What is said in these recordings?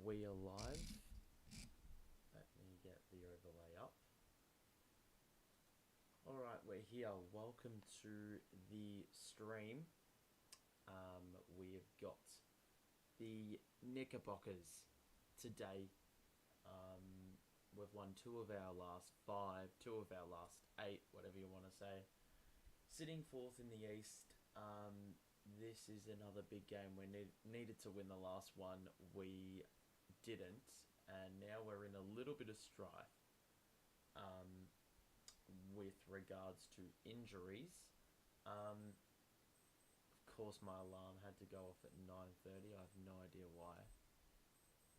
we are live. Let me get the overlay up. Alright, we're here. Welcome to the stream. We've got the Knickerbockers today. We've won 2 of our last 5, 2 of our last 8, whatever you want to say. Sitting 4th in the East. This is another big game. We needed to win the last one. We didn't. And now we're in a little bit of strife with regards to injuries. Of course, my alarm had to go off at 9:30. I have no idea why.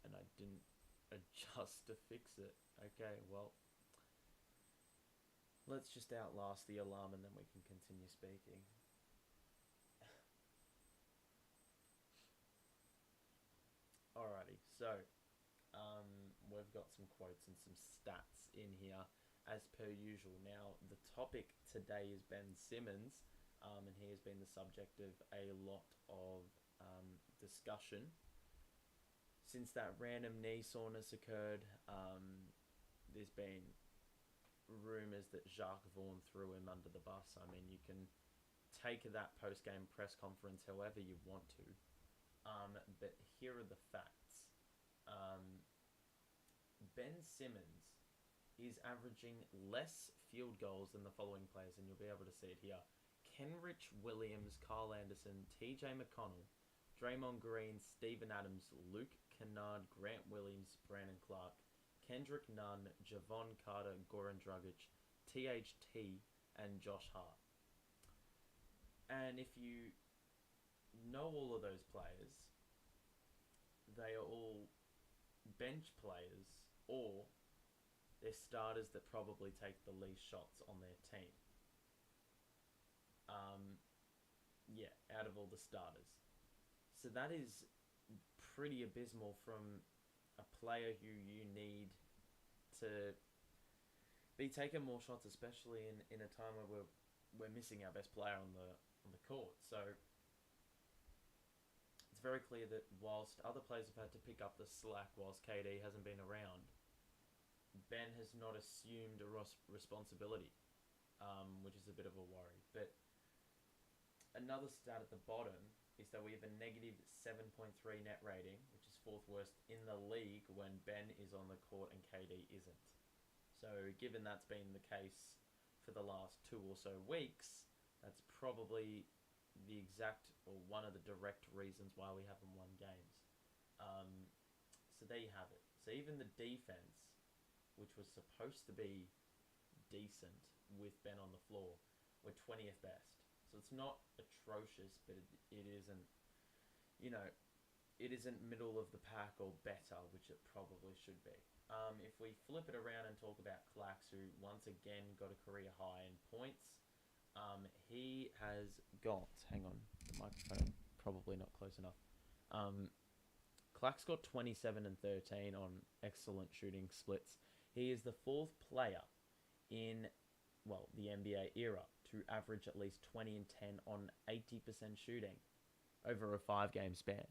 And I didn't adjust to fix it. Okay, well, let's just outlast the alarm and then we can continue speaking. Alrighty, so we've got some quotes and some stats in here as per usual. Now, the topic today is Ben Simmons, and he has been the subject of a lot of discussion since that random knee soreness occurred. There's been rumours that Jacques Vaughan threw him under the bus. I mean, you can take that post-game press conference however you want to. But here are the facts. Ben Simmons is averaging less field goals than the following players, and you'll be able to see it here. Kenrich Williams, Kyle Anderson, TJ McConnell, Draymond Green, Steven Adams, Luke Kennard, Grant Williams, Brandon Clark, Kendrick Nunn, Javon Carter, Goran Dragic, THT, and Josh Hart. And if you know all of those players, they are all bench players, or they're starters that probably take the least shots on their team. Out of all the starters. So that is pretty abysmal from a player who you need to be taking more shots, especially in a time where we're missing our best player on the court. So it's very clear that whilst other players have had to pick up the slack whilst KD hasn't been around, Ben has not assumed a responsibility, which is a bit of a worry. But another stat at the bottom is that we have a negative 7.3 net rating, which is 4th worst in the league when Ben is on the court and KD isn't. So given that's been the case for the last 2 or so weeks, that's probably the exact or one of the direct reasons why we haven't won games. So there you have it. So even the defense, which was supposed to be decent with Ben on the floor, we're 20th best. So it's not atrocious, but it isn't, it isn't middle of the pack or better, which it probably should be. If we flip it around and talk about Clax, who once again got a career high in points, he has got, hang on, the microphone probably not close enough. Clax got 27 and 13 on excellent shooting splits. He is the 4th player in, the NBA era to average at least 20 and 10 on 80% shooting over a 5-game span.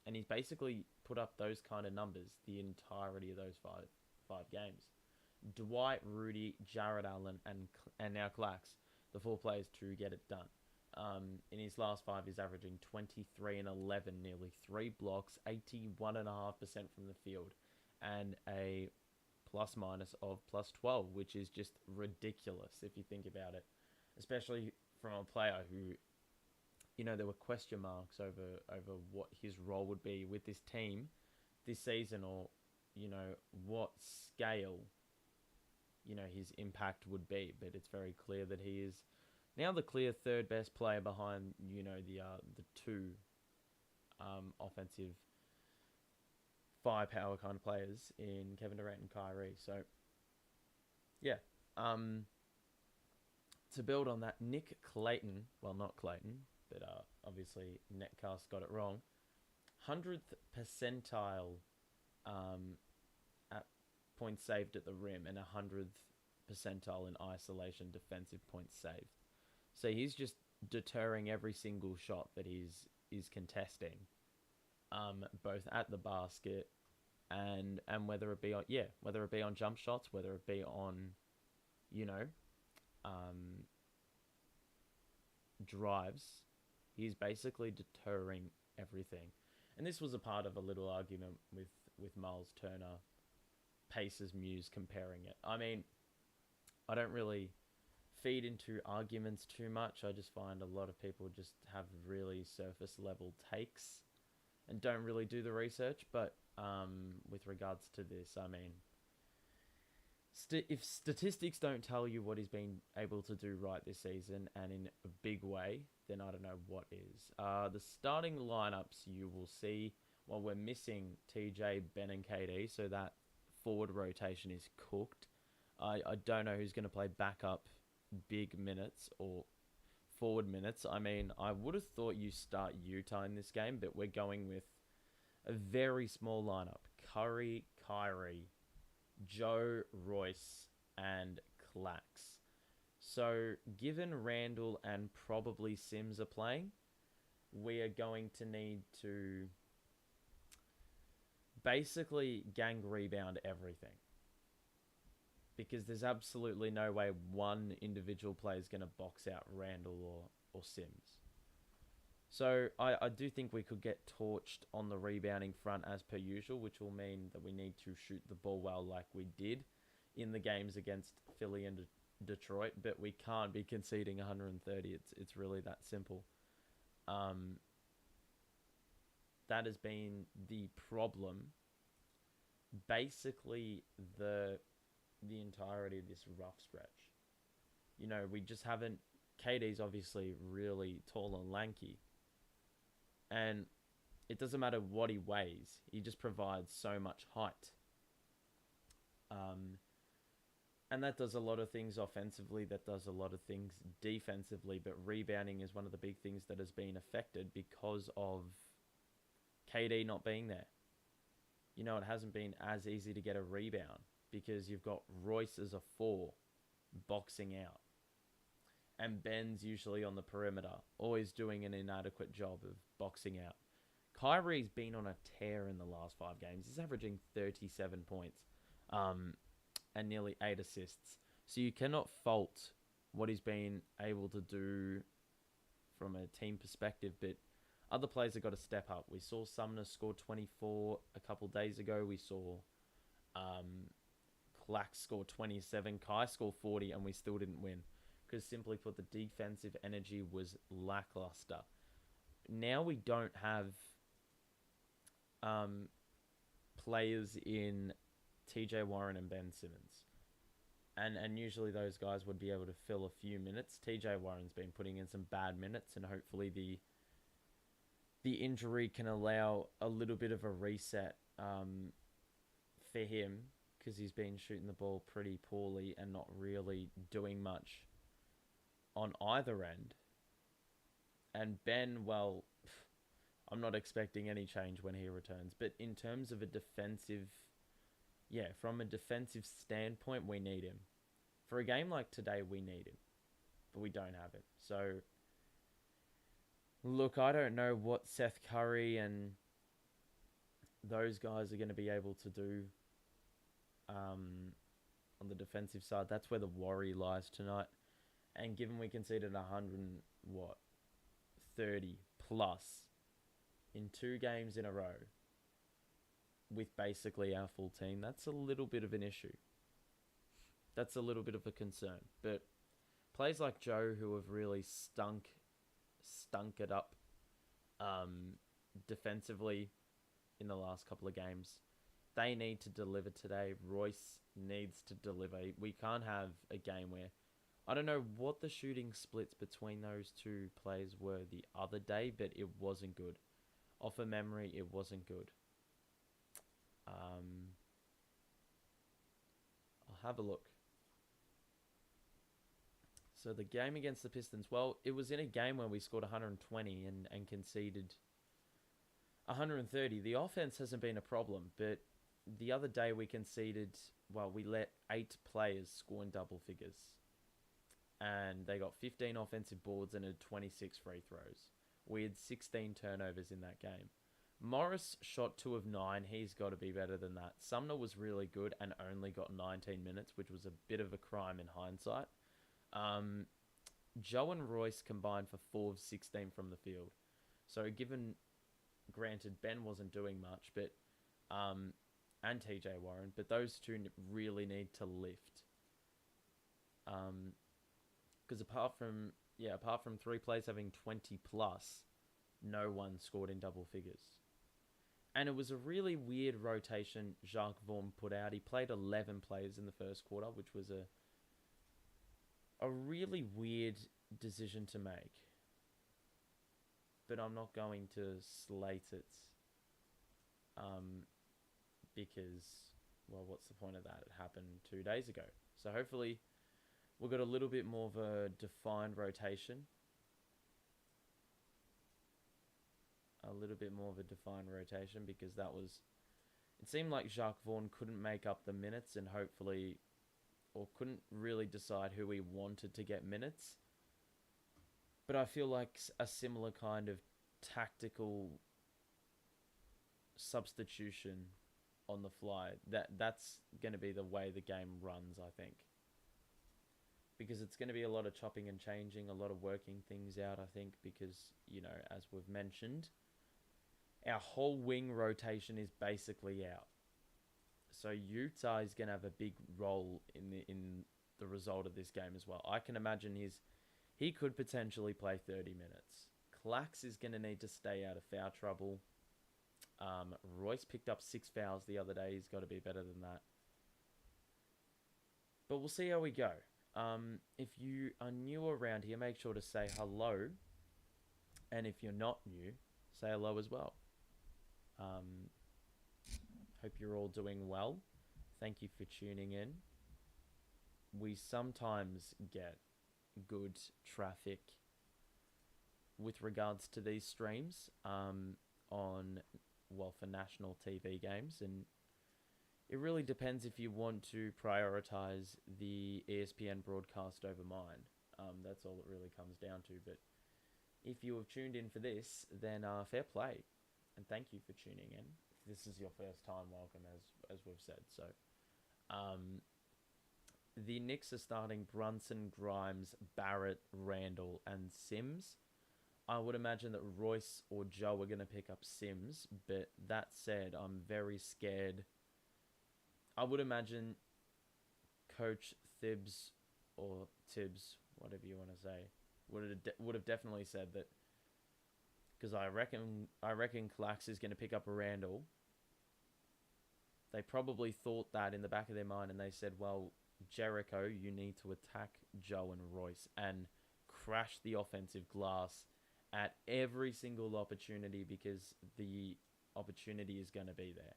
And he's basically put up those kind of numbers the entirety of those five games. Dwight, Rudy, Jared Allen, and now Clax, the 4 players to get it done. In his last 5, he's averaging 23 and 11, nearly 3 blocks, 81.5% from the field, and a plus-minus of plus 12, which is just ridiculous if you think about it, especially from a player who, there were question marks over what his role would be with this team this season, or, what scale, his impact would be. But it's very clear that he is now the clear 3rd best player behind, the 2 offensive firepower kind of players in Kevin Durant and Kyrie. So, yeah. To build on that, Nic Claxton, well, not Clayton, but obviously Netcast got it wrong, 100th percentile at points saved at the rim and 100th percentile in isolation defensive points saved. So he's just deterring every single shot that he's contesting, both at the basket and whether it be on jump shots, whether it be on, you know, um, drives, he's basically deterring everything. And this was a part of a little argument with Miles Turner, Pacers Muse comparing it. I mean, I don't really feed into arguments too much. I just find a lot of people just have really surface level takes and don't really do the research. But with regards to this, I mean, if statistics don't tell you what he's been able to do right this season and in a big way, then I don't know what is. The starting lineups you will see, well, we're missing TJ, Ben, and KD, so that forward rotation is cooked. I don't know who's going to play backup big minutes or forward minutes. I mean, I would have thought you start Utah in this game, but we're going with a very small lineup. Curry, Kyrie, Joe, Royce, and Clax. So, given Randall and probably Sims are playing, we are going to need to basically gang rebound everything. Because there's absolutely no way one individual player is going to box out Randall or Sims. So I do think we could get torched on the rebounding front as per usual, which will mean that we need to shoot the ball well like we did in the games against Philly and Detroit, but we can't be conceding 130. It's really that simple. That has been the problem. Basically, the entirety of this rough stretch. You know, we just haven't... KD's obviously really tall and lanky. And it doesn't matter what he weighs. He just provides so much height. And that does a lot of things offensively. That does a lot of things defensively. But rebounding is one of the big things that has been affected because of KD not being there. You know, it hasn't been as easy to get a rebound because you've got Royce as a 4 boxing out. And Ben's usually on the perimeter, always doing an inadequate job of boxing out. Kyrie's been on a tear in the last 5 games. He's averaging 37 points and nearly 8 assists. So you cannot fault what he's been able to do from a team perspective, but other players have got to step up. We saw Sumner score 24 a couple days ago. We saw Clax score 27, Kai score 40, and we still didn't win. Because simply put, the defensive energy was lackluster. Now we don't have players in TJ Warren and Ben Simmons. And usually those guys would be able to fill a few minutes. TJ Warren's been putting in some bad minutes, and hopefully the injury can allow a little bit of a reset for him, because he's been shooting the ball pretty poorly and not really doing much on either end. And Ben, well, I'm not expecting any change when he returns. But in terms of a defensive... Yeah, from a defensive standpoint, we need him. For a game like today, we need him. But we don't have him. So, look, I don't know what Seth Curry and those guys are going to be able to do on the defensive side. That's where the worry lies tonight. And given we conceded 30 plus in 2 games in a row with basically our full team, that's a little bit of an issue. That's a little bit of a concern. But players like Joe, who have really stunk it up defensively in the last couple of games, they need to deliver today. Royce needs to deliver. We can't have a game where... I don't know what the shooting splits between those 2 players were the other day, but it wasn't good. Off of memory, it wasn't good. I'll have a look. So the game against the Pistons, well, it was in a game where we scored 120 and conceded 130. The offense hasn't been a problem, but the other day we conceded, well, we let 8 players score in double figures. And they got 15 offensive boards and had 26 free throws. We had 16 turnovers in that game. Morris shot 2 of 9. He's got to be better than that. Sumner was really good and only got 19 minutes, which was a bit of a crime in hindsight. Joe and Royce combined for 4 of 16 from the field. So granted, Ben wasn't doing much, but and TJ Warren, but those two really need to lift. Because apart from 3 players having 20 plus, no one scored in double figures. And it was a really weird rotation Jacques Vaughan put out. He played 11 players in the first quarter, which was a really weird decision to make. But I'm not going to slate it. Because, well, what's the point of that? It happened 2 days ago. So hopefully we've got a little bit more of a defined rotation. Because it seemed like Jacques Vaughan couldn't make up the minutes and couldn't really decide who he wanted to get minutes. But I feel like a similar kind of tactical substitution on the fly, that's going to be the way the game runs, I think. Because it's going to be a lot of chopping and changing, a lot of working things out, I think, because, as we've mentioned, our whole wing rotation is basically out. So Utah is going to have a big role in the result of this game as well. I can imagine he could potentially play 30 minutes. Clax is going to need to stay out of foul trouble. Royce picked up 6 fouls the other day. He's got to be better than that. But we'll see how we go. If you are new around here, make sure to say hello. And if you're not new, say hello as well. Hope you're all doing well. Thank you for tuning in. We sometimes get good traffic with regards to these streams for national TV games, and it really depends if you want to prioritize the ESPN broadcast over mine. That's all it really comes down to. But if you have tuned in for this, then fair play, and thank you for tuning in. If this is your first time, welcome, as we've said. So, the Knicks are starting Brunson, Grimes, Barrett, Randall, and Sims. I would imagine that Royce or Joe are going to pick up Sims, but that said, I'm very scared. I would imagine Coach Thibs or Tibbs, whatever you want to say, would have definitely said that, because I reckon Clax is going to pick up a Randall. They probably thought that in the back of their mind, and they said, well, Jericho, you need to attack Joe and Royce and crash the offensive glass at every single opportunity, because the opportunity is going to be there.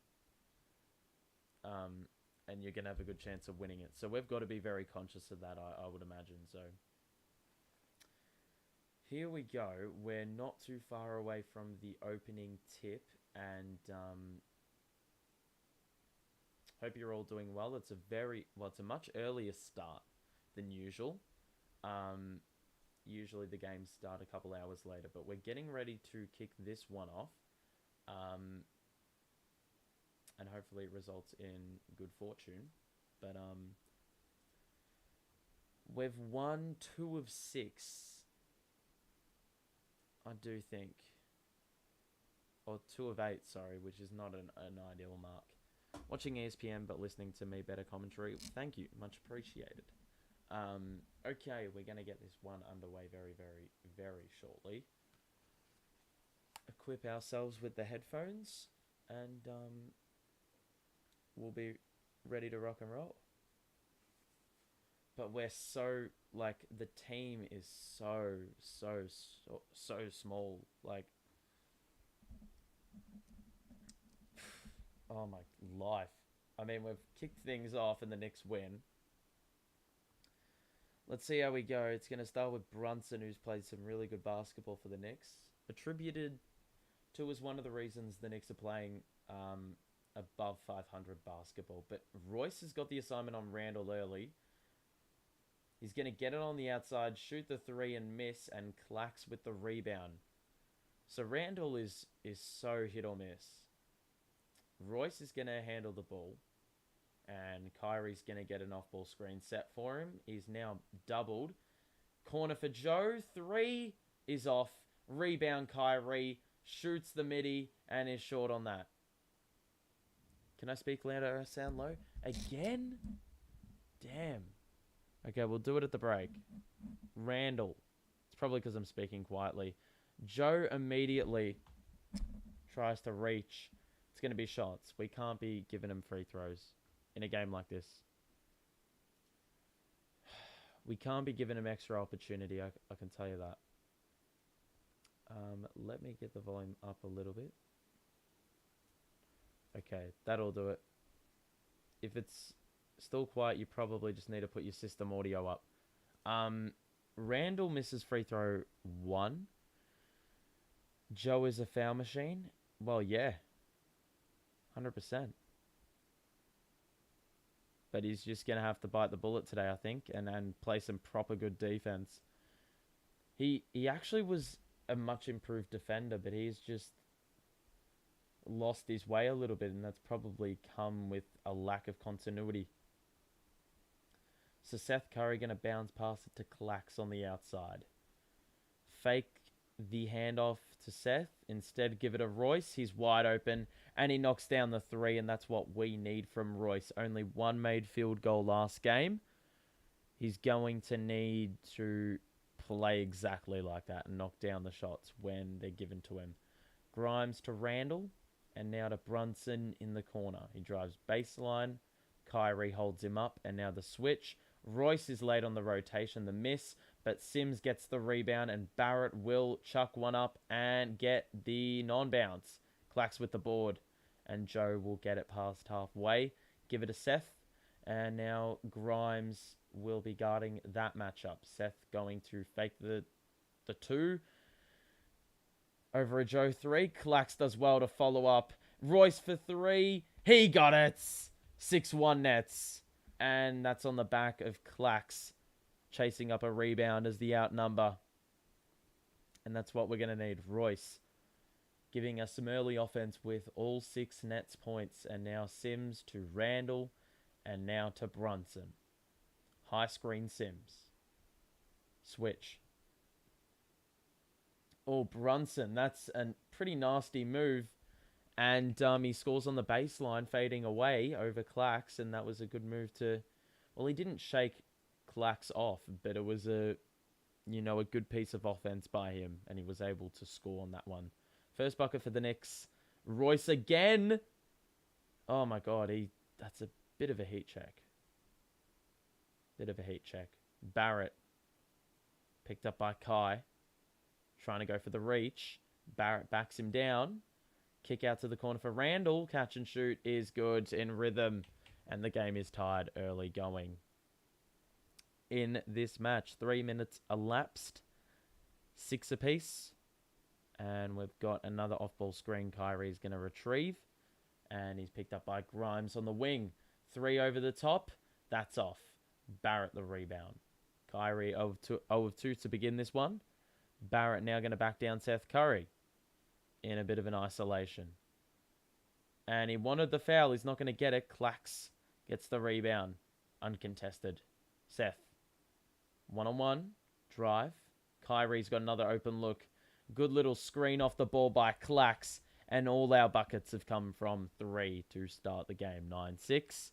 And you're going to have a good chance of winning it. So we've got to be very conscious of that, I would imagine. So here we go. We're not too far away from the opening tip, and hope you're all doing well. It's a much earlier start than usual. Usually the games start a couple hours later, but we're getting ready to kick this one off. And hopefully it results in good fortune. But we've won 2 of 6, I do think. Or 2 of 8, sorry, which is not an ideal mark. Watching ESPN but listening to me better commentary. Thank you. Much appreciated. Okay, we're going to get this one underway very, very, very shortly. Equip ourselves with the headphones, and we'll be ready to rock and roll. But we're so, the team is so small. Oh my life. I mean, we've kicked things off and the Knicks win. Let's see how we go. It's going to start with Brunson, who's played some really good basketball for the Knicks. Attributed to as one of the reasons the Knicks are playing above 500 basketball. But Royce has got the assignment on Randall early. He's going to get it on the outside, shoot the 3 and miss, and Clax with the rebound. So Randall is so hit or miss. Royce is going to handle the ball, and Kyrie's going to get an off-ball screen set for him. He's now doubled. Corner for Joe. 3 is off. Rebound Kyrie. Shoots the midi and is short on that. Can I speak louder or sound low? Again? Damn. Okay, we'll do it at the break. Randall. It's probably because I'm speaking quietly. Joe immediately tries to reach. It's going to be shots. We can't be giving him free throws in a game like this. We can't be giving him extra opportunity. I can tell you that. Let me get the volume up a little bit. Okay, that'll do it. If it's still quiet, you probably just need to put your system audio up. Randall misses free throw 1. Joe is a foul machine. Well, yeah. 100%. But he's just going to have to bite the bullet today, I think, and play some proper good defense. He actually was a much improved defender, but he's just lost his way a little bit, and that's probably come with a lack of continuity. So Seth Curry going to bounce past it to Clax on the outside. Fake the handoff to Seth. Instead, give it to Royce. He's wide open, and he knocks down the 3, and that's what we need from Royce. Only 1 made field goal last game. He's going to need to play exactly like that and knock down the shots when they're given to him. Grimes to Randall, and now to Brunson in the corner. He drives baseline. Kyrie holds him up, and now the switch. Royce is late on the rotation, the miss, but Sims gets the rebound, and Barrett will chuck one up and get the non-bounce. Clax with the board, and Joe will get it past halfway. Give it to Seth, and now Grimes will be guarding that matchup. Seth going to fake the 2 over a Joe 3. Clax does well to follow up. Royce for 3. He got it. 6-1 Nets. And that's on the back of Clax chasing up a rebound as the outnumber. And that's what we're going to need. Royce giving us some early offense with all 6 Nets points. And now Sims to Randall. And now to Brunson. High screen Sims. Switch. Oh, Brunson. That's a pretty nasty move. And he scores on the baseline, fading away over Clax. And that was a good move to... Well, he didn't shake Clax off, but it was a good piece of offense by him. And he was able to score on that one. First bucket for the Knicks. Royce again. Oh, my God. That's a bit of a heat check. Barrett. Picked up by Kai. Trying to go for the reach. Barrett backs him down. Kick out to the corner for Randall. Catch and shoot is good in rhythm. And the game is tied early going. In this match, 3 minutes elapsed. 6 apiece. And we've got another off-ball screen Kyrie's going to retrieve. And he's picked up by Grimes on the wing. 3 over the top. That's off. Barrett the rebound. Kyrie 0 of 2 to begin this one. Barrett now going to back down Seth Curry in a bit of an isolation. And he wanted the foul. He's not going to get it. Clax gets the rebound. Uncontested. Seth. 1-on-1. Drive. Kyrie's got another open look. Good little screen off the ball by Clax. And all our buckets have come from 3 to start the game. 9-6.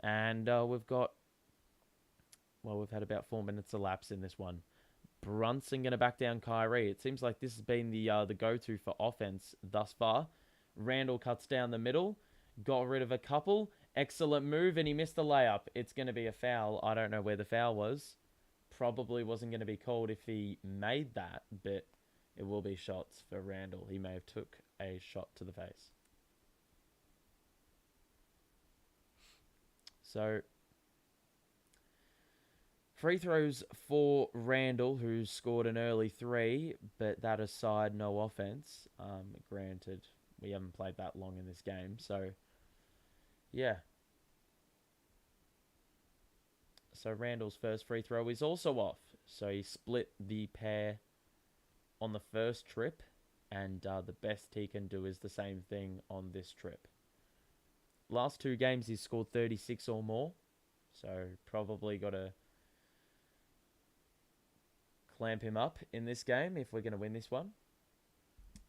And we've had about 4 minutes elapsed in this one. Brunson going to back down Kyrie. It seems like this has been the go-to for offense thus far. Randall cuts down the middle. Got rid of a couple. Excellent move, and he missed the layup. It's going to be a foul. I don't know where the foul was. Probably wasn't going to be called if he made that, but it will be shots for Randall. He may have took a shot to the face. So... free throws for Randall, who's scored an early 3, but that aside, no offense. Granted, we haven't played that long in this game, so yeah. So Randall's first free throw is also off. So he split the pair on the first trip, And the best he can do is the same thing on this trip. Last 2 games, he's scored 36 or more. So probably got to clamp him up in this game if we're going to win this one.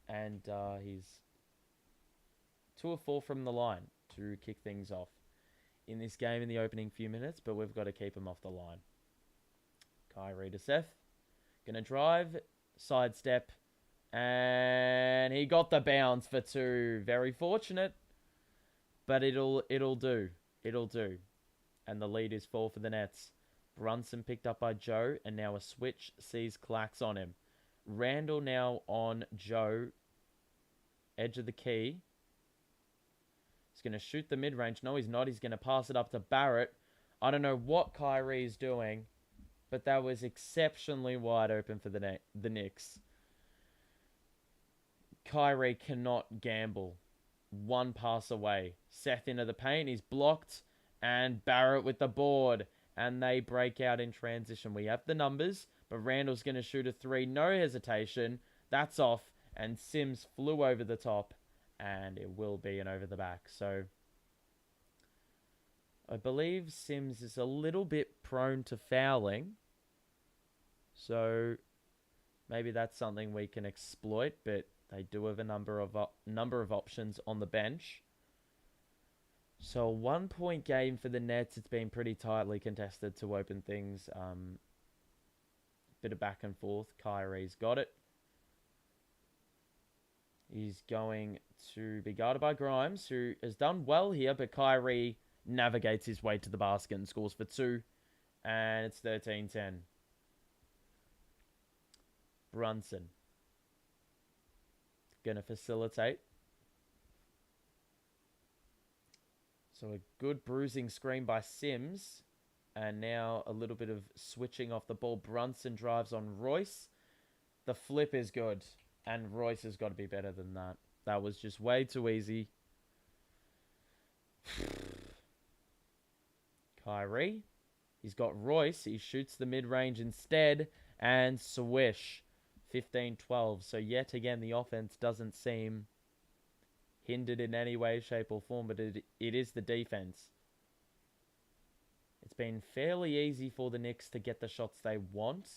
And he's 2 of 4 from the line to kick things off in this game in the opening few minutes, but we've got to keep him off the line. Kyrie to Seth. Going to drive, sidestep, and he got the bounce for 2. Very fortunate, but it'll do. It'll do. And the lead is 4 for the Nets. Brunson picked up by Joe, and now a switch sees Clax on him. Randall now on Joe, edge of the key. He's going to shoot the mid-range. No, he's not. He's going to pass it up to Barrett. I don't know what Kyrie is doing, but that was exceptionally wide open for the Knicks. Kyrie cannot gamble. 1 pass away. Seth into the paint. He's blocked. And Barrett with the board. And they break out in transition. We have the numbers, but Randall's going to shoot a 3. No hesitation. That's off. And Sims flew over the top. And it will be an over the back. So I believe Sims is a little bit prone to fouling. So maybe that's something we can exploit. But they do have a number of options on the bench. So a 1-point game for the Nets. It's been pretty tightly contested to open things. Bit of back and forth. Kyrie's got it. He's going to be guarded by Grimes, who has done well here, but Kyrie navigates his way to the basket and scores for 2. And it's 13-10. Brunson. Going to facilitate. So a good bruising screen by Sims. And now a little bit of switching off the ball. Brunson drives on Royce. The flip is good. And Royce has got to be better than that. That was just way too easy. Kyrie. He's got Royce. He shoots the mid-range instead. And swish. 15-12. So yet again, the offense doesn't seem hindered in any way, shape, or form. But it is the defense. It's been fairly easy for the Knicks to get the shots they want.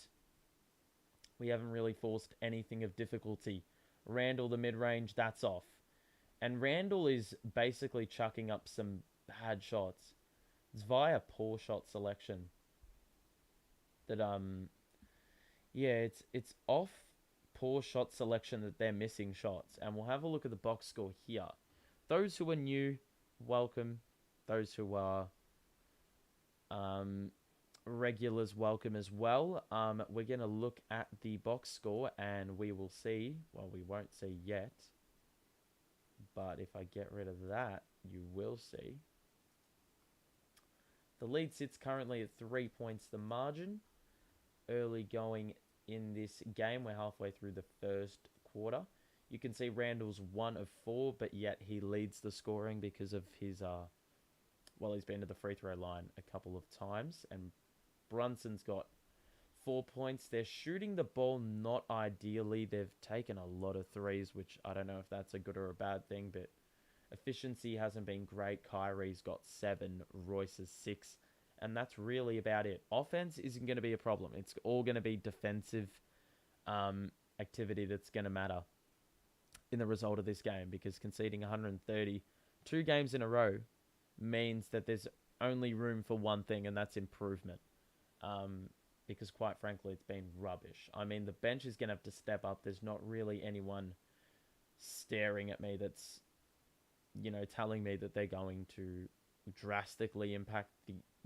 We haven't really forced anything of difficulty. Randall, the mid-range, that's off. And Randall is basically chucking up some bad shots. It's via poor shot selection. That, yeah, it's off poor shot selection that they're missing shots. And we'll have a look at the box score here. Those who are new, welcome. Those who are regulars, welcome as well. We're going to look at the box score and we will see, well, we won't see yet, but if I get rid of that, you will see. The lead sits currently at 3 points the margin. Early going in this game, we're halfway through the first quarter. You can see Randall's 1 of 4, but yet he leads the scoring because of his, well, he's been to the free throw line a couple of times, and Brunson's got 4 points. They're shooting the ball not ideally. They've taken a lot of threes, which I don't know if that's a good or a bad thing, but efficiency hasn't been great. Kyrie's got 7, Royce's 6, and that's really about it. Offense isn't going to be a problem. It's all going to be defensive activity that's going to matter in the result of this game, because conceding 130 2 games in a row means that there's only room for one thing, and that's improvement. Because quite frankly, it's been rubbish. I mean, the bench is going to have to step up. There's not really anyone staring at me that's, you know, telling me that they're going to drastically impact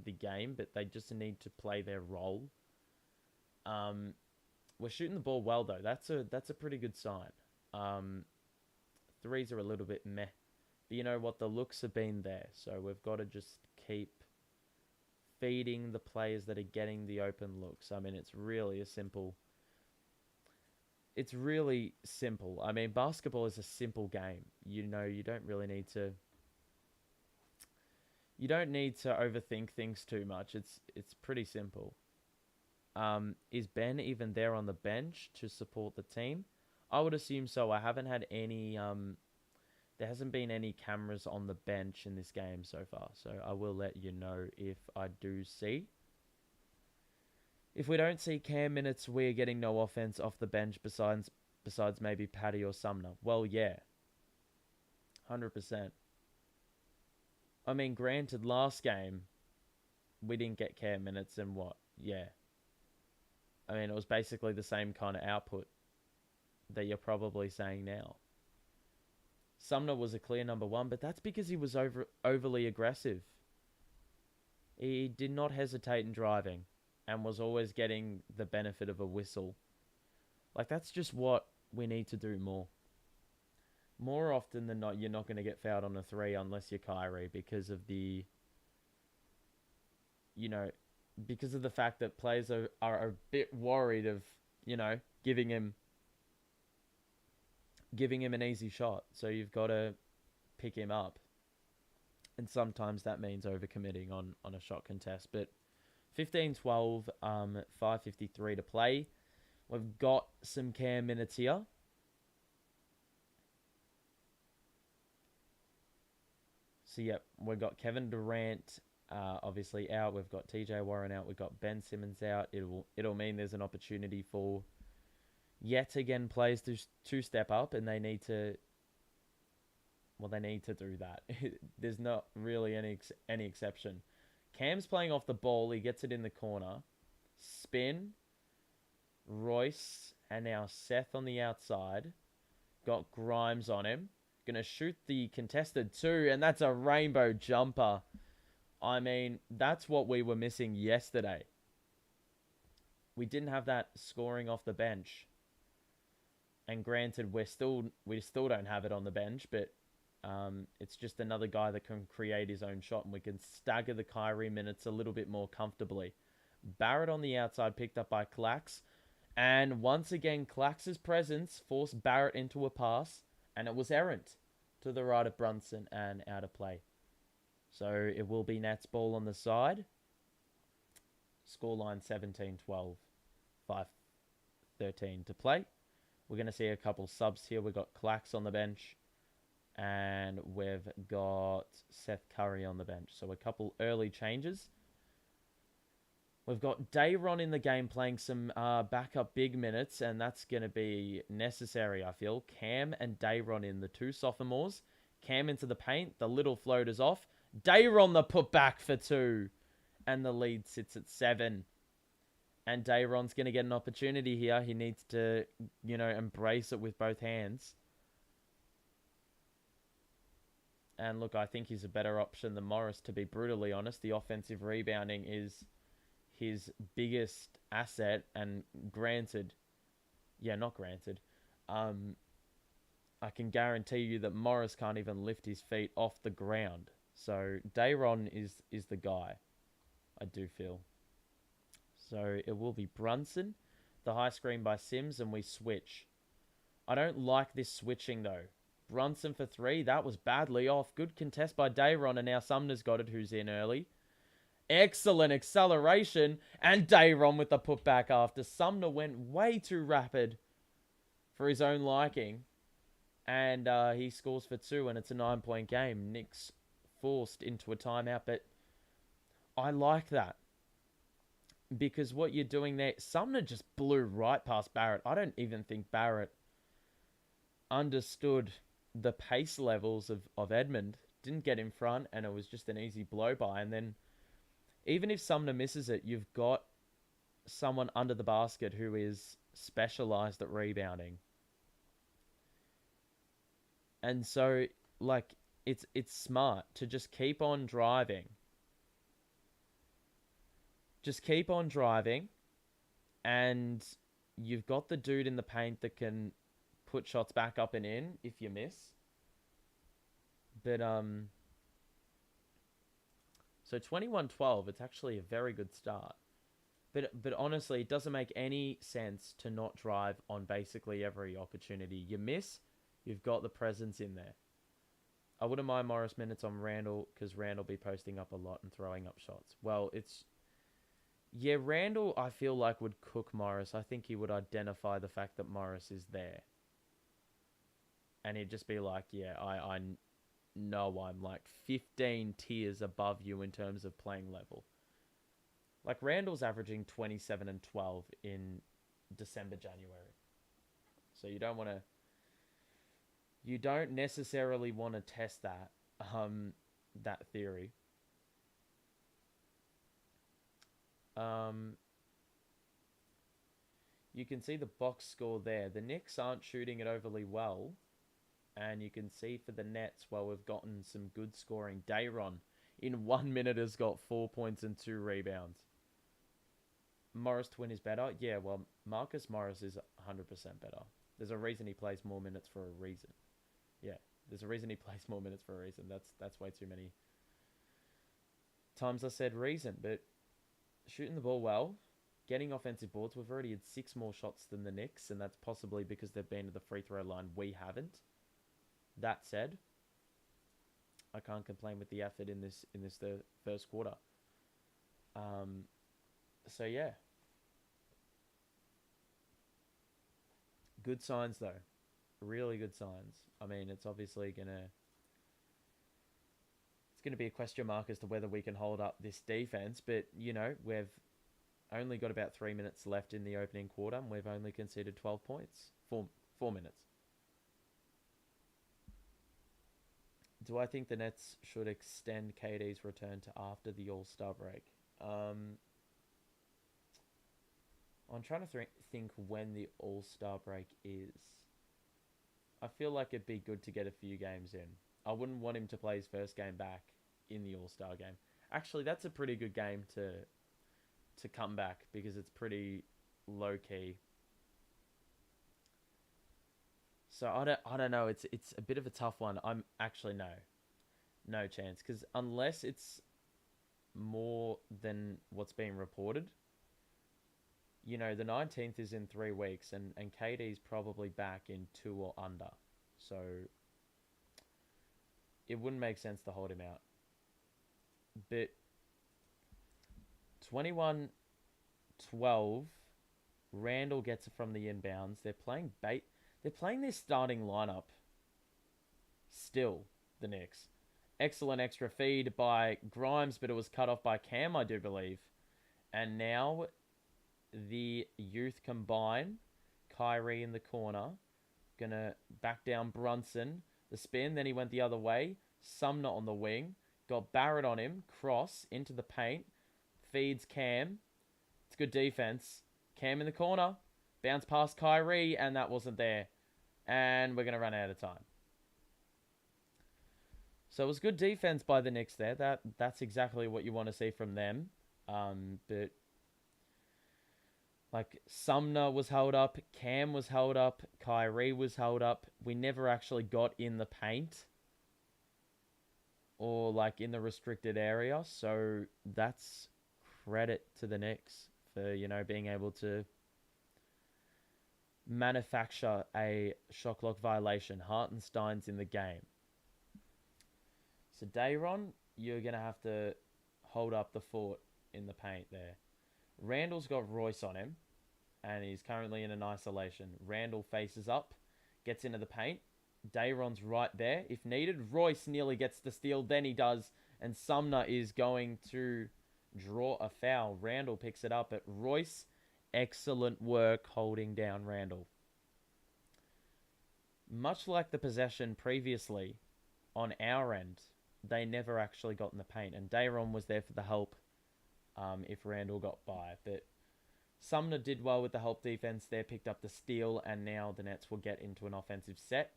the game, but they just need to play their role. We're shooting the ball well, though. That's a pretty good sign. Threes are a little bit meh. But you know what? The looks have been there. So we've got to just keep feeding the players that are getting the open looks. I mean, it's really simple. I mean, basketball is a simple game. You know, you don't need to overthink things too much. It's pretty simple. Is Ben even there on the bench to support the team? I would assume so. I haven't had any there hasn't been any cameras on the bench in this game so far, so I will let you know if I do see. If we don't see Cam minutes, we're getting no offense off the bench besides maybe Paddy or Sumner. Well, yeah. 100%. I mean, granted, last game, we didn't get Cam minutes and what? Yeah. I mean, it was basically the same kind of output that you're probably saying now. Sumner was a clear number one, but that's because he was overly aggressive. He did not hesitate in driving and was always getting the benefit of a whistle. Like, that's just what we need to do more. More often than not, you're not going to get fouled on a three unless you're Kyrie because of the, because of the fact that players are a bit worried of, giving him an easy shot. So you've got to pick him up. And sometimes that means overcommitting on a shot contest. But 15-12, 5:53 to play. We've got some Cam minutes here. So, yep, we've got Kevin Durant obviously out. We've got TJ Warren out. We've got Ben Simmons out. It'll mean there's an opportunity for yet again players to step up, and they need to do that. There's not really any exception. Cam's playing off the ball. He gets it in the corner. Spin. Royce and now Seth on the outside. Got Grimes on him. Going to shoot the contested two, and that's a rainbow jumper. I mean, that's what we were missing yesterday. We didn't have that scoring off the bench. And granted, we still don't have it on the bench, but it's just another guy that can create his own shot, and we can stagger the Kyrie minutes a little bit more comfortably. Barrett on the outside, picked up by Clax. And once again, Clax's presence forced Barrett into a pass, and it was errant to the right of Brunson and out of play. So it will be Nets ball on the side. Scoreline 17-12, 5:13 to play. We're going to see a couple subs here. We've got Clax on the bench, and we've got Seth Curry on the bench. So a couple early changes. We've got Dayron in the game playing some backup big minutes, and that's going to be necessary, I feel. Cam and Dayron in, the two sophomores. Cam into the paint, the little floater's off. Dayron the putback for two, and the lead sits at 7. And Dayron's going to get an opportunity here. He needs to, embrace it with both hands. And look, I think he's a better option than Morris, to be brutally honest. The offensive rebounding is his biggest asset, and not granted, I can guarantee you that Morris can't even lift his feet off the ground. So Dayron is the guy, I do feel. So it will be Brunson, the high screen by Sims, and we switch. I don't like this switching though. Brunson for 3, that was badly off. Good contest by Dayron, and now Sumner's got it, who's in early. Excellent acceleration, and Dayron with the putback after. Sumner went way too rapid for his own liking, and he scores for 2, and it's a 9-point game. Knicks forced into a timeout, but I like that, because what you're doing there, Sumner just blew right past Barrett. I don't even think Barrett understood the pace levels of Edmond. Didn't get in front, and it was just an easy blow by, and then even if Sumner misses it, you've got someone under the basket who is specialized at rebounding. And so, it's smart to just keep on driving. Just keep on driving, and you've got the dude in the paint that can put shots back up and in if you miss. But, so 21-12, it's actually a very good start. But honestly, it doesn't make any sense to not drive on basically every opportunity. You miss, you've got the presence in there. I wouldn't mind Morris minutes on Randall, because Randall be posting up a lot and throwing up shots. Well, Randall, I feel like, would cook Morris. I think he would identify the fact that Morris is there. and he'd just be like, yeah, I know I'm like 15 tiers above you in terms of playing level. Like Randall's averaging 27 and 12 in December, January. So you don't necessarily want to test that theory. Um, you can see the box score there. The Knicks aren't shooting it overly well. And you can see for the Nets, well, we've gotten some good scoring. Dayron, in 1 minute, has got 4 points and 2 rebounds. Morris Twin is better. Yeah, well, Marcus Morris is 100% better. There's a reason he plays more minutes for a reason. Yeah, there's a reason he plays more minutes for a reason. That's way too many times I said reason. But shooting the ball well, getting offensive boards. We've already had 6 more shots than the Knicks, and that's possibly because they've been to the free throw line. We haven't. That said, I can't complain with the effort in this the first quarter. So yeah, good signs though, really good signs. I mean, it's obviously gonna be a question mark as to whether we can hold up this defense, but we've only got about 3 minutes left in the opening quarter, and we've only conceded 12 points. 4 minutes. Do I think the Nets should extend KD's return to after the All-Star break? I'm trying to think when the All-Star break is. I feel like it'd be good to get a few games in. I wouldn't want him to play his first game back in the All-Star game. Actually, that's a pretty good game to come back because it's pretty low-key. So I don't know. It's a bit of a tough one. I'm actually no chance, because unless it's more than what's being reported, the 19th is in 3 weeks, and KD's probably back in 2 or under. So it wouldn't make sense to hold him out. But 21-12, Randall gets it from the inbounds. They're playing their starting lineup still, the Knicks. Excellent extra feed by Grimes, but it was cut off by Cam, I do believe. And now the youth combine. Kyrie in the corner. Gonna back down Brunson. The spin, then he went the other way. Sumner on the wing. Got Barrett on him. Cross into the paint. Feeds Cam. It's good defense. Cam in the corner. Bounce past Kyrie, and that wasn't there. And we're going to run out of time. So it was good defense by the Knicks there. That's exactly what you want to see from them. But like Sumner was held up, Cam was held up, Kyrie was held up. We never actually got in the paint or like in the restricted area. So that's credit to the Knicks for, being able to manufacture a shot clock violation. Hartenstein's in the game. So Dayron, you're going to have to hold up the fort in the paint there. Randall's got Royce on him, and he's currently in an isolation. Randall faces up, gets into the paint. Dayron's right there. If needed, Royce nearly gets the steal, then he does, and Sumner is going to draw a foul. Randall picks it up, but Royce, excellent work holding down Randall. Much like the possession previously on our end, they never actually got in the paint, and Dayron was there for the help if Randall got by. But Sumner did well with the help defense there, picked up the steal, and now the Nets will get into an offensive set.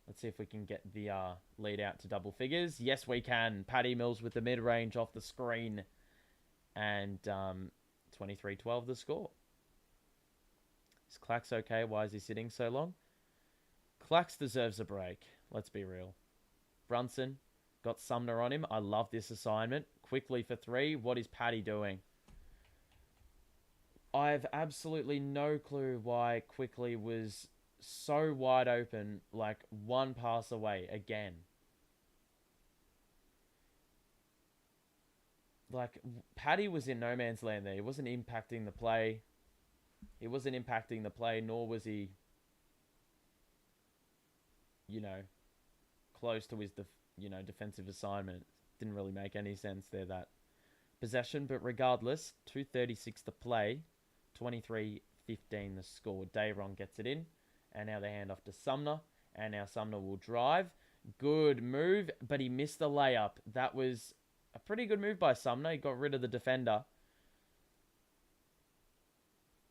Let's see if we can get the lead out to double figures. Yes, we can. Patty Mills with the mid-range off the screen, and 23-12 the score. Is Clax okay? Why is he sitting so long? Clax deserves a break. Let's be real. Brunson got Sumner on him. I love this assignment. Quickly for 3. What is Patty doing? I have absolutely no clue why Quickly was so wide open, like one pass away again. Like, Patty was in no man's land there. He wasn't impacting the play. Nor was he you know, close to his, defensive assignment. Didn't really make any sense there, that possession. But regardless, 2:36 to play, 23-15 the score. Dayron gets it in, and now they hand off to Sumner, and now Sumner will drive. Good move, but he missed the layup. That was a pretty good move by Sumner. He got rid of the defender.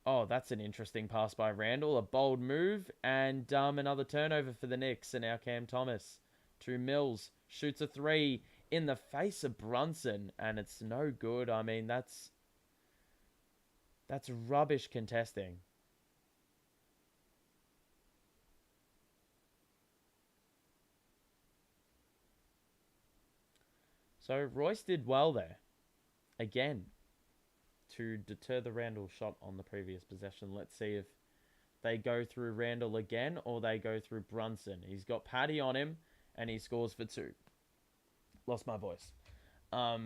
Oh, that's an interesting pass by Randall. A bold move, and another turnover for the Knicks. And now Cam Thomas to Mills. Shoots a three in the face of Brunson, and it's no good. I mean, that's rubbish contesting. So Royce did well there. Again, to deter the Randall shot on the previous possession. Let's see if they go through Randall again or they go through Brunson. He's got Patty on him, and he scores for two. Lost my voice. I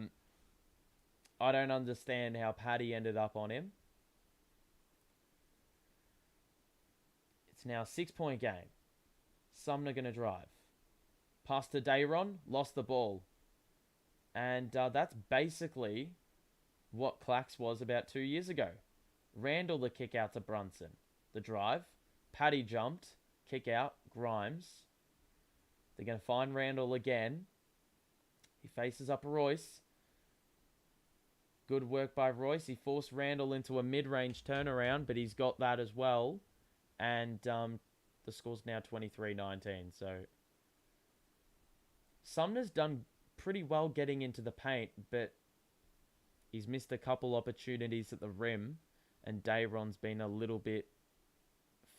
don't understand how Patty ended up on him. It's now a 6-point game. Sumner going to drive. Pass to Dayron. Lost the ball. And that's basically what Clax was about 2 years ago. Randall the kick out to Brunson. The drive. Patty jumped. Kick out. Grimes. They're going to find Randall again. He faces up Royce. Good work by Royce. He forced Randall into a mid-range turnaround, but he's got that as well. And the score's now 23-19. So Sumner's done pretty well getting into the paint, but he's missed a couple opportunities at the rim, and Dayron's been a little bit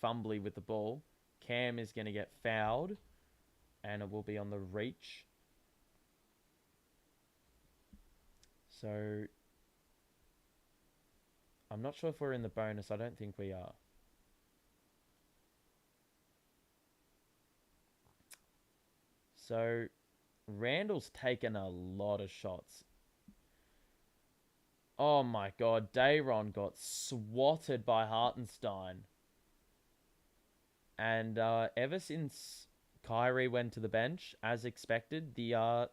fumbly with the ball. Cam is going to get fouled, and it will be on the reach. So I'm not sure if we're in the bonus. I don't think we are. So Randall's taken a lot of shots. Oh my god, Dayron got swatted by Hartenstein. And ever since Kyrie went to the bench, as expected, the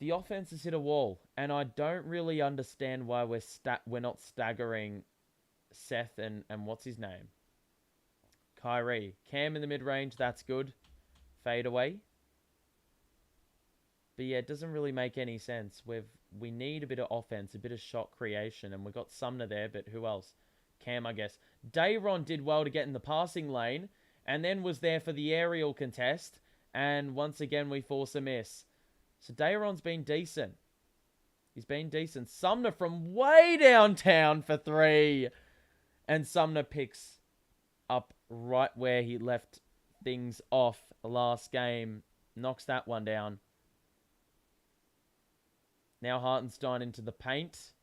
offense has hit a wall. And I don't really understand why we're not staggering Seth and what's his name? Kyrie. Cam in the mid-range, that's good. Fade away. But yeah, it doesn't really make any sense. We need a bit of offense, a bit of shot creation, and we've got Sumner there, but who else? Cam, I guess. Dayron did well to get in the passing lane, and then was there for the aerial contest, and once again we force a miss. So Dayron's been decent. He's been decent. Sumner from way downtown for three. And Sumner picks up right where he left things off last game. Knocks that one down. Now Hartenstein into the paint.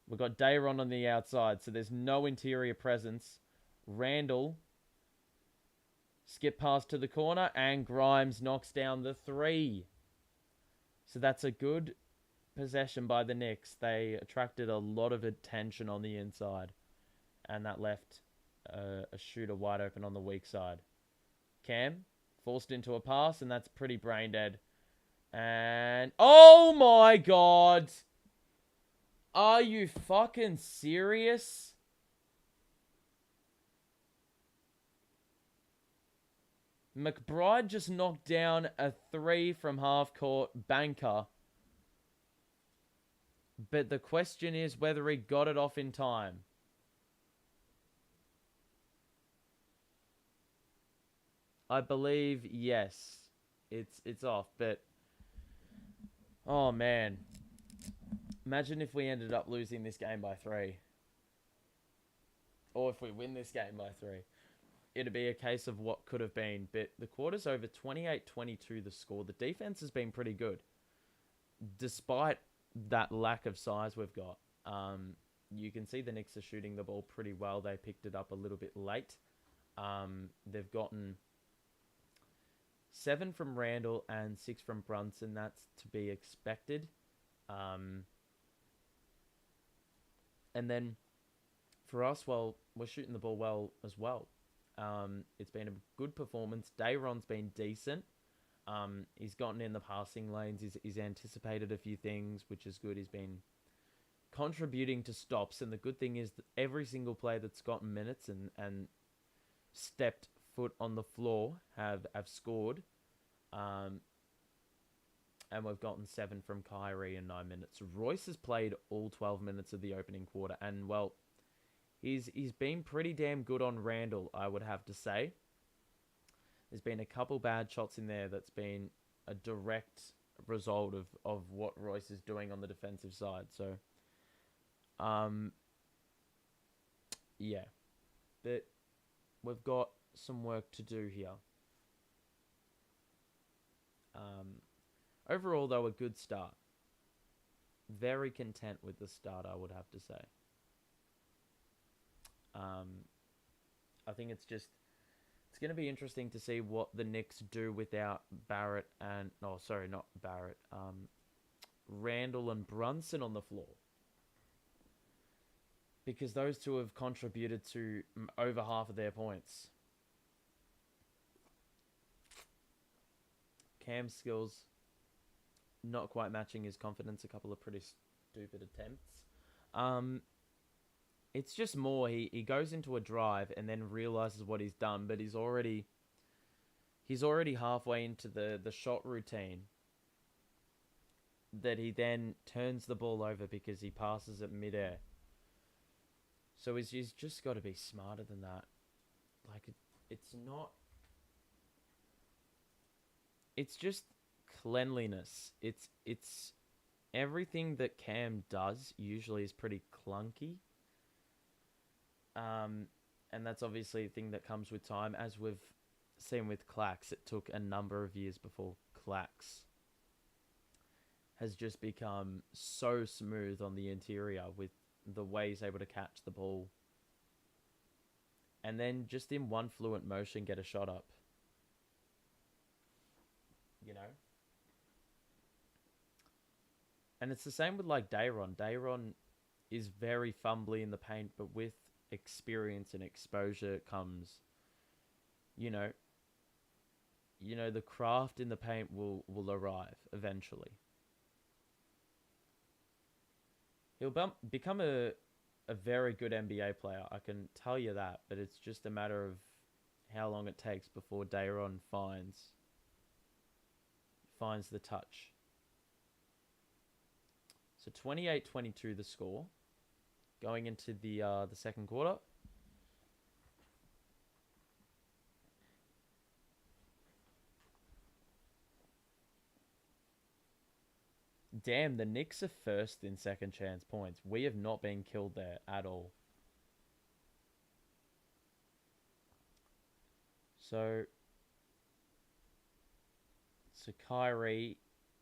We've got Dayron on the outside, so there's no interior presence. Randall. Skip pass to the corner, and Grimes knocks down the three. So that's a good possession by the Knicks. They attracted a lot of attention on the inside, and that left a shooter wide open on the weak side. Cam forced into a pass, and that's pretty brain dead. And oh my god! Are you fucking serious? McBride just knocked down a three from half court banker. But the question is whether he got it off in time. I believe yes. It's off, but oh man. Imagine if we ended up losing this game by 3. Or if we win this game by 3. It'd be a case of what could have been. But the quarter's over 28-22 the score. The defense has been pretty good. Despite that lack of size we've got. You can see the Knicks are shooting the ball pretty well. They picked it up a little bit late. They've gotten 7 from Randall and 6 from Brunson. That's to be expected. And then for us, well, we're shooting the ball well as well. It's been a good performance. Dayron's been decent. He's gotten in the passing lanes. He's anticipated a few things, which is good. He's been contributing to stops, and the good thing is that every single player that's gotten minutes and stepped foot on the floor have scored. And we've gotten 7 from Kyrie in 9 minutes. Royce has played all 12 minutes of the opening quarter, and well, he's been pretty damn good on Randall, I would have to say. There's been a couple bad shots in there that's been a direct result of what Royce is doing on the defensive side. So, yeah, but we've got some work to do here. Overall, though, a good start. Very content with the start, I would have to say. I think it's going to be interesting to see what the Knicks do without Barrett and... No, sorry, not Barrett. Randall and Brunson on the floor. Because those two have contributed to over half of their points. Cam's skills not quite matching his confidence. A couple of pretty stupid attempts. It's just more, he goes into a drive and then realizes what he's done, but he's already halfway into the shot routine that he then turns the ball over because he passes it midair. So he's just got to be smarter than that. Like, it's not... It's just cleanliness. It's everything that Cam does usually is pretty clunky. And that's obviously a thing that comes with time. As we've seen with Clax, it took a number of years before Clax has just become so smooth on the interior with the way he's able to catch the ball. And then just in one fluent motion, get a shot up. You know? And it's the same with like Dayron. Dayron is very fumbly in the paint, but with experience and exposure comes, you know, the craft in the paint will arrive eventually. He'll become a very good NBA player, I can tell you that, but it's just a matter of how long it takes before Dayron finds the touch. So 28-22 the score going into the second quarter. Damn, the Knicks are first in second chance points. We have not been killed there at all. So Kyrie,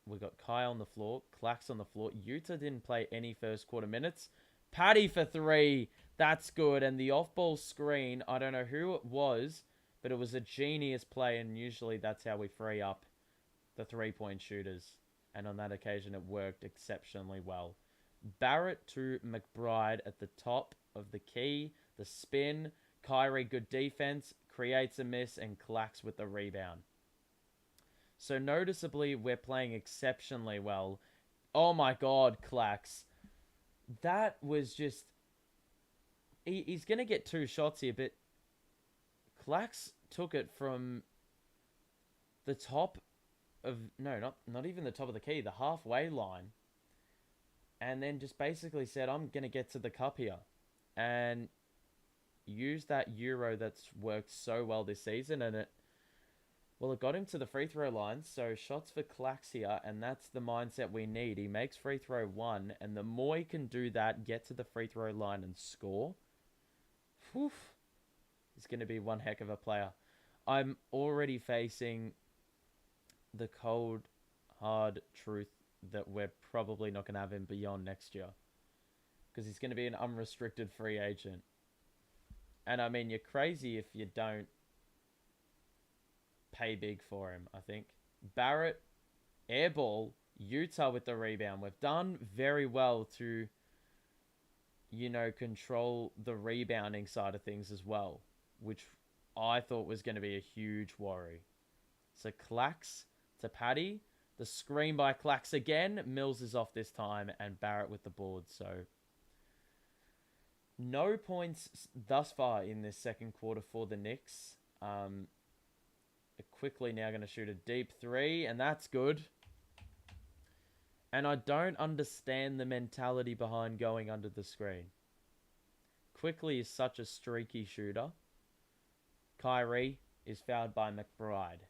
we got Kai on the floor, Clax on the floor. Utah didn't play any first quarter minutes. Patty for 3. That's good. And the off-ball screen, I don't know who it was, but it was a genius play, and usually that's how we free up the three-point shooters. And on that occasion, it worked exceptionally well. Barrett to McBride at the top of the key. The spin. Kyrie, good defense. Creates a miss and Clax with the rebound. So noticeably, we're playing exceptionally well. Oh my god, Clax. That was just... He's going to get 2 shots here, but Clax took it from the top of... No, not even the top of the key, the halfway line. And then just basically said, I'm going to get to the cup here. And used that Euro that's worked so well this season, and it got him to the free throw line. So shots for Clax here, and that's the mindset we need. He makes free throw 1, and the more he can do that, get to the free throw line and score, whew, he's going to be one heck of a player. I'm already facing the cold, hard truth that we're probably not going to have him beyond next year, because he's going to be an unrestricted free agent. And I mean, you're crazy if you don't pay big for him, I think. Barrett, airball, Utah with the rebound. We've done very well to, control the rebounding side of things as well, which I thought was going to be a huge worry. So Clax to Paddy. The screen by Clax again. Mills is off this time, and Barrett with the board. So no points thus far in this second quarter for the Knicks. Quickly now going to shoot a deep three, and that's good. And I don't understand the mentality behind going under the screen. Quickly is such a streaky shooter. Kyrie is fouled by McBride,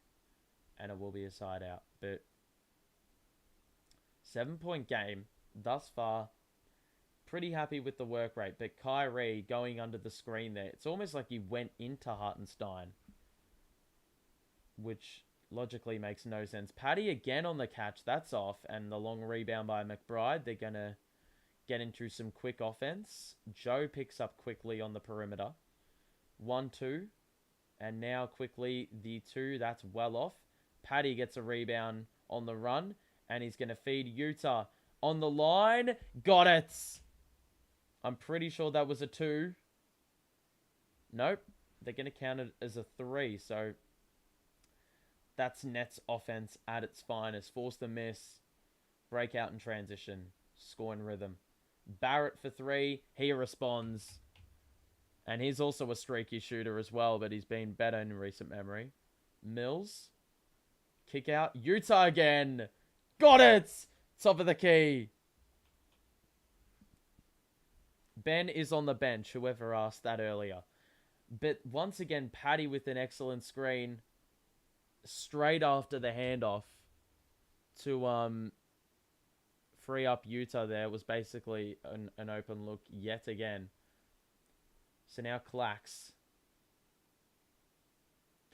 and it will be a side out. But 7-point game thus far. Pretty happy with the work rate, but Kyrie going under the screen there. It's almost like he went into Hartenstein, which logically makes no sense. Paddy again on the catch. That's off, and the long rebound by McBride. They're going to get into some quick offense. Joe picks up quickly on the perimeter. 1-2, and now quickly the 2. That's well off. Paddy gets a rebound on the run, and he's going to feed Utah on the line. Got it! I'm pretty sure that was a 2. Nope. They're going to count it as a 3. So that's Nets offense at its finest. Force the miss. Breakout and transition. Score in rhythm. Barrett for 3. He responds. And he's also a streaky shooter as well, but he's been better in recent memory. Mills. Kick out. Utah again. Got it! Top of the key. Ben is on the bench, whoever asked that earlier. But once again, Paddy with an excellent screen straight after the handoff to free up Utah there. It was basically an open look yet again. So now Clax.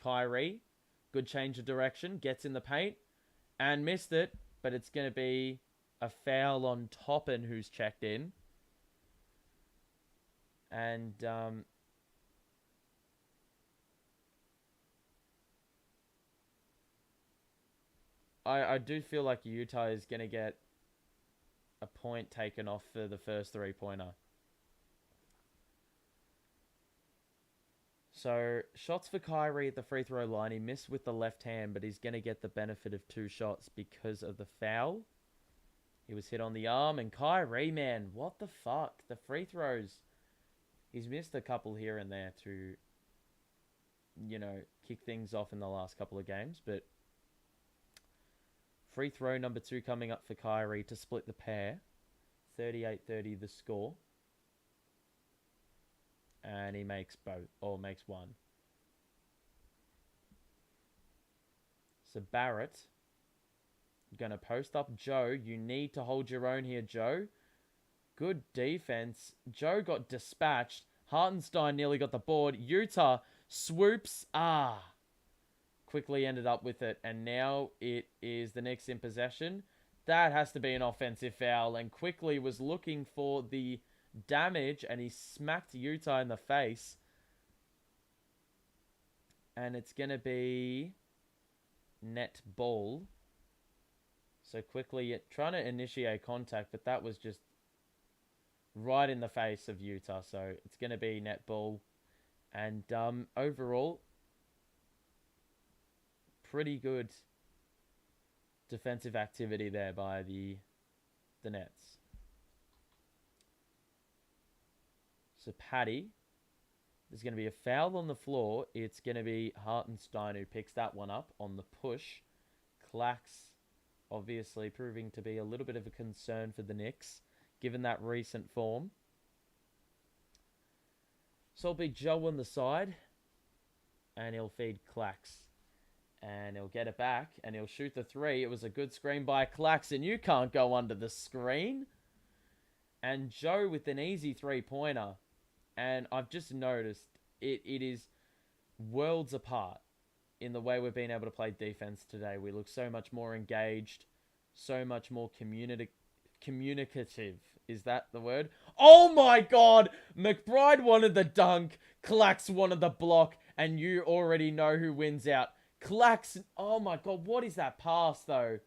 Kyrie, good change of direction, gets in the paint and missed it, but it's going to be a foul on Toppin, who's checked in. And I do feel like Utah is going to get a point taken off for the first three-pointer. So, shots for Kyrie at the free throw line. He missed with the left hand, but he's going to get the benefit of 2 shots because of the foul. He was hit on the arm, and Kyrie, man, what the fuck? The free throws. He's missed a couple here and there to, you know, kick things off in the last couple of games, but free throw number 2 coming up for Kyrie to split the pair. 38-30 the score. And he makes both, or makes one. So Barrett, going to post up Joe. You need to hold your own here, Joe. Good defense. Joe got dispatched. Hartenstein nearly got the board. Utah swoops. Quickly ended up with it. And now it is the Knicks in possession. That has to be an offensive foul. And quickly was looking for the damage. And he smacked Utah in the face. And it's going to be net ball. So quickly trying to initiate contact. But that was just right in the face of Utah. So it's going to be net ball. And overall, pretty good defensive activity there by the Nets. So Paddy, there's going to be a foul on the floor. It's going to be Hartenstein who picks that one up on the push. Clax obviously proving to be a little bit of a concern for the Knicks, given that recent form. So it'll be Joe on the side, and he'll feed Clax. And he'll get it back, and he'll shoot the 3. It was a good screen by Clax, and you can't go under the screen. And Joe with an easy 3-pointer. And I've just noticed it is worlds apart in the way we've been able to play defense today. We look so much more engaged, so much more communicative. Is that the word? Oh my God! McBride wanted the dunk, Clax wanted the block, and you already know who wins out. Claxton, oh my God, what is that pass though?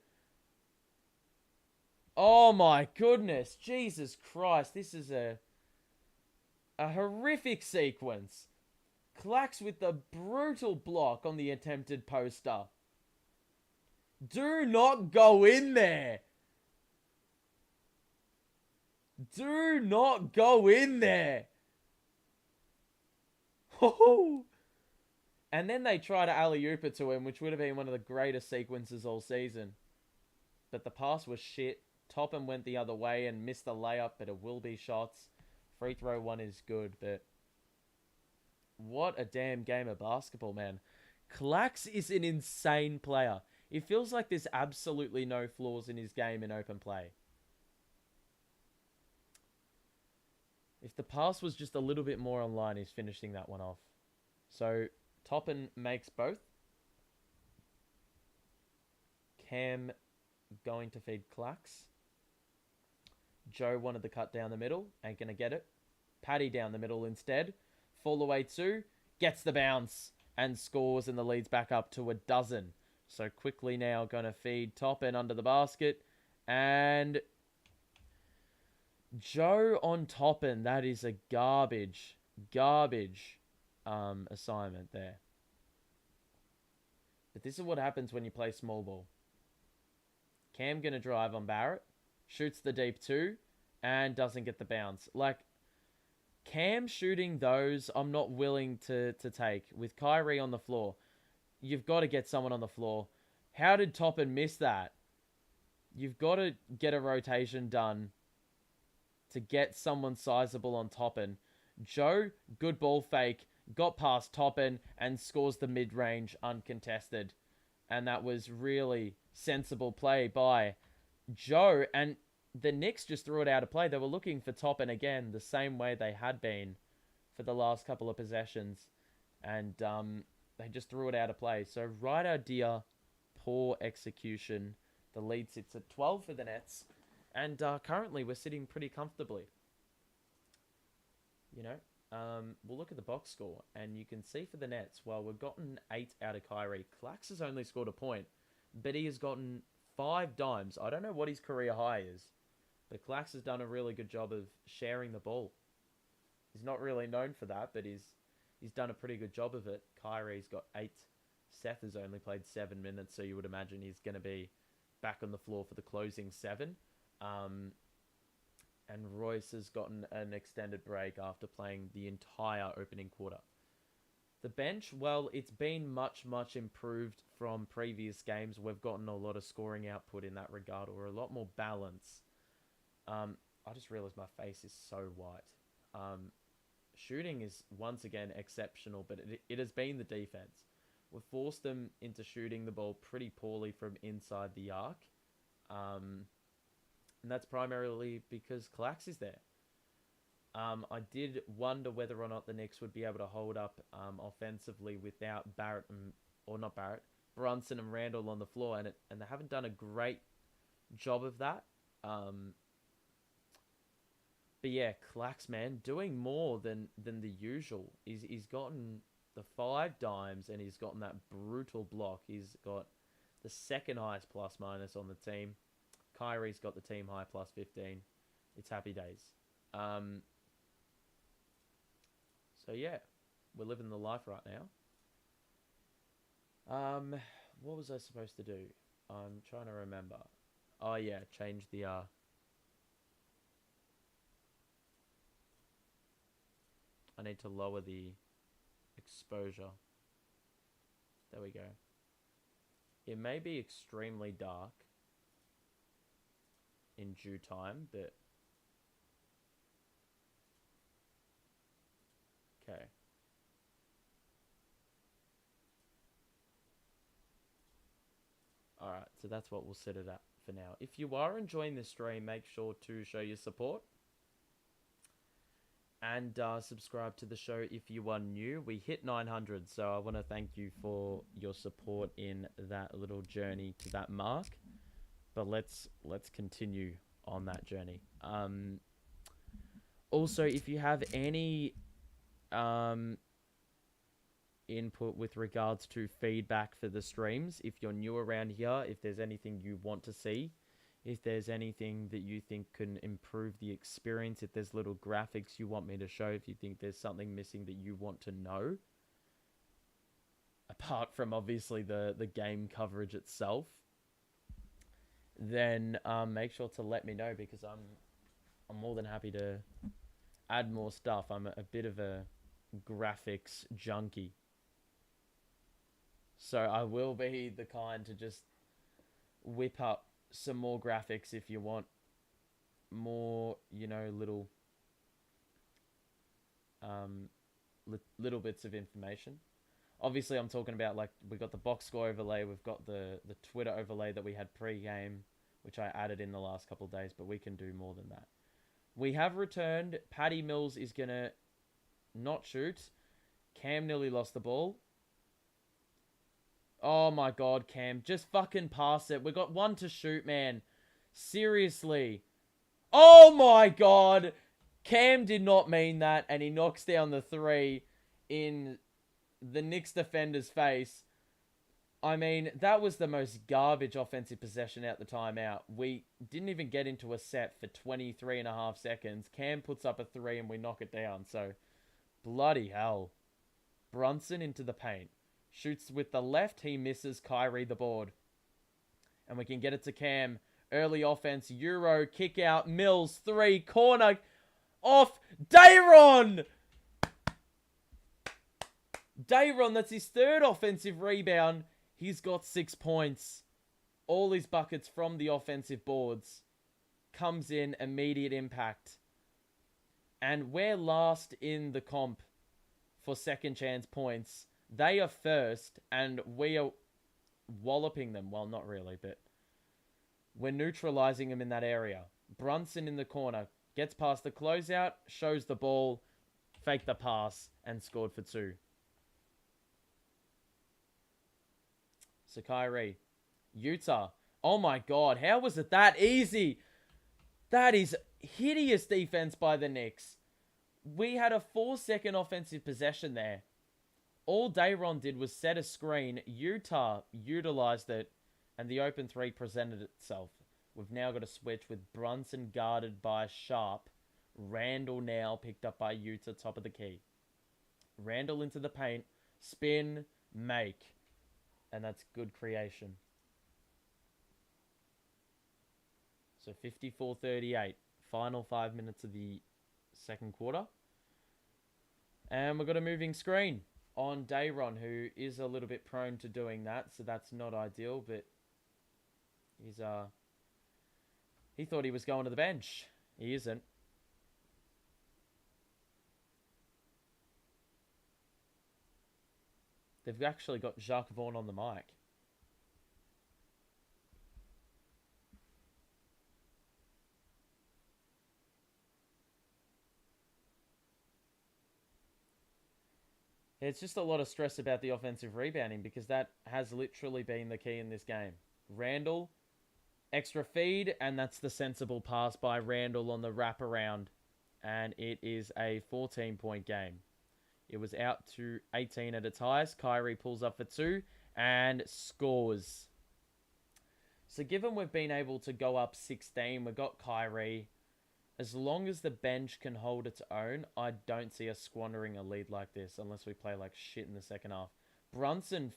Oh my goodness, Jesus Christ, this is a horrific sequence. Clax with the brutal block on the attempted poster. Do not go in there. Do not go in there. And then they try to alley-oop it to him, which would have been one of the greatest sequences all season. But the pass was shit. Toppin went the other way and missed the layup, but it will be shots. Free throw one is good, but what a damn game of basketball, man. Clax is an insane player. It feels like there's absolutely no flaws in his game in open play. If the pass was just a little bit more online, he's finishing that one off. So, Toppin makes both. Cam going to feed Clax. Joe wanted the cut down the middle. Ain't going to get it. Paddy down the middle instead. Fall away 2. Gets the bounce. And scores, and the lead's back up to 12. So quickly now going to feed Toppin under the basket. And Joe on Toppin. That is a garbage assignment there. But this is what happens when you play small ball. Cam going to drive on Barrett. Shoots the deep 2. And doesn't get the bounce. Like, Cam shooting those, I'm not willing to take. With Kyrie on the floor, you've got to get someone on the floor. How did Toppin miss that? You've got to get a rotation done to get someone sizable on Toppin. Joe, good ball fake, got past Toppin and scores the mid-range uncontested. And that was really sensible play by Joe. And the Knicks just threw it out of play. They were looking for Toppin again, the same way they had been for the last couple of possessions. And they just threw it out of play. So right idea, poor execution. The lead sits at 12 for the Nets. And currently we're sitting pretty comfortably. You know, we'll look at the box score. And you can see for the Nets, well, we've gotten 8 out of Kyrie. Clax has only scored a point. But he has gotten 5 dimes. I don't know what his career high is. But Clax has done a really good job of sharing the ball. He's not really known for that, but he's done a pretty good job of it. Kyrie's got 8. Seth has only played 7 minutes, so you would imagine he's going to be back on the floor for the closing 7. And Royce has gotten an extended break after playing the entire opening quarter. The bench, well, it's been much improved from previous games. We've gotten a lot of scoring output in that regard, or a lot more balance. I just realized my face is so white. Shooting is once again exceptional, but it has been the defense. We've forced them into shooting the ball pretty poorly from inside the arc. And that's primarily because Clax is there. I did wonder whether or not the Knicks would be able to hold up offensively without Brunson and Randall on the floor, and they haven't done a great job of that. But yeah, Clax, man, doing more than the usual. He's gotten the 5 dimes, and he's gotten that brutal block. He's got the second highest plus-minus on the team. Kyrie's got the team high plus 15. It's happy days. So yeah, we're living the life right now. What was I supposed to do? I'm trying to remember. Oh yeah, change the I need to lower the exposure. There we go. It may be extremely dark in due time, but okay. Alright, so that's what we'll set it at for now. If you are enjoying this stream, make sure to show your support. And subscribe to the show if you are new. We hit 900, so I want to thank you for your support in that little journey to that mark. But let's continue on that journey. Also, if you have any input with regards to feedback for the streams, if you're new around here, if there's anything you want to see, if there's anything that you think can improve the experience, if there's little graphics you want me to show, if you think there's something missing that you want to know, apart from obviously the game coverage itself, then make sure to let me know, because I'm more than happy to add more stuff. I'm a bit of a graphics junkie. So I will be the kind to just whip up some more graphics if you want more, little bits of information. Obviously, I'm talking about, like, we got the box score overlay, we've got the Twitter overlay that we had pre-game, which I added in the last couple of days, but we can do more than that. We have returned. Patty Mills is going to not shoot. Cam nearly lost the ball. Oh my god, Cam. Just fucking pass it. We got one to shoot, man. Seriously. Oh my god. Cam did not mean that, and he knocks down the 3 in the Knicks defender's face. I mean, that was the most garbage offensive possession out the timeout. We didn't even get into a set for 23.5 seconds. Cam puts up a 3 and we knock it down. So, bloody hell. Brunson into the paint. Shoots with the left. He misses. Kyrie the board. And we can get it to Cam. Early offense. Euro. Kick out. Mills. 3. Corner. Off. Dayron! Dayron, that's his 3rd offensive rebound. He's got 6 points. All his buckets from the offensive boards. Comes in, immediate impact. And we're last in the comp for second chance points. They are first, and we are walloping them. Well, not really, but we're neutralizing them in that area. Brunson in the corner. Gets past the closeout, shows the ball, faked the pass, and scored for 2. So Kyrie. Utah. Oh my god, how was it that easy? That is hideous defense by the Knicks. We had a 4-second offensive possession there. All Dayron did was set a screen. Utah utilized it, and the open 3 presented itself. We've now got a switch with Brunson guarded by Sharp. Randall now picked up by Utah, top of the key. Randall into the paint. Spin. Make. And that's good creation. So 54-38. Final 5 minutes of the second quarter. And we've got a moving screen on Dayron, who is a little bit prone to doing that. So that's not ideal, but he thought he was going to the bench. He isn't. They've actually got Jacques Vaughn on the mic. It's just a lot of stress about the offensive rebounding, because that has literally been the key in this game. Randall, extra feed, and that's the sensible pass by Randall on the wraparound. And it is a 14-point game. It was out to 18 at its highest. Kyrie pulls up for 2 and scores. So given we've been able to go up 16, we've got Kyrie. As long as the bench can hold its own, I don't see us squandering a lead like this unless we play like shit in the second half. Brunson,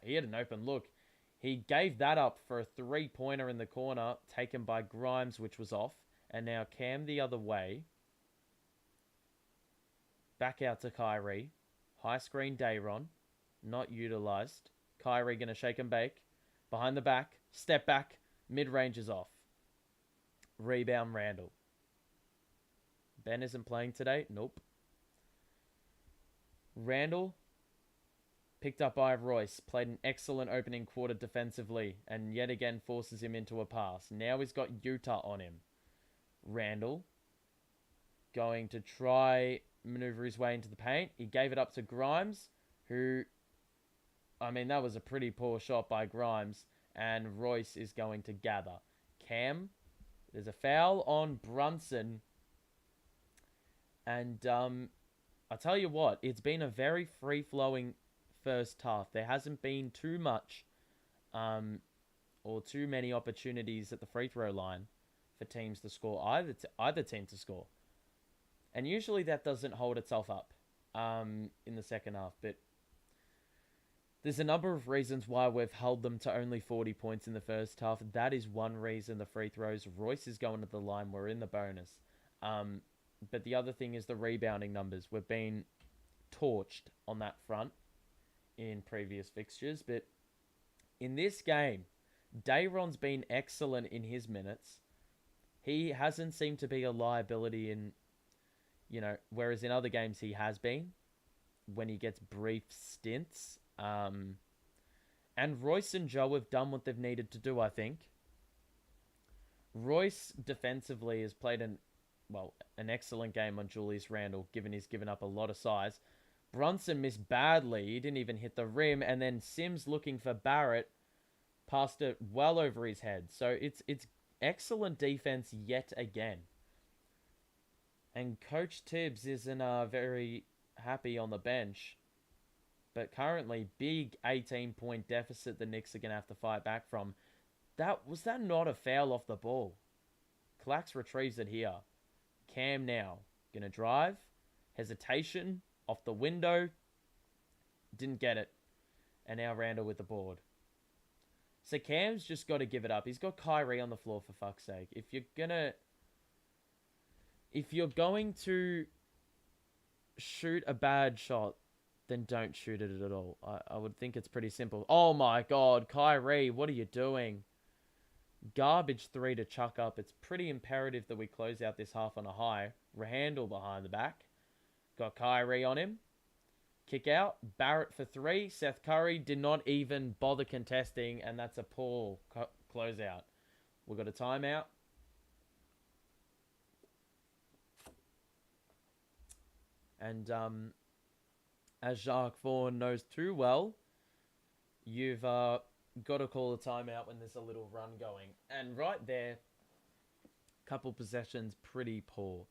he had an open look. He gave that up for a 3-pointer in the corner, taken by Grimes, which was off. And now Cam the other way. Back out to Kyrie. High screen Dayron. Not utilized. Kyrie going to shake and bake. Behind the back. Step back. Mid-range is off. Rebound Randall. Ben isn't playing today. Nope. Randall. Picked up by Royce. Played an excellent opening quarter defensively. And yet again forces him into a pass. Now he's got Utah on him. Randall. Going to try maneuver his way into the paint. He gave it up to Grimes, who, I mean, that was a pretty poor shot by Grimes, and Royce is going to gather. Cam, there's a foul on Brunson, and I tell you what, it's been a very free-flowing first half. There hasn't been too much or too many opportunities at the free throw line for teams to score, either team to score. And usually that doesn't hold itself up in the second half. But There's a number of reasons why we've held them to only 40 points in the first half. That is one reason. The free throws. Royce is going to the line. We're in the bonus. But the other thing is the rebounding numbers. We've been torched on that front in previous fixtures. But in this game, Dayron's been excellent in his minutes. He hasn't seemed to be a liability in, whereas in other games he has been when he gets brief stints. And Royce and Joe have done what they've needed to do, I think. Royce defensively has played an excellent game on Julius Randle, given he's given up a lot of size. Brunson missed badly. He didn't even hit the rim. And then Sims, looking for Barrett, passed it well over his head. So it's excellent defense yet again. And Coach Tibbs isn't very happy on the bench. But currently, big 18-point deficit the Knicks are going to have to fight back from. Was that not a foul off the ball? Clax retrieves it here. Cam now. Going to drive. Hesitation. Off the window. Didn't get it. And now Randall with the board. So Cam's just got to give it up. He's got Kyrie on the floor, for fuck's sake. If you're going to shoot a bad shot, then don't shoot it at all. I would think it's pretty simple. Oh my God, Kyrie, what are you doing? Garbage 3 to chuck up. It's pretty imperative that we close out this half on a high. Randall behind the back. Got Kyrie on him. Kick out. Barrett for 3. Seth Curry did not even bother contesting, and that's a poor closeout. We've got a timeout. And as Jacques Vaughan knows too well, you've got to call a timeout when there's a little run going. And right there, couple possessions, pretty poor.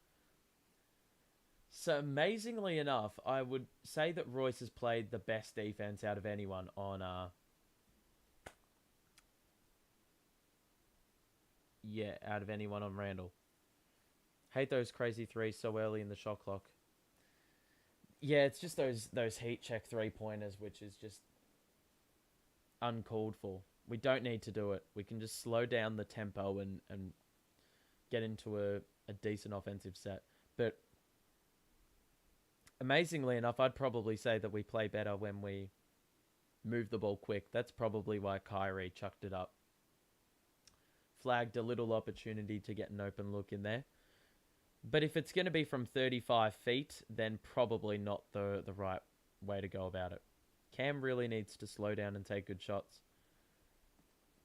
So amazingly enough, I would say that Royce has played the best defense out of anyone on out of anyone on Randall. Hate those crazy threes so early in the shot clock. Yeah, it's just those heat check 3-pointers, which is just uncalled for. We don't need to do it. We can just slow down the tempo and get into a decent offensive set. But amazingly enough, I'd probably say that we play better when we move the ball quick. That's probably why Kyrie chucked it up. Flagged a little opportunity to get an open look in there. But if it's going to be from 35 feet, then probably not the right way to go about it. Cam really needs to slow down and take good shots.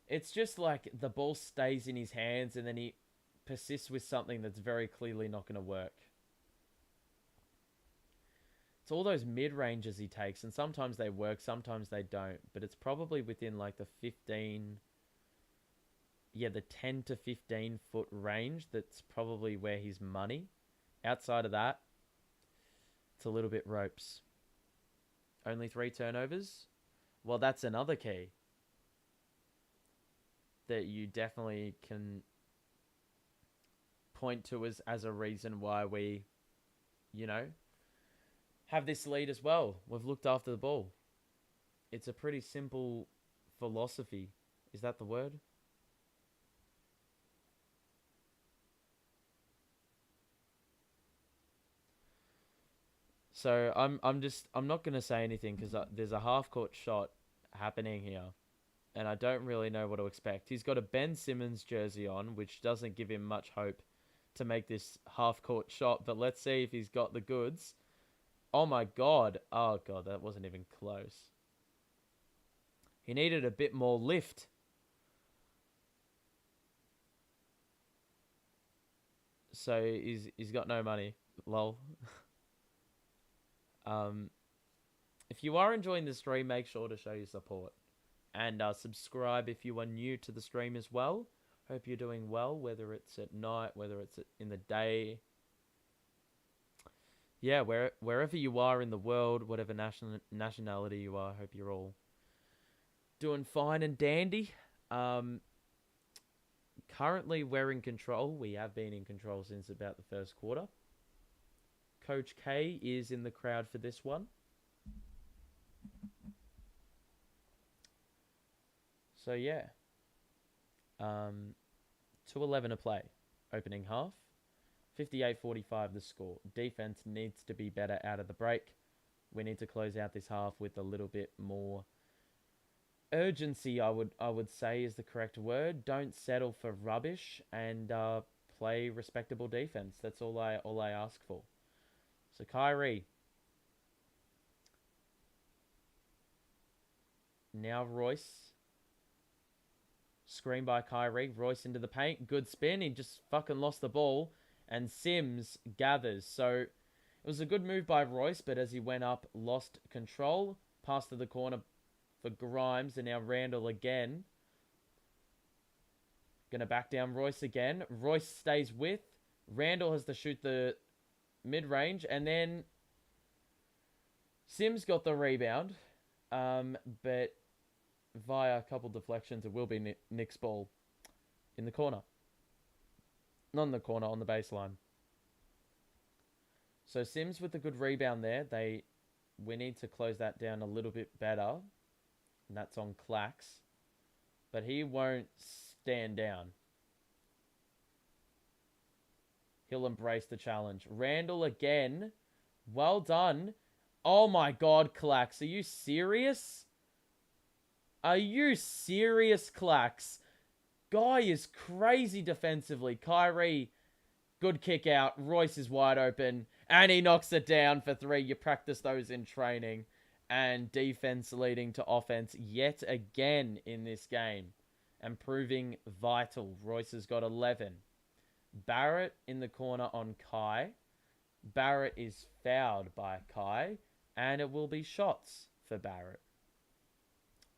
It's just like the ball stays in his hands and then he persists with something that's very clearly not going to work. It's all those mid-ranges he takes, and sometimes they work, sometimes they don't. But it's probably within like the 10 to 15 foot range. That's probably where his money. Outside of that, it's a little bit ropes. Only 3 turnovers? Well, that's another key that you definitely can point to as a reason why we, have this lead as well. We've looked after the ball. It's a pretty simple philosophy. Is that the word? So I'm not going to say anything because there's a half-court shot happening here. And I don't really know what to expect. He's got a Ben Simmons jersey on, which doesn't give him much hope to make this half-court shot. But let's see if he's got the goods. Oh my God. Oh God, that wasn't even close. He needed a bit more lift. So he's got no money. Lol. If you are enjoying the stream, make sure to show your support. And subscribe if you are new to the stream as well. Hope you're doing well, whether it's at night, whether it's in the day. Yeah, wherever you are in the world, whatever nationality you are, hope you're all doing fine and dandy. Currently, we're in control. We have been in control since about the first quarter. Coach K is in the crowd for this one. So yeah, 2:11 to play, opening half. 58-45 the score. Defense needs to be better out of the break. We need to close out this half with a little bit more urgency, I would say is the correct word. Don't settle for rubbish and play respectable defense. That's all I ask for. So Kyrie. Now Royce. Screen by Kyrie. Royce into the paint. Good spin. He just fucking lost the ball. And Sims gathers. So it was a good move by Royce, but as he went up, lost control. Pass to the corner for Grimes. And now Randall again. Going to back down Royce again. Royce stays with. Randall has to shoot the mid-range. And then Sims got the rebound. But via a couple deflections, it will be Nick's ball in the corner. Not in the corner, on the baseline. So Sims with a good rebound there. We need to close that down a little bit better. And that's on Clax. But he won't stand down. He'll embrace the challenge. Randall again. Well done. Oh my God, Clax. Are you serious? Are you serious, Clax? Guy is crazy defensively. Kyrie, good kick out. Royce is wide open. And he knocks it down for 3. You practice those in training. And defense leading to offense yet again in this game. And proving vital. Royce has got 11. Barrett in the corner on Kai. Barrett is fouled by Kai. And it will be shots for Barrett.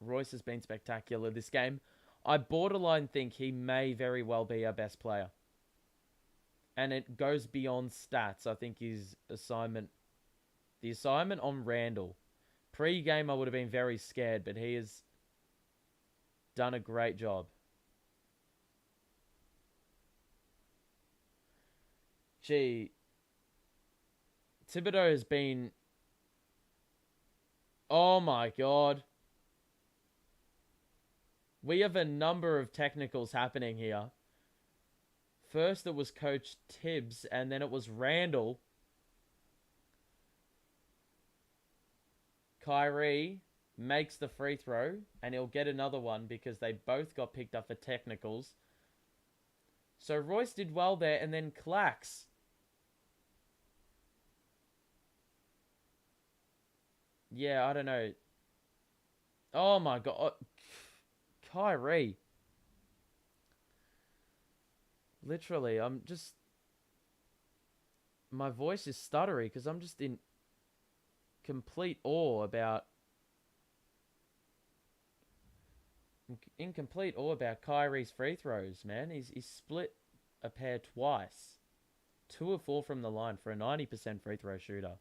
Royce has been spectacular this game. I borderline think he may very well be our best player. And it goes beyond stats. I think the assignment on Randall. Pre-game, I would have been very scared, but he has done a great job. Gee, Thibodeau has been... Oh my God. We have a number of technicals happening here. First it was Coach Tibbs, and then it was Randall. Kyrie makes the free throw, and he'll get another one because they both got picked up for technicals. So Royce did well there, and then Clax. Yeah, I don't know. Oh my God. Kyrie. Literally, I'm just... My voice is stuttery because I'm just in complete awe about... In complete awe about Kyrie's free throws, man. He's split a pair twice. 2 of 4 from the line for a 90% free throw shooter.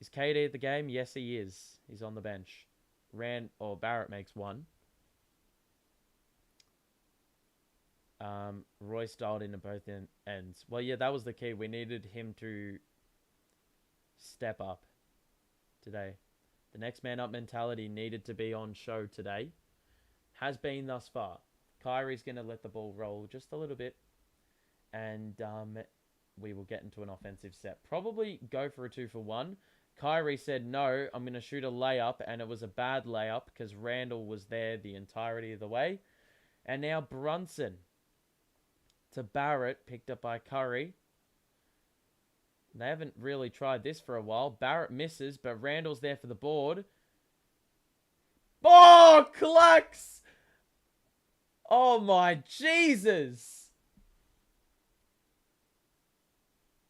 Is KD at the game? Yes, he is. He's on the bench. Barrett makes 1. Royce dialed into both ends. Well, yeah, that was the key. We needed him to step up today. The next man up mentality needed to be on show today. Has been thus far. Kyrie's going to let the ball roll just a little bit. And we will get into an offensive set. Probably go for a 2-for-1. Kyrie said, no, I'm going to shoot a layup. And it was a bad layup because Randall was there the entirety of the way. And now Brunson to Barrett, picked up by Curry. They haven't really tried this for a while. Barrett misses, but Randall's there for the board. Oh, Clax! Oh, my Jesus!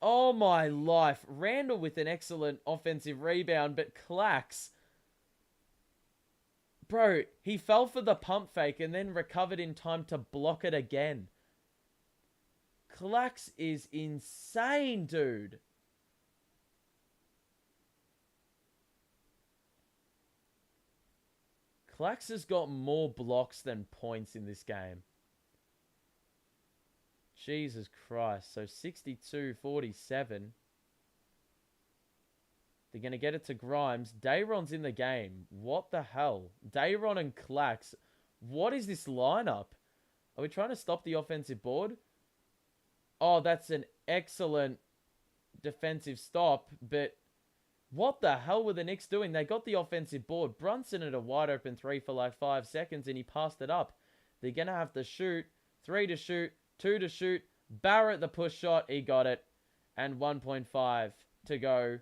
Oh, my life. Randall with an excellent offensive rebound, but Clax... Bro, he fell for the pump fake and then recovered in time to block it again. Clax is insane, dude. Clax has got more blocks than points in this game. Jesus Christ. So 62-47. They're going to get it to Grimes. Dayron's in the game. What the hell? Dayron and Clax. What is this lineup? Are we trying to stop the offensive board? Oh, that's an excellent defensive stop, but what the hell were the Knicks doing? They got the offensive board. Brunson at a wide open 3 for like 5 seconds, and he passed it up. They're going to have to shoot. 3 to shoot. 2 to shoot. Barrett, the push shot. He got it. And 1.5 to go.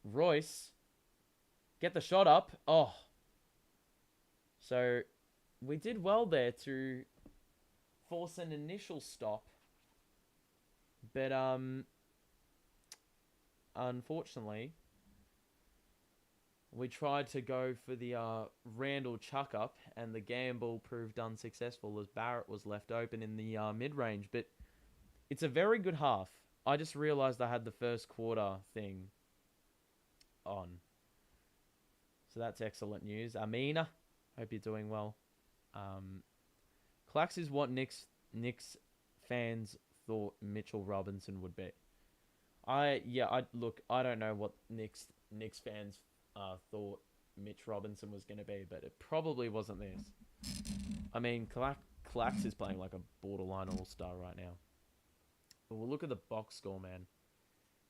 Royce. Get the shot up. Oh. So, we did well there to force an initial stop. But, unfortunately, we tried to go for the Randall chuck up, and the gamble proved unsuccessful as Barrett was left open in the mid-range. But it's a very good half. I just realized I had the first quarter thing on. So that's excellent news. Amina, hope you're doing well. Clax is what Knicks fans thought Mitchell Robinson would be. I don't know what Knicks fans thought Mitch Robinson was going to be, but it probably wasn't this. I mean, Clax is playing like a borderline all-star right now. But we'll look at the box score, man.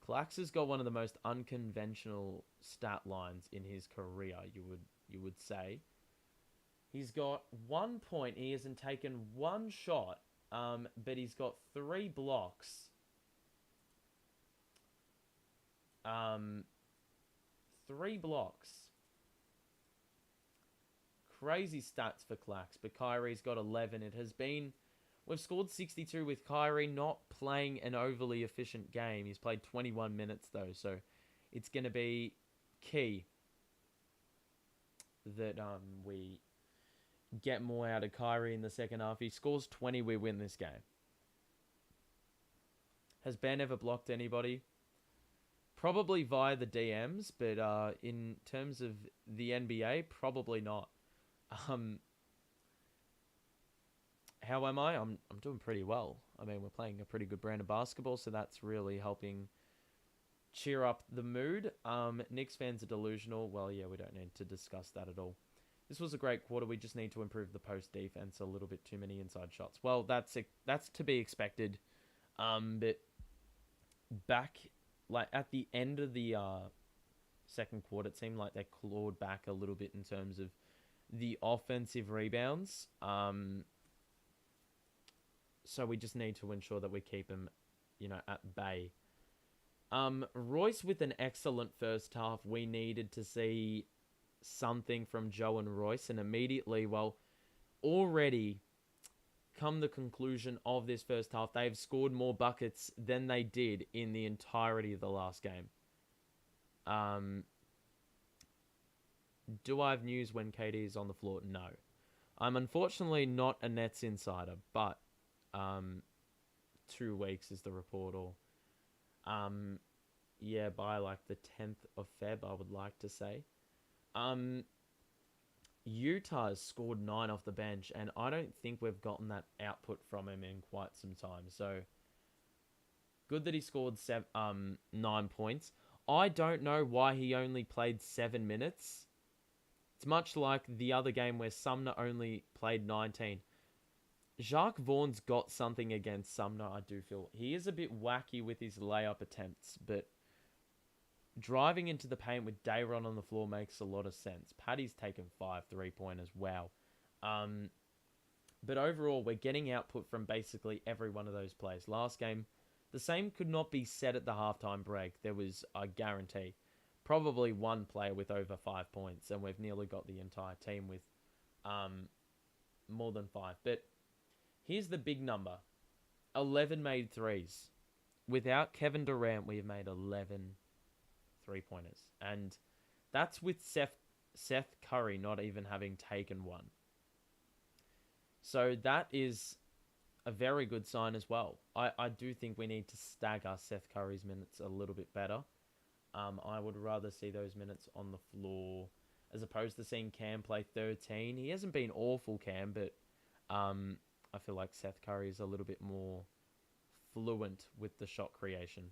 Clax has got one of the most unconventional stat lines in his career, you would say. He's got 1 point. He hasn't taken one shot, but he's got 3 blocks. 3 blocks. Crazy stats for Clax, but Kyrie's got 11. We've scored 62 with Kyrie not playing an overly efficient game. He's played 21 minutes though, so it's going to be key that we get more out of Kyrie in the second half. He scores 20, we win this game. Has Ben ever blocked anybody? Probably via the DMs, but in terms of the NBA, probably not. How am I? I'm doing pretty well. I mean, we're playing a pretty good brand of basketball, so that's really helping cheer up the mood. Knicks fans are delusional. Well, yeah, we don't need to discuss that at all. This was a great quarter. We just need to improve the post defense. A little bit too many inside shots. Well, that's to be expected. But back like at the end of the second quarter, it seemed like they clawed back a little bit in terms of the offensive rebounds. So we just need to ensure that we keep them, at bay. Royce with an excellent first half. We needed to see something from Joe and Royce, and immediately, already come the conclusion of this first half, they've scored more buckets than they did in the entirety of the last game. Do I have news when KD is on the floor? No. I'm unfortunately not a Nets insider, but 2 weeks is the report, or by like the 10th of Feb, I would like to say. Utah has scored 9 off the bench, and I don't think we've gotten that output from him in quite some time. So good that he scored 9 points. I don't know why he only played 7 minutes. It's much like the other game where Sumner only played 19. Jacques Vaughn's got something against Sumner, I do feel. He is a bit wacky with his layup attempts, but driving into the paint with Dayron on the floor makes a lot of sense. Paddy's taken 5 3-pointers. Wow. But overall, we're getting output from basically every one of those plays. Last game, the same could not be said at the halftime break. There was, I guarantee, probably one player with over 5 points, and we've nearly got the entire team with more than 5. But here's the big number. 11 made threes. Without Kevin Durant, we have made 11 3-pointers. And that's with Seth Curry not even having taken one. So that is a very good sign as well. I do think we need to stagger Seth Curry's minutes a little bit better. I would rather see those minutes on the floor as opposed to seeing Cam play 13. He hasn't been awful, Cam, but I feel like Seth Curry is a little bit more fluent with the shot creation.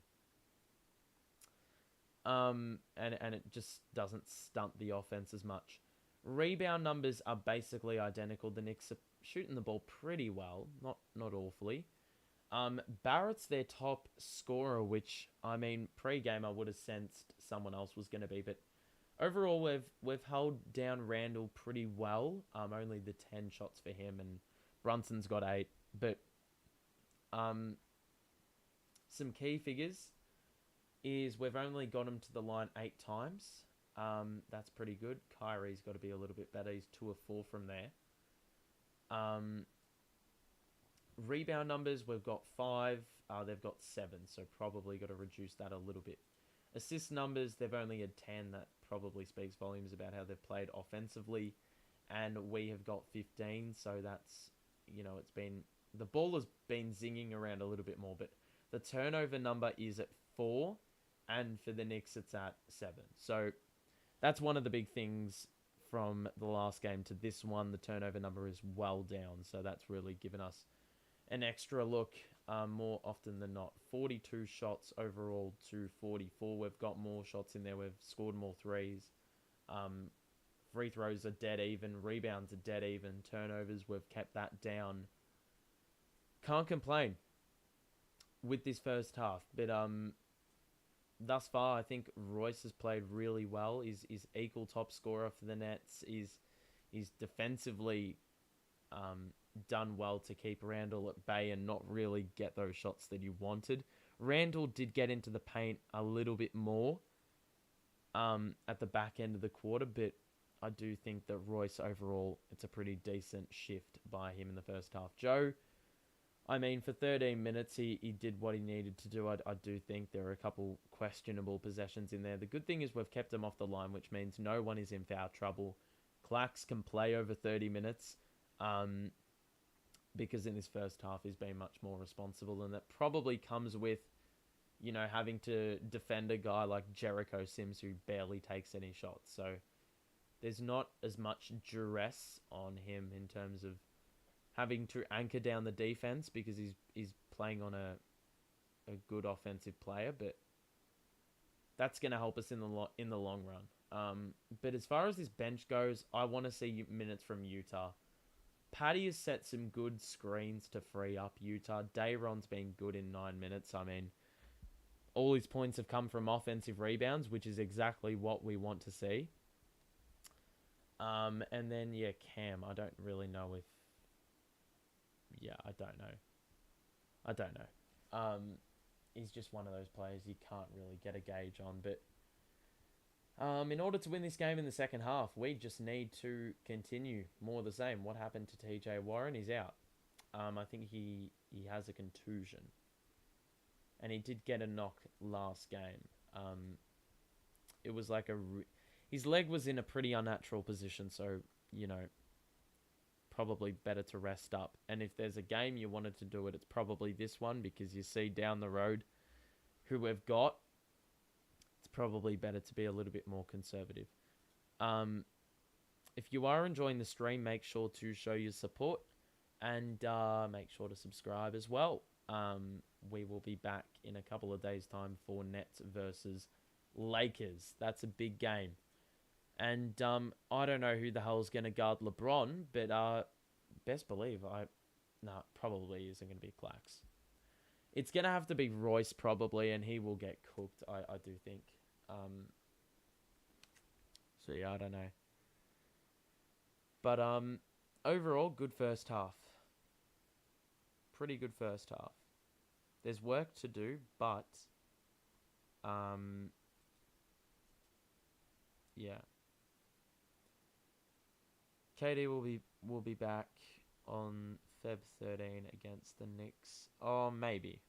And it just doesn't stunt the offense as much. Rebound numbers are basically identical. The Knicks are shooting the ball pretty well, not awfully. Barrett's their top scorer, which I mean, pre-game I would have sensed someone else was going to be, but overall we've held down Randall pretty well. Only the 10 shots for him, and Brunson's got 8. But some key figures is we've only got him to the line 8 times. That's pretty good. Kyrie's got to be a little bit better. He's 2 of 4 from there. Rebound numbers, we've got 5. They've got 7, so probably got to reduce that a little bit. Assist numbers, they've only had 10. That probably speaks volumes about how they've played offensively. And we have got 15, so that's, it's been... The ball has been zinging around a little bit more, but the turnover number is at 4, and for the Knicks, it's at 7. So that's one of the big things from the last game to this one. The turnover number is well down, so that's really given us an extra look more often than not. 42 shots overall to 44. We've got more shots in there. We've scored more threes. Free throws are dead even. Rebounds are dead even. Turnovers, we've kept that down. Can't complain with this first half. But thus far, I think Royce has played really well. Is equal top scorer for the Nets. Is defensively done well to keep Randall at bay and not really get those shots that he wanted. Randall did get into the paint a little bit more at the back end of the quarter, but I do think that Royce overall, it's a pretty decent shift by him in the first half. Joe, I mean, for 13 minutes, he did what he needed to do. I do think there are a couple questionable possessions in there. The good thing is we've kept him off the line, which means no one is in foul trouble. Clax can play over 30 minutes because in this first half he's been much more responsible, and that probably comes with, having to defend a guy like Jericho Sims who barely takes any shots. So there's not as much duress on him in terms of having to anchor down the defense because he's playing on a good offensive player, but that's going to help us in the long run. But as far as this bench goes, I want to see minutes from Utah. Patty has set some good screens to free up Utah. Dayron's been good in 9 minutes. I mean, all his points have come from offensive rebounds, which is exactly what we want to see. And then, Cam, I don't really know if... Yeah, I don't know. He's just one of those players you can't really get a gauge on. But in order to win this game in the second half, we just need to continue more of the same. What happened to TJ Warren? He's out. I think he has a contusion. And he did get a knock last game. It was like his leg was in a pretty unnatural position, so, probably better to rest up. And if there's a game you wanted to do it, it's probably this one, because you see down the road who we've got. It's probably better to be a little bit more conservative. If you are enjoying the stream, make sure to show your support and make sure to subscribe as well. We will be back in a couple of days' time for Nets versus Lakers. That's a big game. And I don't know who the hell is going to guard LeBron, but best believe probably isn't going to be Clax. It's going to have to be Royce probably, and he will get cooked, I do think. So yeah, I don't know. But overall, good first half. Pretty good first half. There's work to do, but yeah. KD will be back on Feb 13 against the Knicks. Oh, maybe.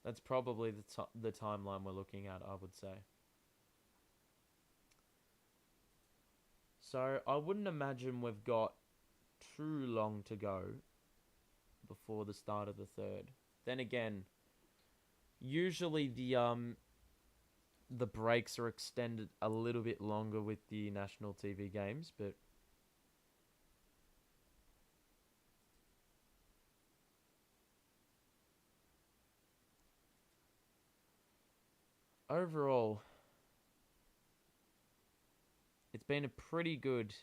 That's probably the timeline we're looking at, I would say. So I wouldn't imagine we've got too long to go before the start of the third. Then again, usually the breaks are extended a little bit longer with the national TV games, but overall, it's been a pretty good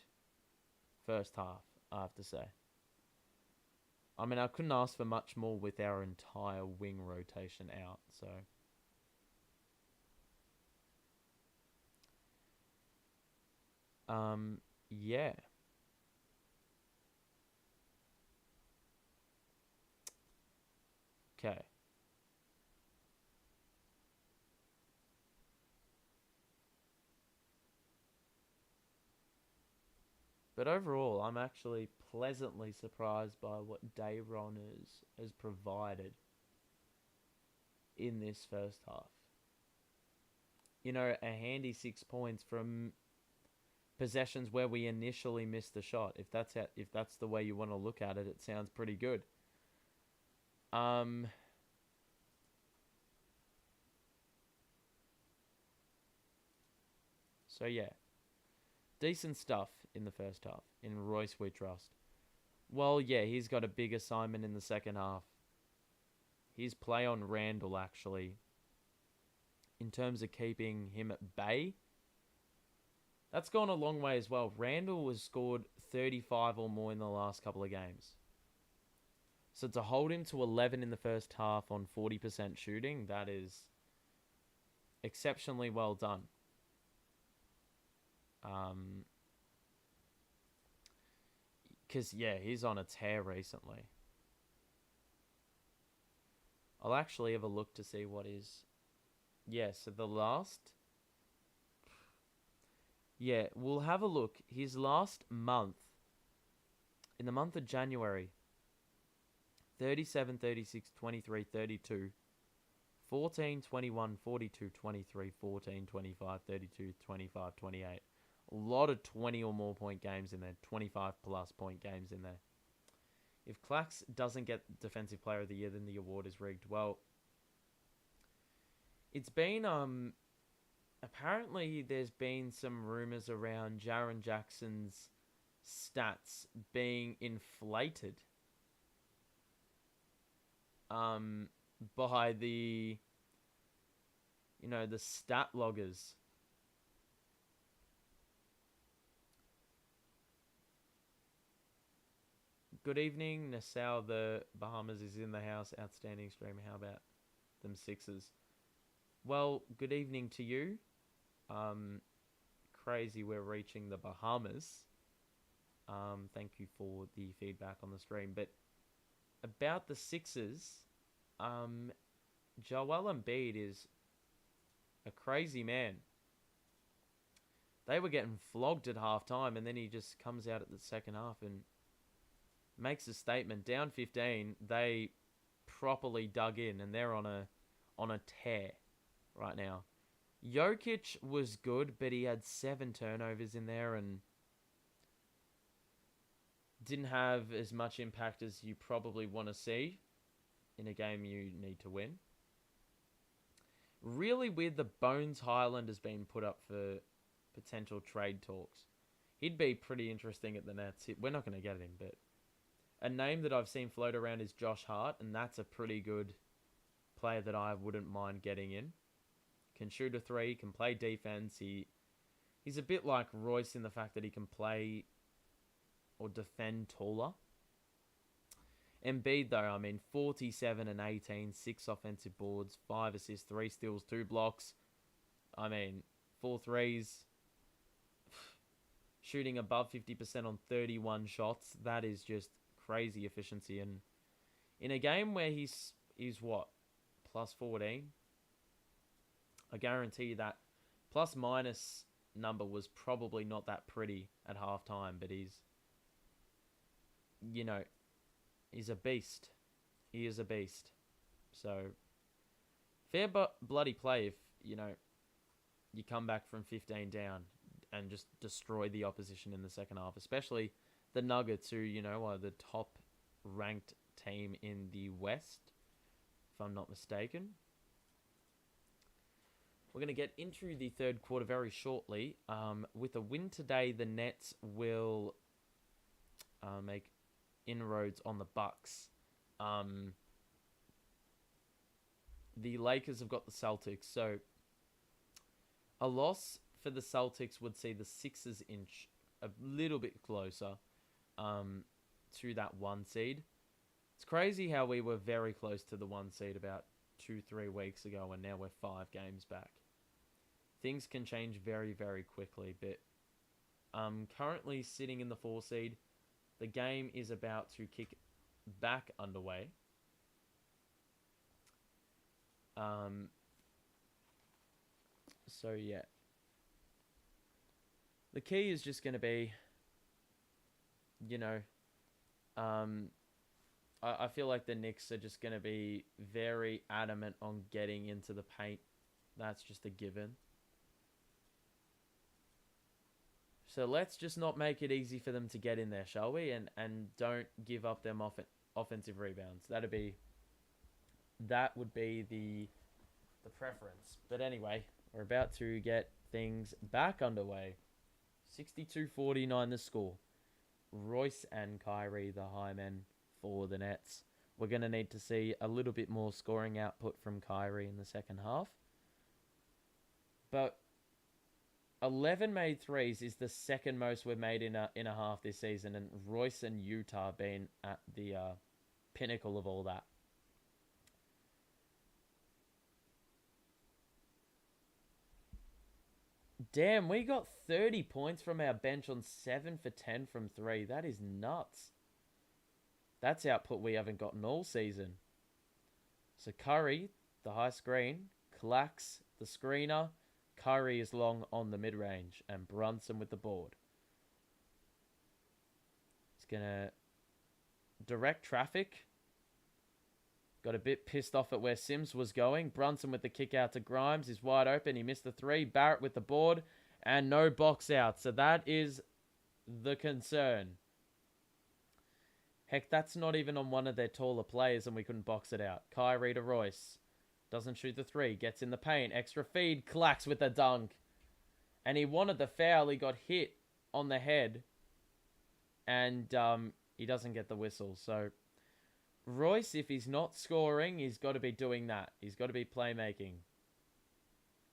first half, I have to say. I mean, I couldn't ask for much more with our entire wing rotation out, so... yeah. Okay. But overall, I'm actually pleasantly surprised by what Dayron has provided in this first half. You know, a handy 6 points from possessions where we initially missed the shot. If that's the way you want to look at it, it sounds pretty good. So yeah, decent stuff in the first half. In Royce we trust. Well, yeah, he's got a big assignment in the second half. His play on Randall, actually, in terms of keeping him at bay, that's gone a long way as well. Randall has scored 35 or more in the last couple of games. So to hold him to 11 in the first half on 40% shooting, that is exceptionally well done. Because, yeah, he's on a tear recently. I'll actually have a look to see what is... Yeah, so the last... Yeah, we'll have a look. His last month, in the month of January, 37, 36, 23, 32, 14, 21, 42, 23, 14, 25, 32, 25, 28. A lot of 20 or more point games in there. 25 plus point games in there. If Clax doesn't get Defensive Player of the Year, then the award is rigged. Well, it's been... Apparently, there's been some rumors around Jaren Jackson's stats being inflated by the stat loggers. Good evening, Nassau. The Bahamas is in the house. Outstanding stream. How about them Sixers? Well, good evening to you. Crazy we're reaching the Bahamas. Thank you for the feedback on the stream. But about the Sixers, Joel Embiid is a crazy man. They were getting flogged at halftime, and then he just comes out at the second half and makes a statement. Down 15, they properly dug in, and they're on a tear right now. Jokic was good, but he had 7 turnovers in there and didn't have as much impact as you probably want to see in a game you need to win. Really weird the Bones Highland has been put up for potential trade talks. He'd be pretty interesting at the Nets. We're not going to get him, but a name that I've seen float around is Josh Hart, and that's a pretty good player that I wouldn't mind getting in. Can shoot a 3, can play defense. He's a bit like Royce in the fact that he can play or defend taller. Embiid, though, I mean, 47 and 18, 6 offensive boards, 5 assists, 3 steals, 2 blocks. I mean, 4 threes, shooting above 50% on 31 shots. That is just crazy efficiency. And in a game where he's what? Plus 14? I guarantee you that plus minus number was probably not that pretty at halftime, but he's a beast. He is a beast. So, fair bloody play if, you come back from 15 down and just destroy the opposition in the second half, especially the Nuggets, who, are the top ranked team in the West, if I'm not mistaken. We're going to get into the third quarter very shortly. With a win today, the Nets will make inroads on the Bucks. The Lakers have got the Celtics. So a loss for the Celtics would see the Sixers inch a little bit closer to that 1 seed. It's crazy how we were very close to the 1 seed about 2-3 weeks ago, and now we're 5 games back. Things can change very, very quickly, but currently sitting in the 4 seed, the game is about to kick back underway. So yeah, the key is just going to be, I feel like the Knicks are just going to be very adamant on getting into the paint. That's just a given. So let's just not make it easy for them to get in there, shall we? And don't give up them offensive rebounds. That would be the preference. But anyway, we're about to get things back underway. 62-49 the score. Royce and Kyrie, the high men for the Nets. We're going to need to see a little bit more scoring output from Kyrie in the second half. But 11 made threes is the second most we've made in a half this season, and Royce and Utah have been at the pinnacle of all that. Damn, we got 30 points from our bench on 7 for 10 from 3. That is nuts. That's output we haven't gotten all season. So Curry, the high screen, Clax, the screener. Curry is long on the mid-range, and Brunson with the board. He's going to direct traffic. Got a bit pissed off at where Sims was going. Brunson with the kick out to Grimes. He's wide open. He missed the 3. Barrett with the board. And no box out. So that is the concern. Heck, that's not even on one of their taller players, and we couldn't box it out. Kyrie to Royce. Doesn't shoot the 3. Gets in the paint. Extra feed. Clacks with the dunk. And he wanted the foul. He got hit on the head. And he doesn't get the whistle. So Royce, if he's not scoring, he's got to be doing that. He's got to be playmaking.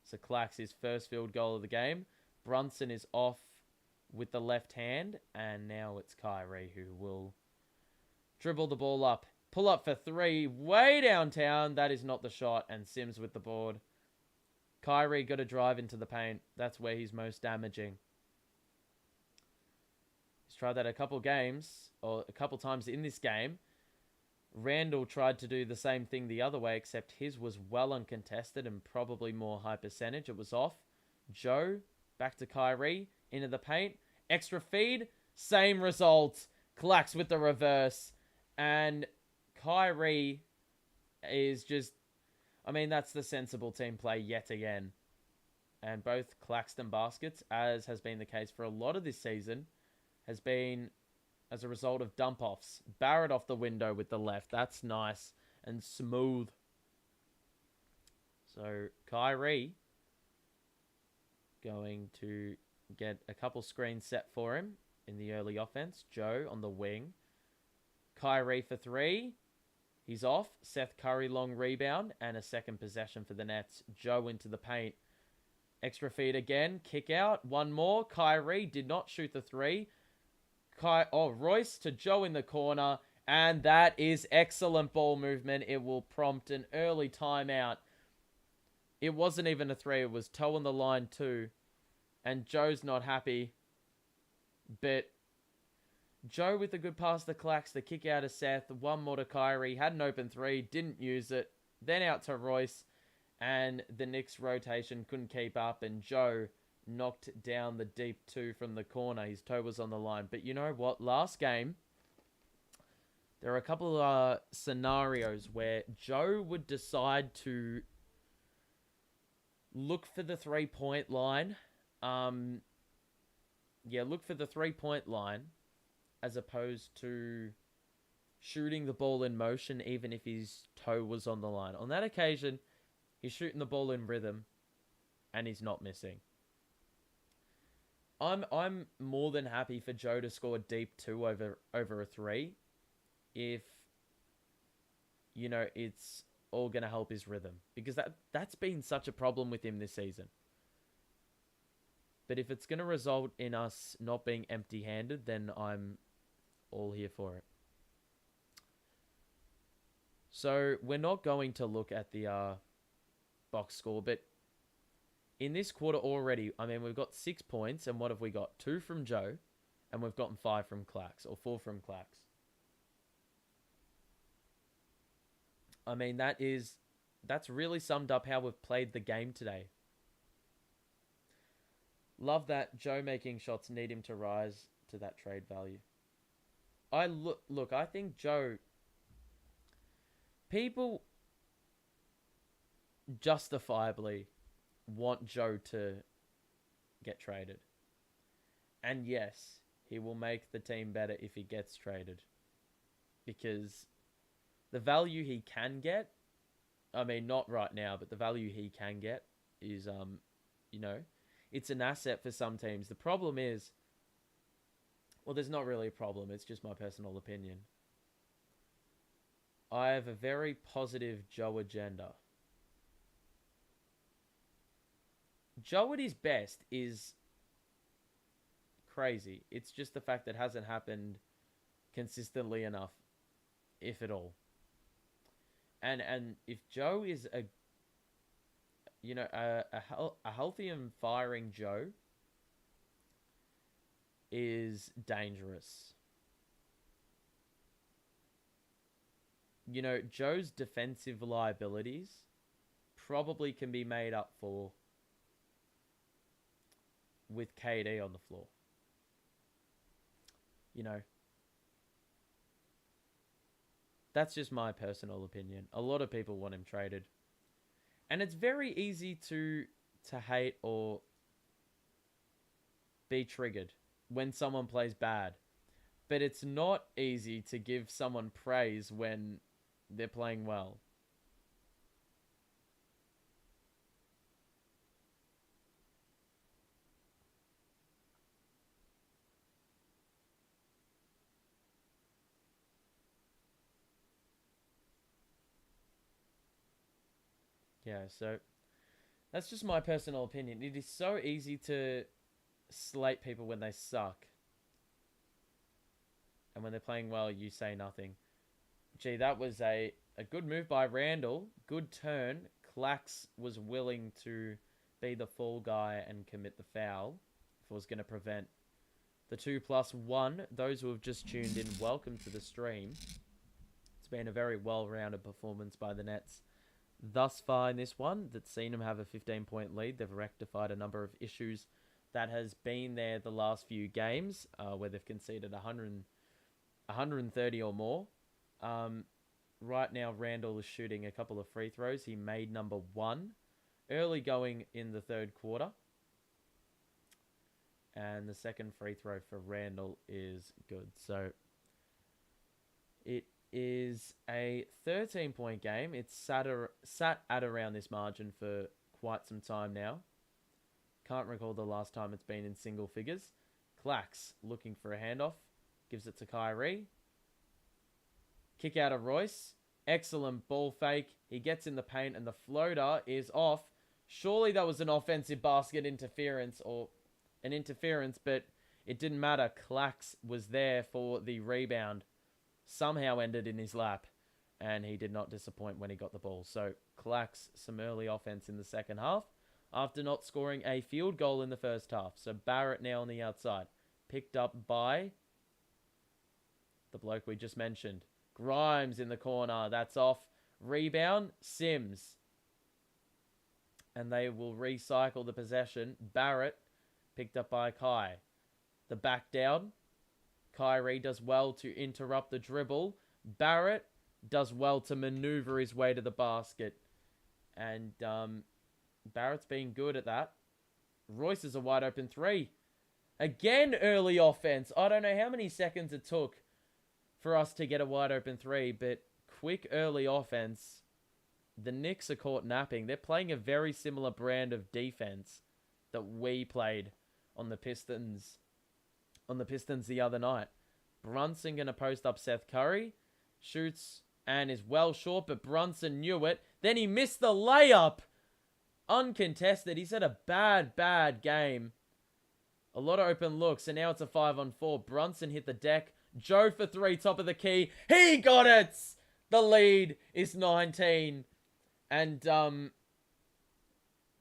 So Clax, his first field goal of the game. Brunson is off with the left hand. And now it's Kyrie who will dribble the ball up. Pull up for 3. Way downtown. That is not the shot. And Sims with the board. Kyrie got to drive into the paint. That's where he's most damaging. He's tried that a couple games, or a couple times in this game. Randall tried to do the same thing the other way, except his was well uncontested and probably more high percentage. It was off. Joe, back to Kyrie, into the paint. Extra feed, same result. Clax with the reverse. And Kyrie is just, that's the sensible team play yet again. And both Claxton baskets, as has been the case for a lot of this season, has been as a result of dump-offs. Barrett off the window with the left. That's nice and smooth. So Kyrie going to get a couple screens set for him in the early offense. Joe on the wing. Kyrie for 3. He's off. Seth Curry long rebound and a second possession for the Nets. Joe into the paint. Extra feed again. Kick out. One more. Kyrie did not shoot the 3. Royce to Joe in the corner. And that is excellent ball movement. It will prompt an early timeout. It wasn't even a 3. It was toe on the line 2. And Joe's not happy. But Joe with a good pass to Clax. The kick out of Seth. One more to Kyrie. Had an open 3. Didn't use it. Then out to Royce. And the Knicks rotation couldn't keep up. And Joe knocked down the deep 2 from the corner. His toe was on the line. But you know what? Last game, there are a couple of scenarios where Joe would decide to look for the 3-point line. Look for the 3-point line as opposed to shooting the ball in motion even if his toe was on the line. On that occasion, he's shooting the ball in rhythm and he's not missing. I'm more than happy for Joe to score deep 2 over a 3 if it's all going to help his rhythm, because that's been such a problem with him this season. But if it's going to result in us not being empty-handed, then I'm all here for it. So we're not going to look at the box score, but in this quarter already, I mean, we've got 6 points, and what have we got? 2 from Joe, and we've gotten 5 from Clax, or 4 from Clax. I mean, that's really summed up how we've played the game today. Love that Joe making shots need him to rise to that trade value. Look, I think Joe, people justifiably want Joe to get traded. And yes, he will make the team better if he gets traded. Because the value he can get, I mean, not right now, but the value he can get is, it's an asset for some teams. The problem is, well, there's not really a problem. It's just my personal opinion. I have a very positive Joe agenda. Joe at his best is crazy. It's just the fact that it hasn't happened consistently enough, if at all. And if Joe is a healthy and firing Joe is dangerous. Joe's defensive liabilities probably can be made up for with KD on the floor. That's just my personal opinion. A lot of people want him traded. And it's very easy to hate or be triggered when someone plays bad. But it's not easy to give someone praise when they're playing well. Yeah, so that's just my personal opinion. It is so easy to slate people when they suck. And when they're playing well, you say nothing. Gee, that was a good move by Randall. Good turn. Clax was willing to be the fall guy and commit the foul. If it was going to prevent the 2+1. Those who have just tuned in, welcome to the stream. It's been a very well-rounded performance by the Nets thus far in this one. That's seen them have a 15-point lead. They've rectified a number of issues that has been there the last few games, where they've conceded 130 or more. Right now, Randall is shooting a couple of free throws. He made number 1 early going in the third quarter. And the second free throw for Randall is good. So it is a 13-point game. It's sat at around this margin for quite some time now. Can't recall the last time it's been in single figures. Clax looking for a handoff. Gives it to Kyrie. Kick out of Royce. Excellent ball fake. He gets in the paint and the floater is off. Surely that was an offensive basket interference or an interference, but it didn't matter. Clax was there for the rebound. Somehow ended in his lap, and he did not disappoint when he got the ball. So Clax, some early offense in the second half after not scoring a field goal in the first half. So Barrett now on the outside. Picked up by the bloke we just mentioned. Grimes in the corner. That's off. Rebound, Sims. And they will recycle the possession. Barrett picked up by Kai. The back down. Kyrie does well to interrupt the dribble. Barrett does well to maneuver his way to the basket. And Barrett's been good at that. Royce is a wide open 3. Again, early offense. I don't know how many seconds it took for us to get a wide open 3, but quick early offense. The Knicks are caught napping. They're playing a very similar brand of defense that we played on the Pistons the other night. Brunson going to post up Seth Curry. Shoots and is well short, but Brunson knew it. Then he missed the layup. Uncontested. He's had a bad game. A lot of open looks, and now it's a 5-on-4. Brunson hit the deck. Joe for 3, top of the key. He got it! The lead is 19. And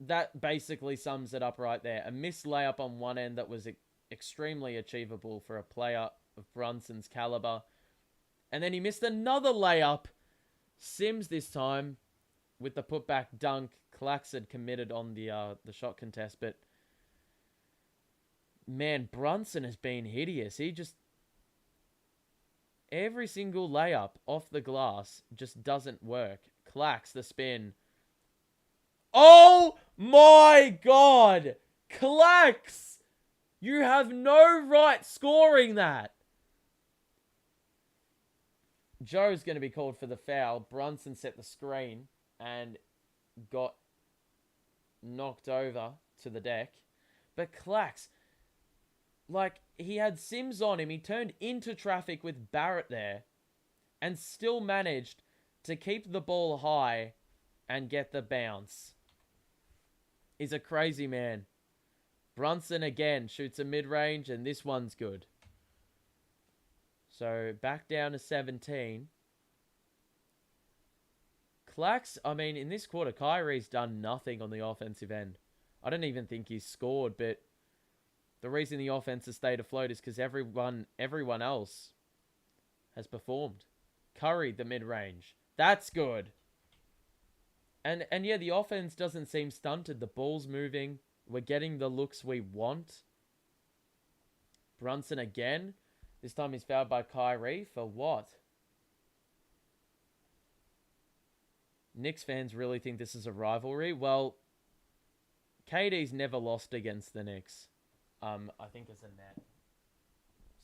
that basically sums it up right there. A missed layup on one end that was extremely achievable for a player of Brunson's caliber. And then he missed another layup. Sims this time with the putback dunk. Claxton committed on the shot contest, but man, Brunson has been hideous. He just every single layup off the glass just doesn't work. Clax the spin. Oh my god! Clax! You have no right scoring that. Joe's going to be called for the foul. Brunson set the screen and got knocked over to the deck. But Clax, like, he had Sims on him. He turned into traffic with Barrett there and still managed to keep the ball high and get the bounce. He's a crazy man. Brunson again shoots a mid-range, and this one's good. So back down to 17. Clax, I mean, in this quarter, Kyrie's done nothing on the offensive end. I don't even think he's scored, but the reason the offense has stayed afloat is because everyone else has performed. Curry, the mid-range. That's good. And yeah, the offense doesn't seem stunted. The ball's moving. We're getting the looks we want. Brunson again. This time he's fouled by Kyrie for what? Knicks fans really think this is a rivalry. Well, KD's never lost against the Knicks. I think as a net.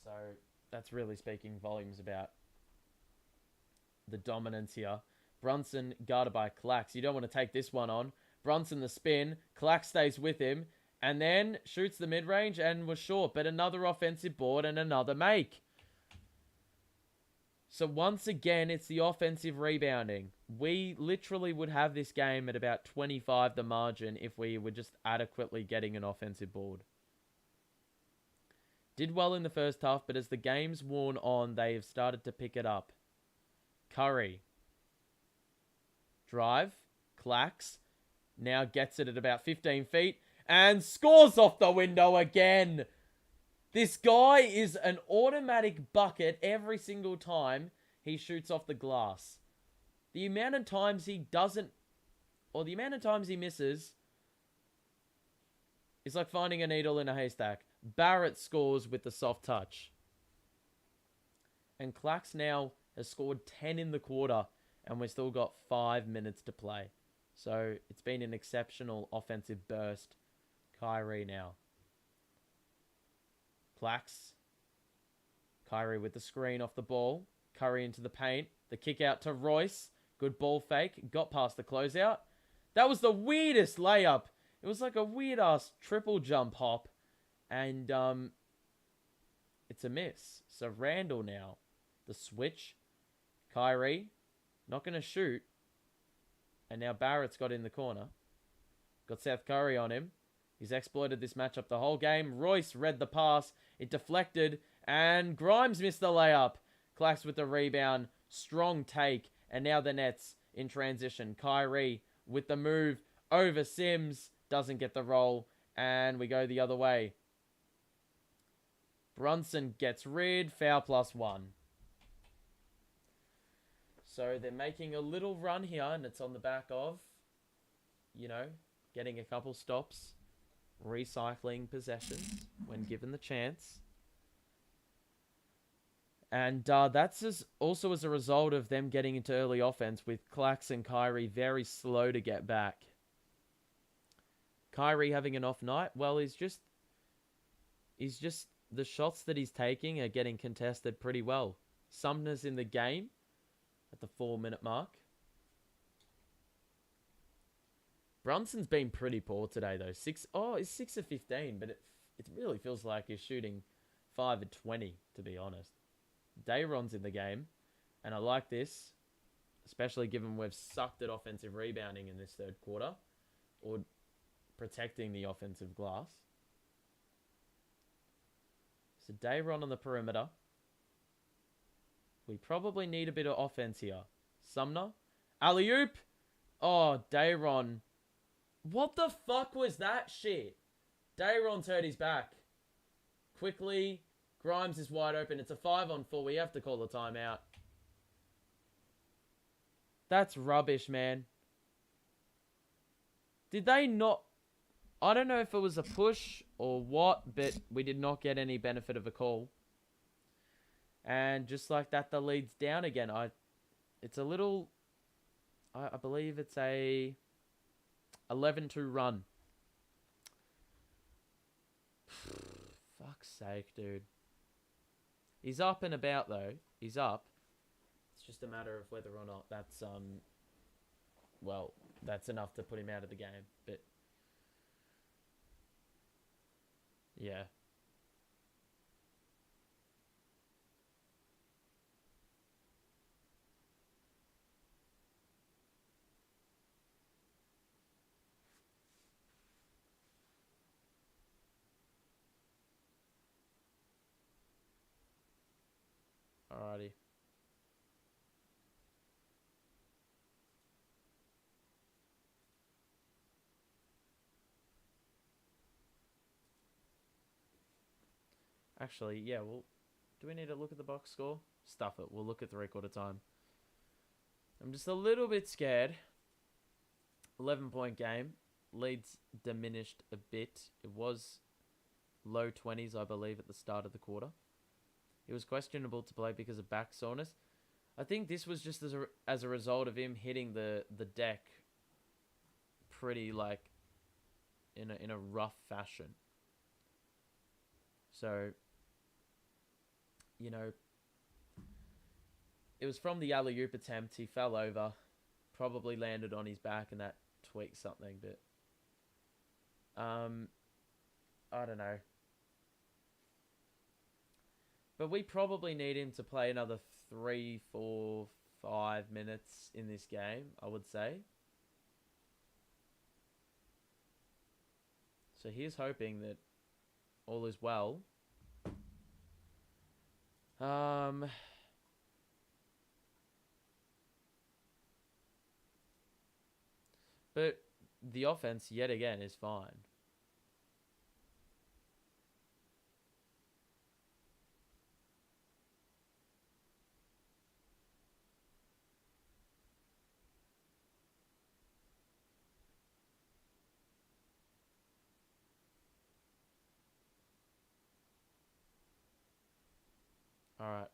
So that's really speaking volumes about the dominance here. Brunson guarded by Clax. You don't want to take this one on. Brunson the spin. Clax stays with him. And then shoots the mid-range and was short. But another offensive board and another make. So once again, it's the offensive rebounding. We literally would have this game at about 25 the margin if we were just adequately getting an offensive board. Did well in the first half, but as the game's worn on, they have started to pick it up. Curry. Drive. Clax. Now gets it at about 15 feet. And scores off the window again. This guy is an automatic bucket every single time he shoots off the glass. The amount of times he doesn't, or the amount of times he misses, is like finding a needle in a haystack. Barrett scores with the soft touch. And Clax now has scored 10 in the quarter, and we've still got 5 minutes to play. So it's been an exceptional offensive burst. Kyrie now. Clax. Kyrie with the screen off the ball. Curry into the paint. The kick out to Royce. Good ball fake. Got past the closeout. That was the weirdest layup. It was like a weird-ass triple jump hop. And it's a miss. So Randall now. The switch. Kyrie. Not going to shoot. And now Barrett's got in the corner. Got Seth Curry on him. He's exploited this matchup the whole game. Royce read the pass. It deflected. And Grimes missed the layup. Clax with the rebound. Strong take. And now the Nets in transition. Kyrie with the move over Sims. Doesn't get the roll. And we go the other way. Brunson gets rid. Foul +1. So they're making a little run here. And it's on the back of, you know, getting a couple stops. Recycling possessions when given the chance. And that's also as a result of them getting into early offense with Clax and Kyrie very slow to get back. Kyrie having an off night? Well, he's just the shots that he's taking are getting contested pretty well. Sumner's in the game at the 4-minute mark. Brunson's been pretty poor today, though. He's 6 of 15, but it really feels like he's shooting 5 of 20, to be honest. Dayron's in the game, and I like this, especially given we've sucked at offensive rebounding in this third quarter, or protecting the offensive glass. So Dayron on the perimeter. We probably need a bit of offense here. Sumner. Alley-oop. Oh, Dayron. What the fuck was that shit? Dayron's hurt his back. Quickly. Grimes is wide open. It's a 5-on-4. We have to call the timeout. That's rubbish, man. Did they not... I don't know if it was a push or what, but we did not get any benefit of a call. And just like that, the lead's down again. It's a little... I believe it's a 11-2 run. Fuck's sake, dude. He's up and about, though. He's up. It's just a matter of whether or not that's, well, that's enough to put him out of the game. But, yeah. Alrighty. Actually, yeah, well, do we need to look at the box score? Stuff it. We'll look at 3/4 time. I'm just a little bit scared. 11-point game. Leads diminished a bit. It was low 20s, I believe, at the start of the quarter. He was questionable to play because of back soreness. I think this was just as a result of him hitting the deck pretty, like, in a rough fashion. So, you know, it was from the alley-oop attempt. He fell over, probably landed on his back, and that tweaked something. But, I don't know. But we probably need him to play another 3, 4, 5 minutes in this game, I would say. So here's hoping that all is well. But the offense, yet again, is fine. Alright.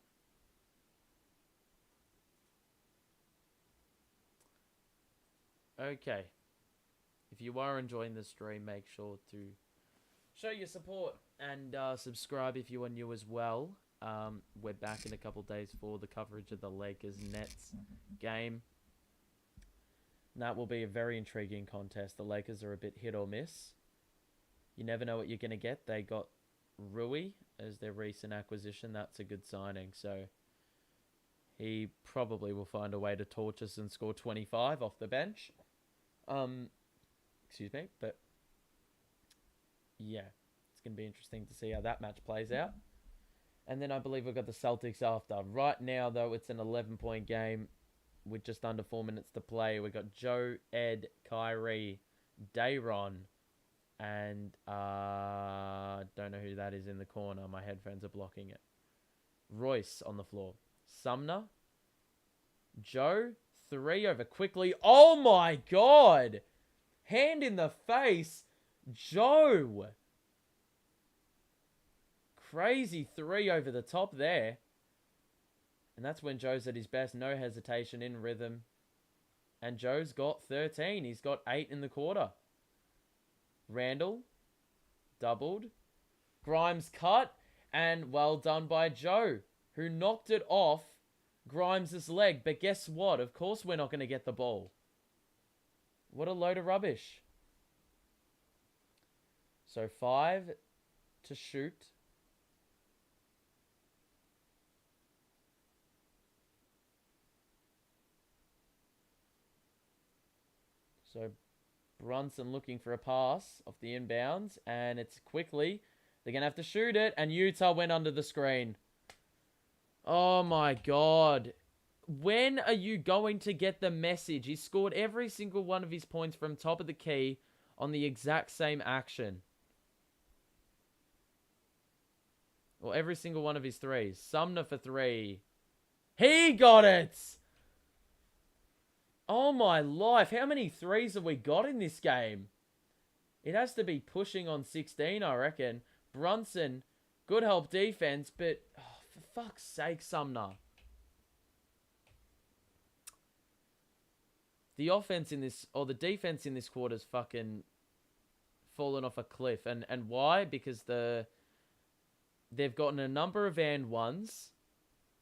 Okay. If you are enjoying the stream, make sure to show your support and subscribe if you are new as well. We're back in a couple days for the coverage of the Lakers-Nets game. And that will be a very intriguing contest. The Lakers are a bit hit or miss. You never know what you're going to get. They got Rui as their recent acquisition. That's a good signing. So he probably will find a way to torch us and score 25 off the bench. Excuse me. But yeah, it's going to be interesting to see how that match plays out. And then I believe we've got the Celtics after. Right now, though, it's an 11-point game with just under 4 minutes to play. We've got Joe, Ed, Kyrie, Dayron, and don't know who that is in the corner. My headphones are blocking it. Royce on the floor. Sumner. Joe. 3 over quickly. Oh my god! Hand in the face. Joe. Crazy 3 over the top there. And that's when Joe's at his best. No hesitation, in rhythm. And Joe's got 13. He's got 8 in the quarter. Randall. Doubled. Grimes cut. And well done by Joe, who knocked it off Grimes' leg. But guess what? Of course we're not going to get the ball. What a load of rubbish. So 5 to shoot. So Brunson looking for a pass off the inbounds. And it's quickly They're going to have to shoot it, and Utah went under the screen. Oh, my God. When are you going to get the message? He scored every single one of his points from top of the key on the exact same action. Well, every single one of his threes. Sumner for 3. He got it! Oh, my life. How many threes have we got in this game? It has to be pushing on 16, I reckon. Brunson, good help defense, but for fuck's sake, Sumner. The offense in this, or the defense in this quarter's fucking fallen off a cliff. And why? Because they've gotten a number of and ones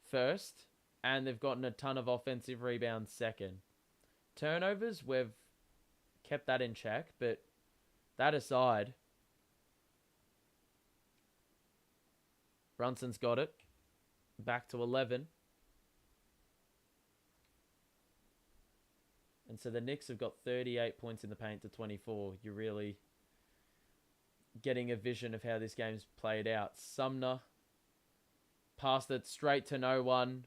first, and they've gotten a ton of offensive rebounds second. Turnovers, we've kept that in check, but that aside, Brunson's got it. Back to 11. And so the Knicks have got 38 points in the paint to 24. You're really getting a vision of how this game's played out. Sumner passed it straight to no one.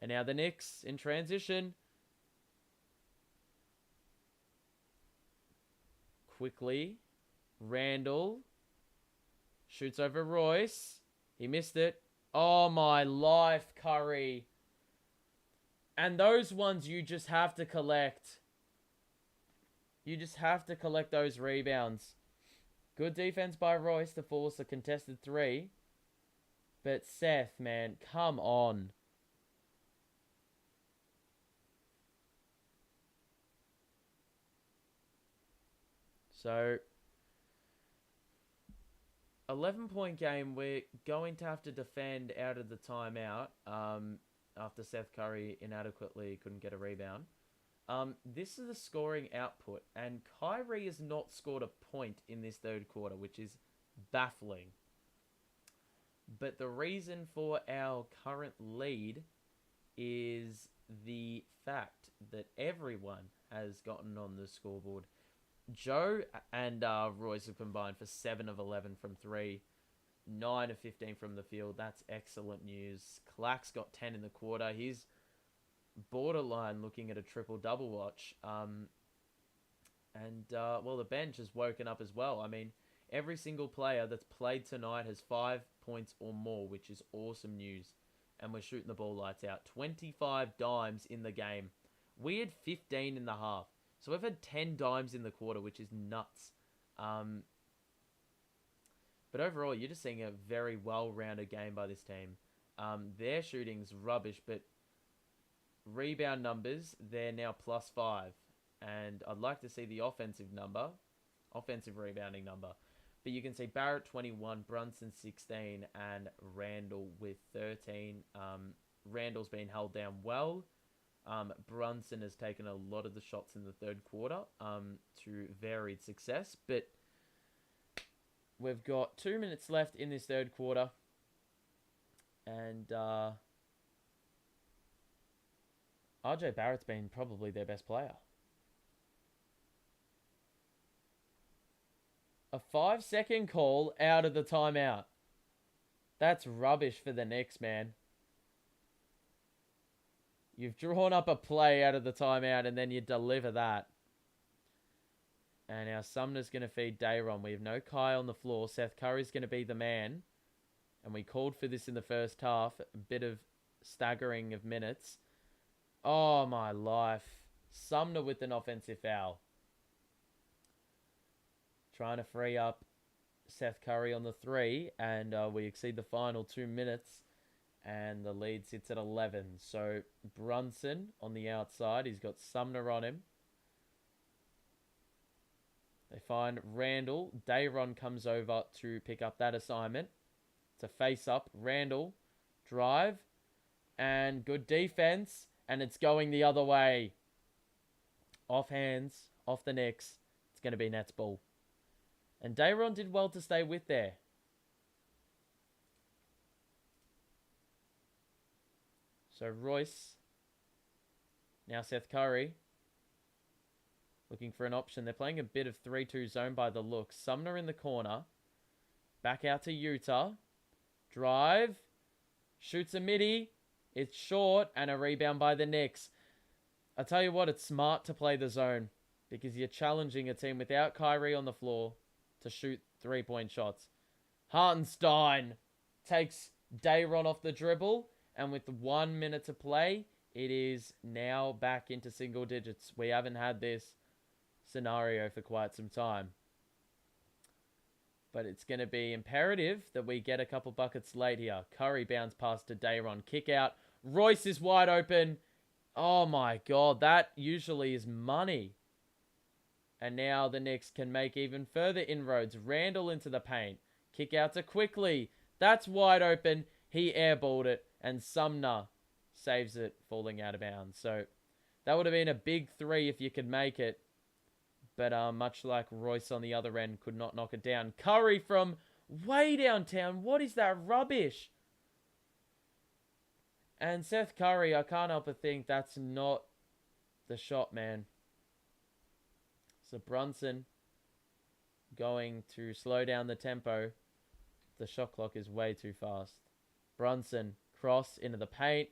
And now the Knicks in transition. Quickly. Randall shoots over Royce. He missed it. Oh my life, Curry. And those ones you just have to collect. You just have to collect those rebounds. Good defense by Royce to force a contested 3. But Seth, man, come on. So, 11-point game. We're going to have to defend out of the timeout after Seth Curry inadequately couldn't get a rebound. This is the scoring output, and Kyrie has not scored a point in this third quarter, which is baffling. But the reason for our current lead is the fact that everyone has gotten on the scoreboard. Joe and Royce have combined for 7 of 11 from 3, 9 of 15 from the field. That's excellent news. Clax got 10 in the quarter. He's borderline looking at a triple-double watch. Well, the bench has woken up as well. I mean, every single player that's played tonight has 5 points or more, which is awesome news. And we're shooting the ball lights out. 25 dimes in the game. We had 15 in the half. So we've had 10 dimes in the quarter, which is nuts. But overall, you're just seeing a very well-rounded game by this team. Their shooting's rubbish, but rebound numbers, they're now +5. And I'd like to see the offensive rebounding number. But you can see Barrett 21, Brunson 16, and Randall with 13. Randall's been held down well. Brunson has taken a lot of the shots in the third quarter to varied success. But we've got 2 minutes left in this third quarter. And RJ Barrett's been probably their best player. A 5-second call out of the timeout. That's rubbish for the Knicks, man. You've drawn up a play out of the timeout and then you deliver that. And now Sumner's going to feed Dayron. We have no Kai on the floor. Seth Curry's going to be the man. And we called for this in the first half. A bit of staggering of minutes. Oh, my life. Sumner with an offensive foul. Trying to free up Seth Curry on the 3. And we exceed the final 2 minutes. And the lead sits at 11. So Brunson on the outside. He's got Sumner on him. They find Randall. Dayron comes over to pick up that assignment. It's a face-up. Randall. Drive. And good defense. And it's going the other way. Off hands. Off the Knicks. It's going to be Nets ball. And Dayron did well to stay with there. So Royce. Now Seth Curry. Looking for an option. They're playing a bit of 3-2 zone by the looks. Sumner in the corner. Back out to Utah. Drive. Shoots a midi. It's short. And a rebound by the Knicks. I tell you what, it's smart to play the zone. Because you're challenging a team without Kyrie on the floor to shoot 3-point shots. Hartenstein takes Dayron off the dribble. And with 1 minute to play, it is now back into single digits. We haven't had this scenario for quite some time. But it's going to be imperative that we get a couple buckets late here. Curry bounce pass to Dayron. Kick out. Royce is wide open. Oh my God, that usually is money. And now the Knicks can make even further inroads. Randall into the paint. Kick out to Quickly. That's wide open. He airballed it. And Sumner saves it, falling out of bounds. So that would have been a big three if you could make it. But much like Royce on the other end, could not knock it down. Curry from way downtown. What is that rubbish? And Seth Curry, I can't help but think that's not the shot, man. So Brunson going to slow down the tempo. The shot clock is way too fast. Brunson, cross into the paint.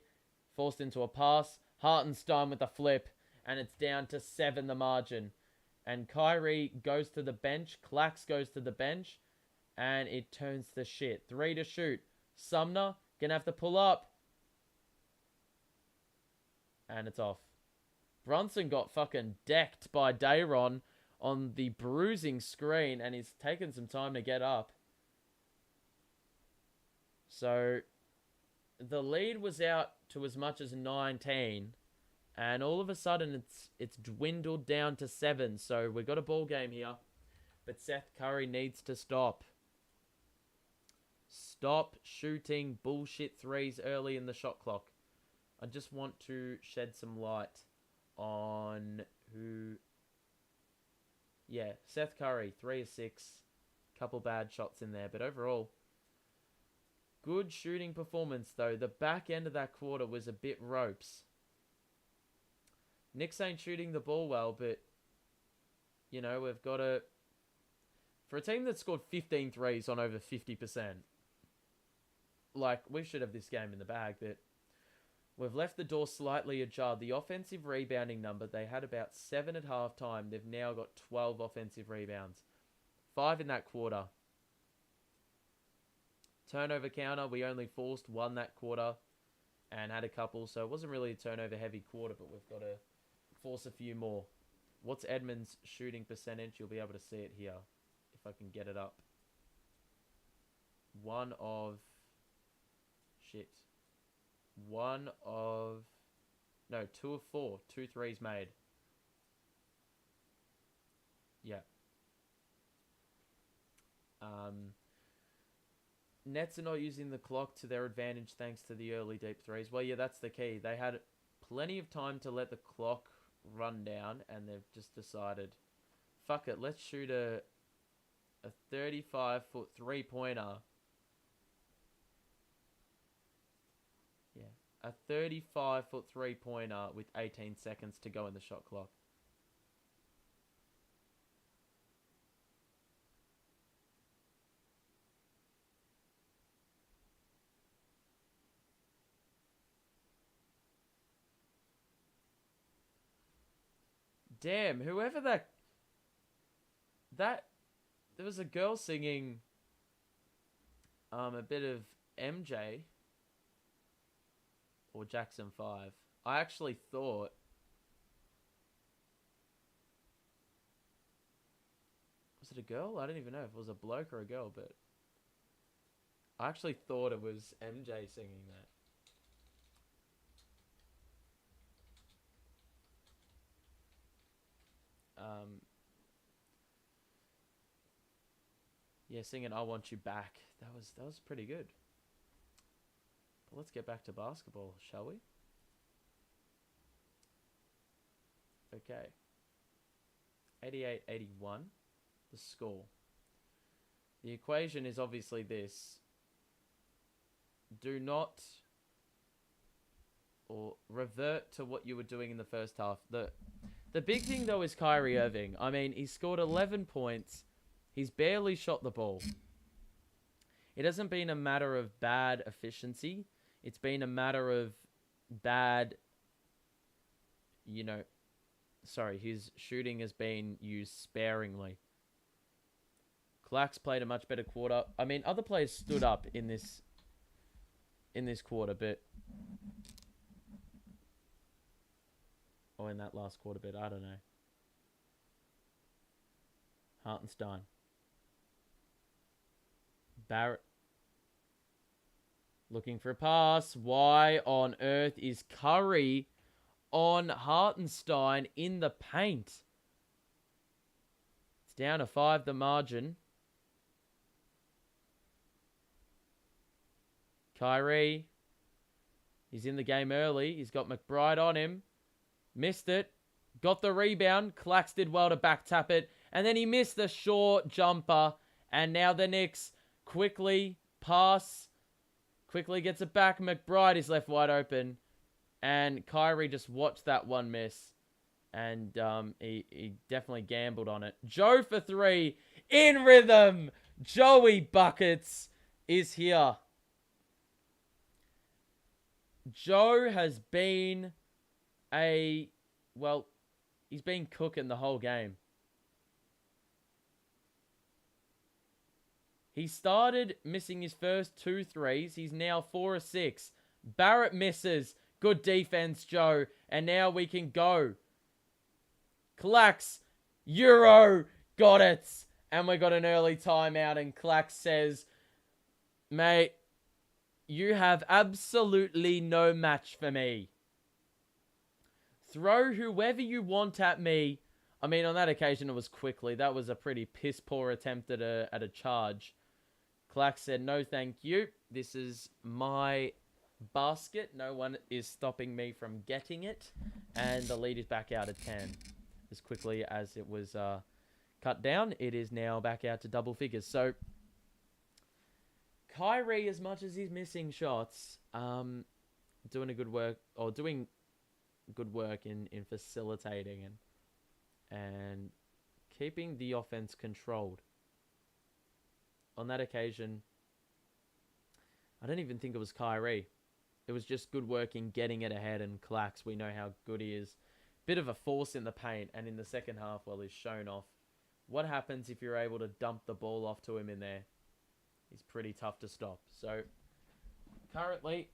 Forced into a pass. Hartenstein with a flip. And it's down to 7 the margin. And Kyrie goes to the bench. Clax goes to the bench. And it turns to shit. 3 to shoot. Sumner gonna have to pull up. And it's off. Brunson got fucking decked by Dayron on the bruising screen. And he's taken some time to get up. So the lead was out to as much as 19. And all of a sudden, it's dwindled down to 7. So we've got a ball game here. But Seth Curry needs to stop. Stop shooting bullshit threes early in the shot clock. I just want to shed some light on who... Yeah, Seth Curry, 3 of 6. Couple bad shots in there. But overall, good shooting performance, though. The back end of that quarter was a bit ropes. Knicks ain't shooting the ball well, but, you know, we've got to... For a team that scored 15 threes on over 50%, like, we should have this game in the bag, but we've left the door slightly ajar. The offensive rebounding number, they had about 7 at halftime. They've now got 12 offensive rebounds. 5 in that quarter. Turnover counter, we only forced 1 that quarter and had a couple, so it wasn't really a turnover-heavy quarter, but we've got to force a few more. What's Edmonds' shooting percentage? You'll be able to see it here if I can get it up. 1 of... Shit. 1 of... No, 2 of 4. 2 threes made. Yeah. Nets are not using the clock to their advantage thanks to the early deep threes. Well, yeah, that's the key. They had plenty of time to let the clock run down, and they've just decided, fuck it, let's shoot a 35-foot three-pointer. Yeah, a 35-foot three-pointer with 18 seconds to go in the shot clock. Damn, whoever that... There was a girl singing a bit of MJ or Jackson 5. I actually thought... Was it a girl? I don't even know if it was a bloke or a girl, but... I actually thought it was MJ singing that. Yeah, singing "I Want You Back." That was pretty good. But let's get back to basketball, shall we? Okay. 88-81, the score. The equation is obviously this. Do not or revert to what you were doing in the first half. The big thing, though, is Kyrie Irving. I mean, he scored 11 points. He's barely shot the ball. It hasn't been a matter of bad efficiency. It's been a matter of bad, his shooting has been used sparingly. Clax played a much better quarter. I mean, other players stood up in this quarter, but or in that last quarter bit, I don't know. Hartenstein. Barrett. Looking for a pass. Why on earth is Curry on Hartenstein in the paint? It's down to 5, the margin. Kyrie. He's in the game early. He's got McBride on him. Missed it. Got the rebound. Clax did well to back tap it. And then he missed the short jumper. And now the Knicks quickly pass. Quickly gets it back. McBride is left wide open. And Kyrie just watched that one miss. And he definitely gambled on it. Joe for 3. In rhythm. Joey Buckets is here. Joe has been he's been cooking the whole game. He started missing his first 2 threes. He's now 4 of 6. Barrett misses. Good defense, Joe. And now we can go. Clax. Euro. Got it. And we got an early timeout. And Clax says, mate, you have absolutely no match for me. Throw whoever you want at me. I mean, on that occasion, it was quickly. That was a pretty piss-poor attempt at a charge. Clax said, no, thank you. This is my basket. No one is stopping me from getting it. And the lead is back out at 10. As quickly as it was cut down, it is now back out to double figures. So, Kyrie, as much as he's missing shots, doing good work in facilitating and keeping the offense controlled. On that occasion, I don't even think it was Kyrie. It was just good work in getting it ahead, and Clax, we know how good he is. Bit of a force in the paint, and in the second half, he's shown off. What happens if you're able to dump the ball off to him in there? He's pretty tough to stop. So, currently,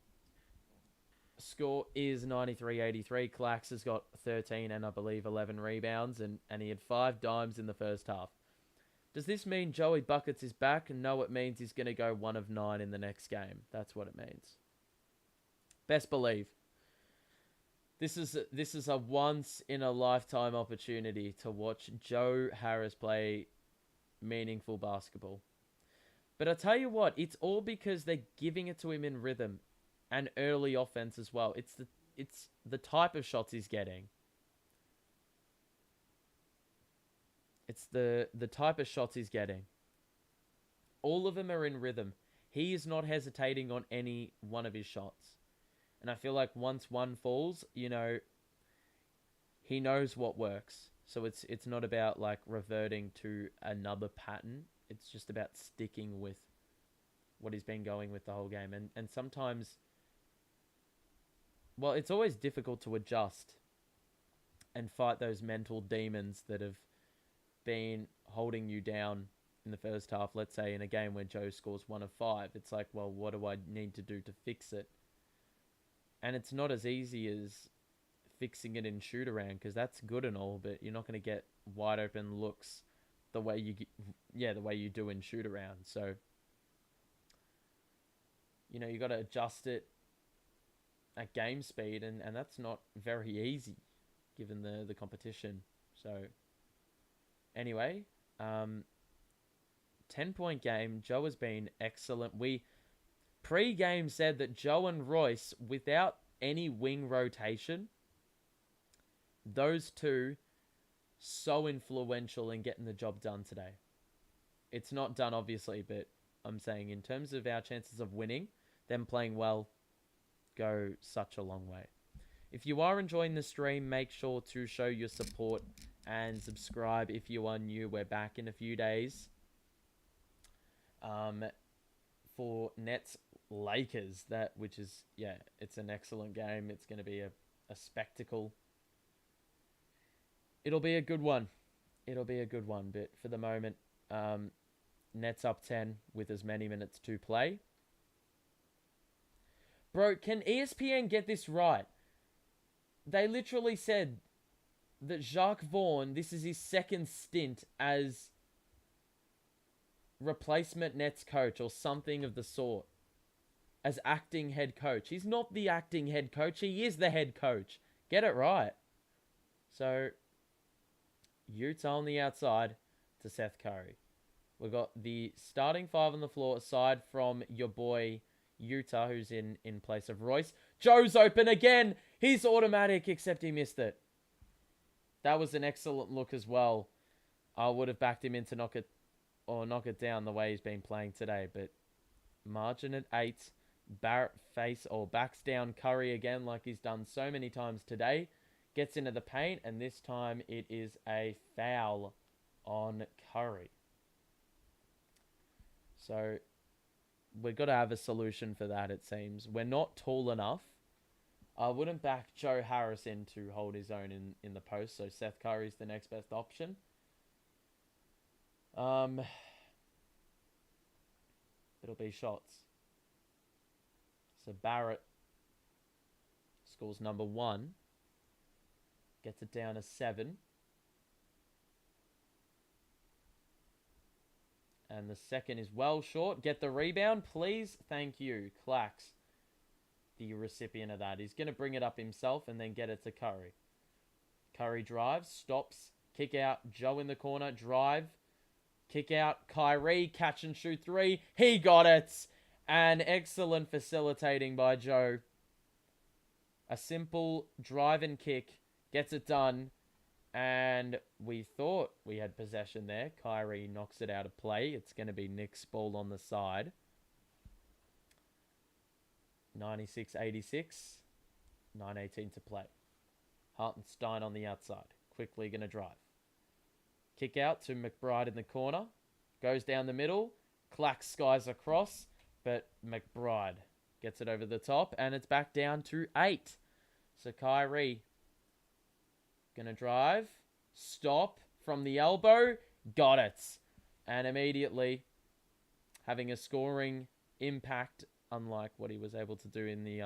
score is 93-83. Clax has got 13 and I believe 11 rebounds, and he had 5 dimes in the first half. Does this mean Joey Buckets is back? No, it means he's going to go 1 of 9 in the next game. That's what it means. Best believe. This is a once-in-a-lifetime opportunity to watch Joe Harris play meaningful basketball. But I tell you what, it's all because they're giving it to him in rhythm and early offense as well. It's the type of shots he's getting. It's the type of shots he's getting. All of them are in rhythm. He is not hesitating on any one of his shots. And I feel like once one falls, he knows what works. So it's not about like reverting to another pattern. It's just about sticking with what he's been going with the whole game. And sometimes, well, it's always difficult to adjust and fight those mental demons that have been holding you down in the first half. Let's say in a game where Joe scores 1 of 5. It's like, well, what do I need to do to fix it? And it's not as easy as fixing it in shoot around, because that's good and all, but you're not going to get wide open looks the way you do in shoot around. So, you got to adjust it at game speed, and that's not very easy given the competition. So, anyway, 10-point game. Joe has been excellent. We pre-game said that Joe and Royce, without any wing rotation, those two so influential in getting the job done today. It's not done, obviously, but I'm saying in terms of our chances of winning, them playing well go such a long way. If you are enjoying the stream, make sure to show your support and subscribe if you are new. We're back in a few days. for Nets Lakers, which is, yeah, it's an excellent game. It's going to be a spectacle. It'll be a good one. It'll be a good one. But for the moment, Nets up 10 with as many minutes to play. Bro, can ESPN get this right? They literally said that Jacques Vaughn, this is his second stint as replacement Nets coach or something of the sort. As acting head coach. He's not the acting head coach. He is the head coach. Get it right. So, Utah on the outside to Seth Curry. We've got the starting five on the floor aside from your boy Utah, who's in place of Royce. Joe's open again. He's automatic, except he missed it. That was an excellent look as well. I would have backed him in to knock it down the way he's been playing today. But margin at 8. Barrett backs down Curry again like he's done so many times today. Gets into the paint, and this time it is a foul on Curry. So we've got to have a solution for that, it seems. We're not tall enough. I wouldn't back Joe Harris in to hold his own in the post, so Seth Curry's the next best option. It'll be shots. So Barrett scores number 1. Gets it down to 7. And the second is well short. Get the rebound, please. Thank you. Clax, the recipient of that. He's going to bring it up himself and then get it to Curry. Curry drives, stops, kick out. Joe in the corner, drive, kick out. Kyrie, catch and shoot 3. He got it. And excellent facilitating by Joe. A simple drive and kick gets it done. And we thought we had possession there. Kyrie knocks it out of play. It's going to be Nick's ball on the side. 96-86. 9:18 to play. Hartenstein on the outside. Quickly going to drive. Kick out to McBride in the corner. Goes down the middle. Clax skies across. But McBride gets it over the top. And it's back down to 8. So Kyrie gonna drive. Stop from the elbow. Got it. And immediately having a scoring impact, unlike what he was able to do in the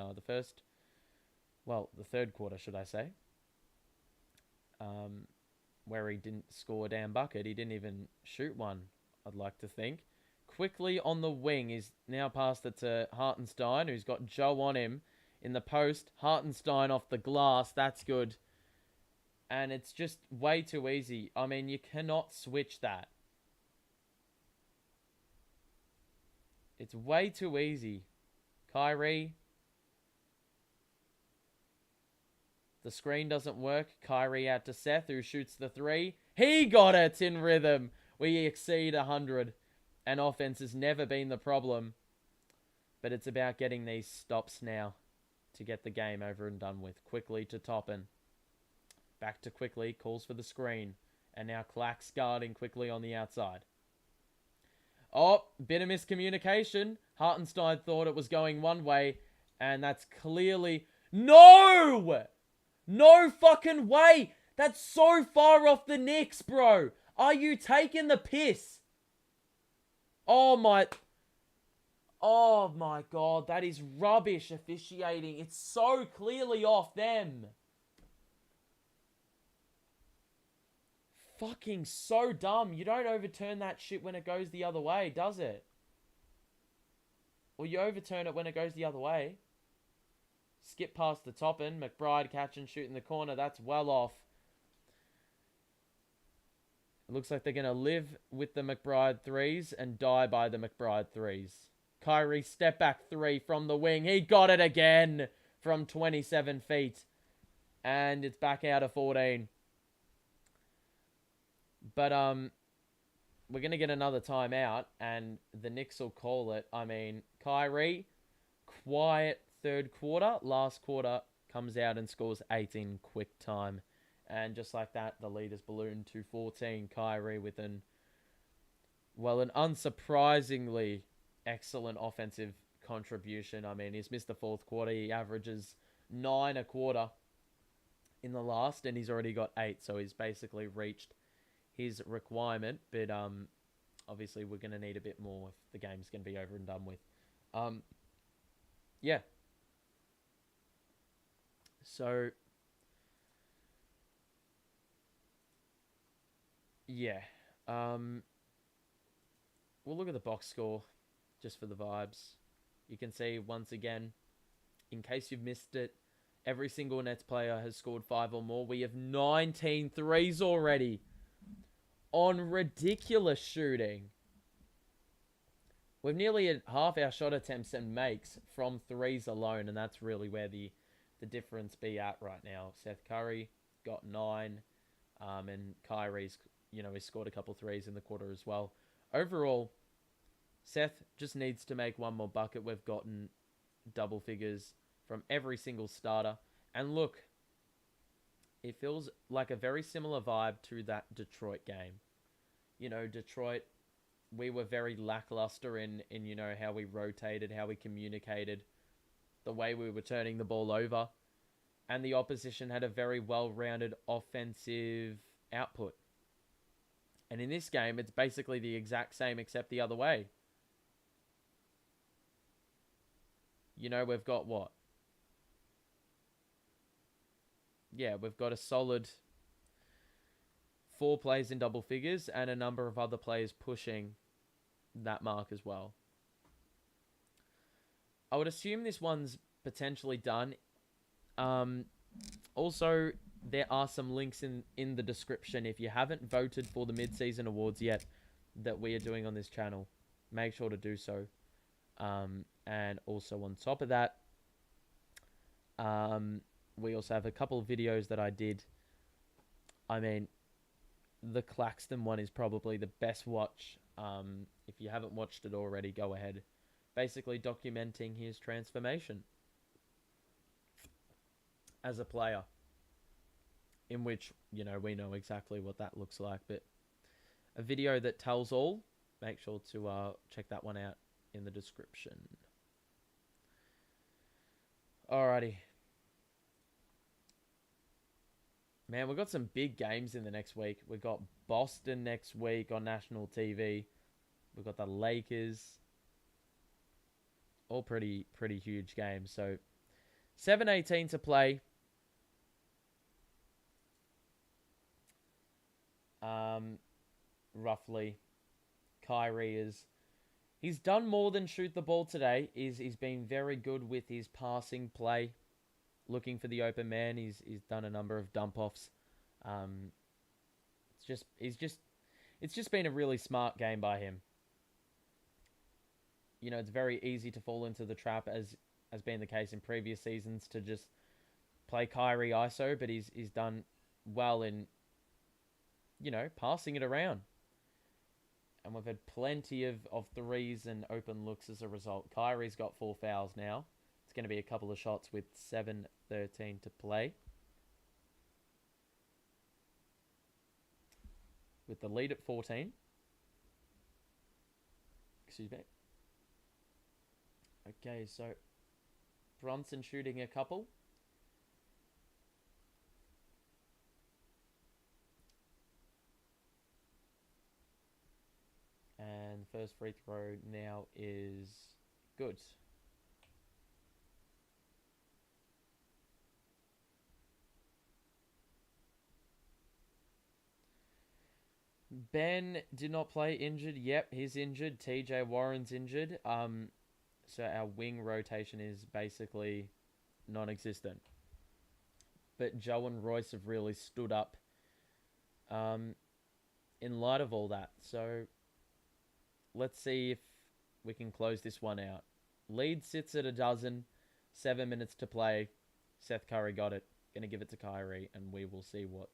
third quarter, should I say. Where he didn't score a damn bucket. He didn't even shoot one, I'd like to think. Quickly on the wing. He's now passed it to Hartenstein, who's got Joe on him in the post. Hartenstein off the glass. That's good. And it's just way too easy. I mean, you cannot switch that. It's way too easy. Kyrie. The screen doesn't work. Kyrie out to Seth, who shoots the 3. He got it in rhythm. We exceed 100. And offense has never been the problem. But it's about getting these stops now to get the game over and done with. Quickly to Toppin. Back to Quickly. Calls for the screen. And now Clax guarding Quickly on the outside. Oh, bit of miscommunication. Hartenstein thought it was going one way. And that's clearly... No! No fucking way! That's so far off the Knicks, bro. Are you taking the piss? Oh my God. That is rubbish officiating. It's so clearly off them. Fucking so dumb. You don't overturn that shit when it goes the other way, does it? Or you overturn it when it goes the other way. Skip past the Toppin. McBride catch and shoot in the corner. That's well off. It looks like they're going to live with the McBride 3s and die by the McBride 3s. Kyrie step back 3 from the wing. He got it again from 27 feet. And it's back out of 14. But we're going to get another timeout and the Knicks will call it. I mean, Kyrie, quiet third quarter. Last quarter comes out and scores 18 quick time. And just like that, the lead is ballooned to 14. Kyrie with an unsurprisingly excellent offensive contribution. I mean, he's missed the fourth quarter. He averages 9 a quarter in the last, and he's already got 8. So he's basically reached his requirement. But obviously, we're going to need a bit more if the game's going to be over and done with. Yeah. So, yeah. We'll look at the box score just for the vibes. You can see once again, in case you've missed it, every single Nets player has scored 5 or more. We have 19 threes already on ridiculous shooting. We've nearly at half our shot attempts and makes from threes alone, and that's really where the difference be at right now. Seth Curry got 9, and Kyrie's, he scored a couple threes in the quarter as well. Overall, Seth just needs to make one more bucket. We've gotten double figures from every single starter. And look, it feels like a very similar vibe to that Detroit game. Detroit, we were very lackluster in how we rotated, how we communicated, the way we were turning the ball over. And the opposition had a very well-rounded offensive output. And in this game, it's basically the exact same except the other way. We've got what? Yeah, we've got a solid 4 plays in double figures and a number of other players pushing that mark as well. I would assume this one's potentially done. Also, there are some links in the description. If you haven't voted for the mid-season awards yet that we are doing on this channel, make sure to do so. And also on top of that, we also have a couple of videos that I did. I mean, the Claxton one is probably the best watch. If you haven't watched it already, go ahead. Basically documenting his transformation as a player, in which, we know exactly what that looks like. But a video that tells all, make sure to check that one out in the description. Alrighty. Man, we've got some big games in the next week. We've got Boston next week on national TV. We've got the Lakers. All pretty huge games. So, 7:18 to play. Roughly. Kyrie he's done more than shoot the ball today. He's been very good with his passing play, looking for the open man. He's done a number of dump offs. It's just been a really smart game by him. It's very easy to fall into the trap, as has been the case in previous seasons, to just play Kyrie ISO, but he's done well in passing it around. And we've had plenty of threes and open looks as a result. Kyrie's got 4 fouls now. It's going to be a couple of shots with 7:13 to play. With the lead at 14. Excuse me. Okay, so Brunson shooting a couple. And the first free throw now is good. Ben did not play, injured. Yep, he's injured. TJ Warren's injured. So our wing rotation is basically non-existent. But Joe and Royce have really stood up in light of all that. So let's see if we can close this one out. Lead sits at 12. 7 minutes to play. Seth Curry got it. Gonna give it to Kyrie, and we will see what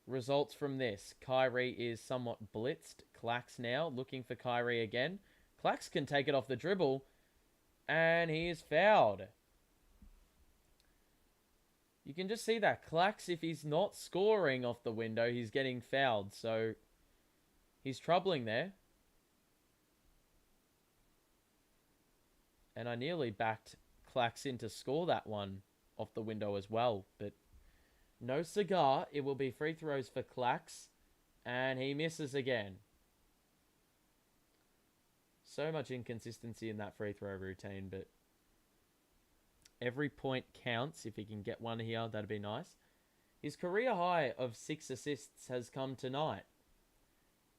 results from this. Kyrie is somewhat blitzed. Clax now looking for Kyrie again. Clax can take it off the dribble, and he is fouled. You can just see that. Clax, if he's not scoring off the window, he's getting fouled. So he's troubling there. And I nearly backed Claxton to score that one off the window as well. But no cigar. It will be free throws for Clax. And he misses again. So much inconsistency in that free throw routine. But every point counts. If he can get one here, that'd be nice. His career high of 6 assists has come tonight.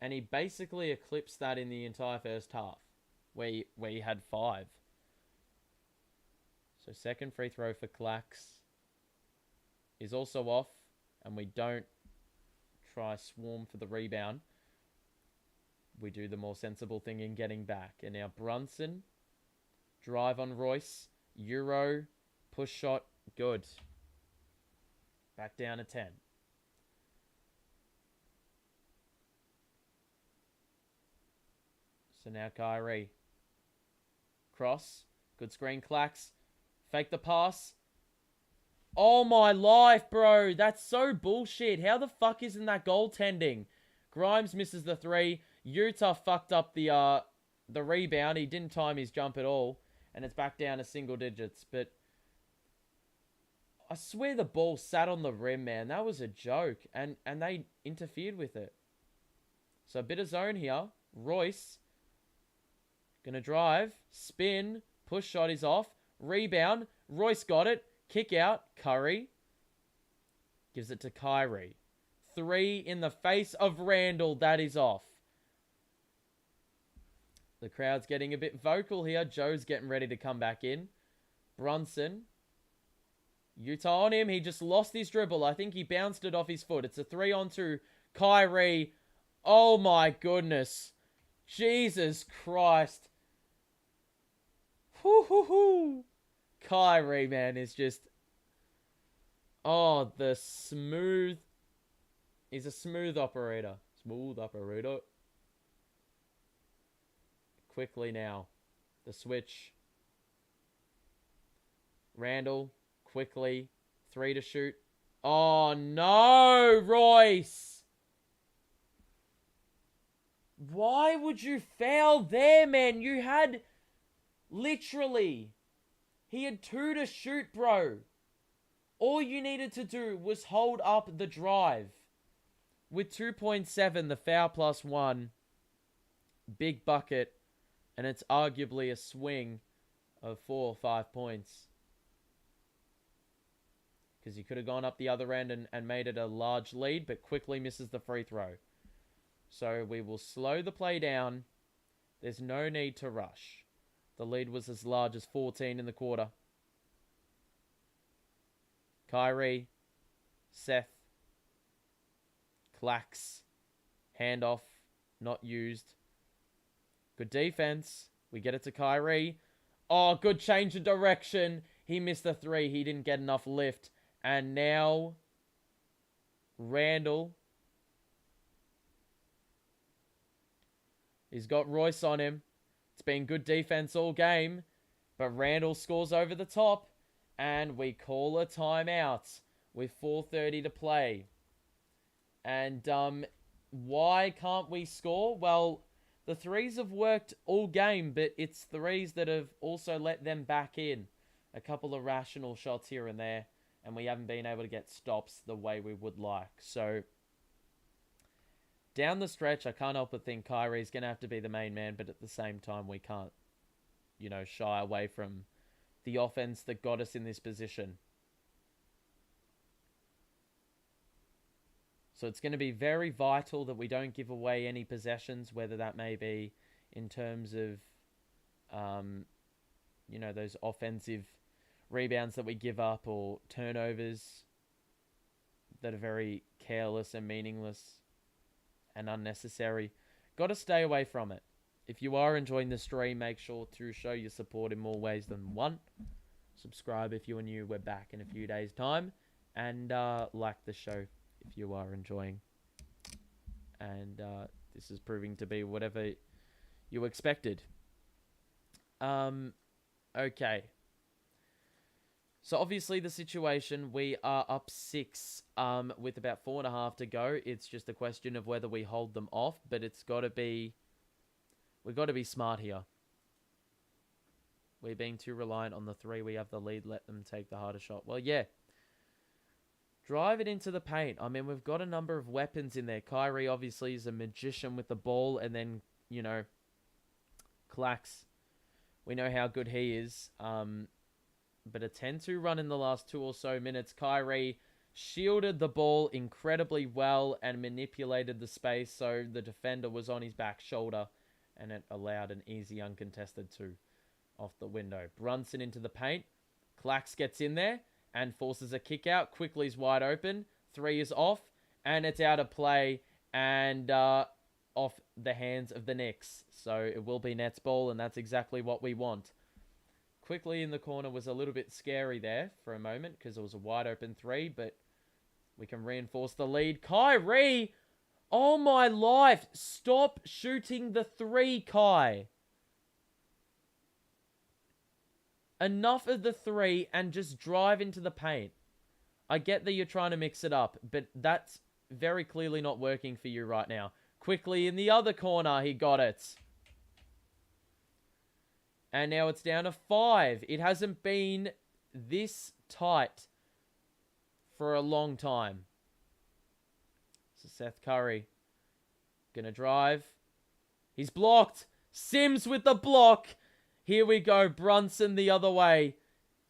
And he basically eclipsed that in the entire first half. Where he had 5. So second free throw for Clax is also off. And we don't try swarm for the rebound. We do the more sensible thing in getting back. And now Brunson. Drive on Royce. Euro. Push shot. Good. Back down to 10. So now Kyrie. Cross. Good screen, Clax. Fake the pass. Oh my life, bro. That's so bullshit. How the fuck isn't that goaltending? Grimes misses the 3. Utah fucked up the rebound. He didn't time his jump at all. And it's back down to single digits. But I swear the ball sat on the rim, man. That was a joke. And they interfered with it. So a bit of zone here. Royce. Gonna drive. Spin. Push shot is off. Rebound. Royce got it. Kick out. Curry. Gives it to Kyrie. 3 in the face of Randall. That is off. The crowd's getting a bit vocal here. Joe's getting ready to come back in. Brunson. Utah on him. He just lost his dribble. I think he bounced it off his foot. It's a 3-on-2. Kyrie. Oh my goodness. Jesus Christ. Whoo. Kyrie, man, is just... Oh, the smooth... He's a smooth operator. Smooth operator. Quickly now. The switch. Randall. Quickly. 3 to shoot. Oh, no, Royce. Why would you foul there, man? You had... Literally. He had 2 to shoot, bro. All you needed to do was hold up the drive. With 2.7, the foul plus 1. Big bucket. And it's arguably a swing of 4 or 5 points. Because he could have gone up the other end and made it a large lead, but quickly misses the free throw. So we will slow the play down. There's no need to rush. The lead was as large as 14 in the quarter. Kyrie. Seth. Clax. Handoff. Not used. Good defense. We get it to Kyrie. Oh, good change of direction. He missed the 3. He didn't get enough lift. And now Randall. He's got Royce on him. It's been good defense all game. But Randall scores over the top. And we call a timeout with 4:30 to play. And why can't we score? Well, the threes have worked all game, but it's threes that have also let them back in. A couple of rational shots here and there. And we haven't been able to get stops the way we would like. So, down the stretch, I can't help but think Kyrie's going to have to be the main man. But at the same time, we can't, shy away from the offense that got us in this position. So it's going to be very vital that we don't give away any possessions, whether that may be in terms of, those offensive rebounds that we give up or turnovers that are very careless and meaningless and unnecessary. Got to stay away from it. If you are enjoying the stream, make sure to show your support in more ways than one. Subscribe if you are new. We're back in a few days' time. And like the show if you are enjoying. And this is proving to be whatever you expected. Okay. So obviously the situation, we are up 6 with about 4.5 to go. It's just a question of whether we hold them off, but it's got to be... We've got to be smart here. We're being too reliant on the three. We have the lead. Let them take the harder shot. Well, yeah. Drive it into the paint. I mean, we've got a number of weapons in there. Kyrie obviously is a magician with the ball. And then, you know, Clax. We know how good he is. But a 10-2 run in the last 2 or so minutes. Kyrie shielded the ball incredibly well and manipulated the space so the defender was on his back shoulder. And it allowed an easy uncontested 2 off the window. Brunson into the paint. Clax gets in there and forces a kick out. Quickly's wide open. 3 is off. And it's out of play and off the hands of the Knicks. So it will be Nets ball, and that's exactly what we want. Quickly in the corner was a little bit scary there for a moment because it was a wide open 3, but we can reinforce the lead. Kyrie! Oh my life! Stop shooting the 3, Kai! Enough of the 3 and just drive into the paint. I get that you're trying to mix it up, but that's very clearly not working for you right now. Quickly in the other corner, he got it. And now it's down to 5. It hasn't been this tight for a long time. So Seth Curry gonna drive. He's blocked. Sims with the block. Here we go. Brunson the other way.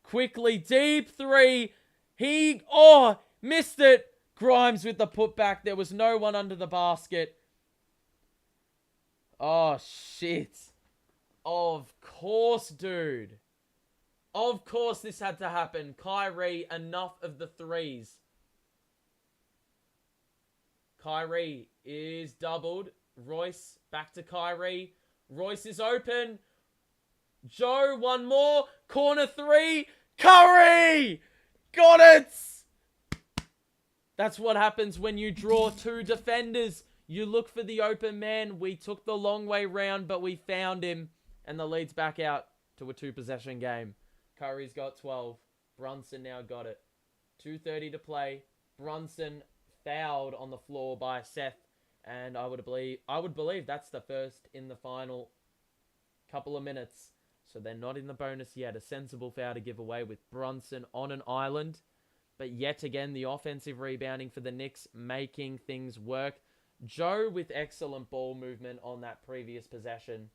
Quickly, deep 3. Missed it. Grimes with the putback. There was no one under the basket. Oh, shit. Of course, dude. Of course this had to happen. Kyrie, enough of the 3s. Kyrie is doubled. Royce back to Kyrie. Royce is open. Joe, one more. Corner 3. Curry! Got it! That's what happens when you draw 2 defenders. You look for the open man. We took the long way round, but we found him. And the lead's back out to a 2-possession game. Curry's got 12. Brunson now got it. 2:30 to play. Brunson fouled on the floor by Seth. And I would believe that's the first in the final couple of minutes. So they're not in the bonus yet. A sensible foul to give away with Brunson on an island. But yet again, the offensive rebounding for the Knicks making things work. Joe with excellent ball movement on that previous possession.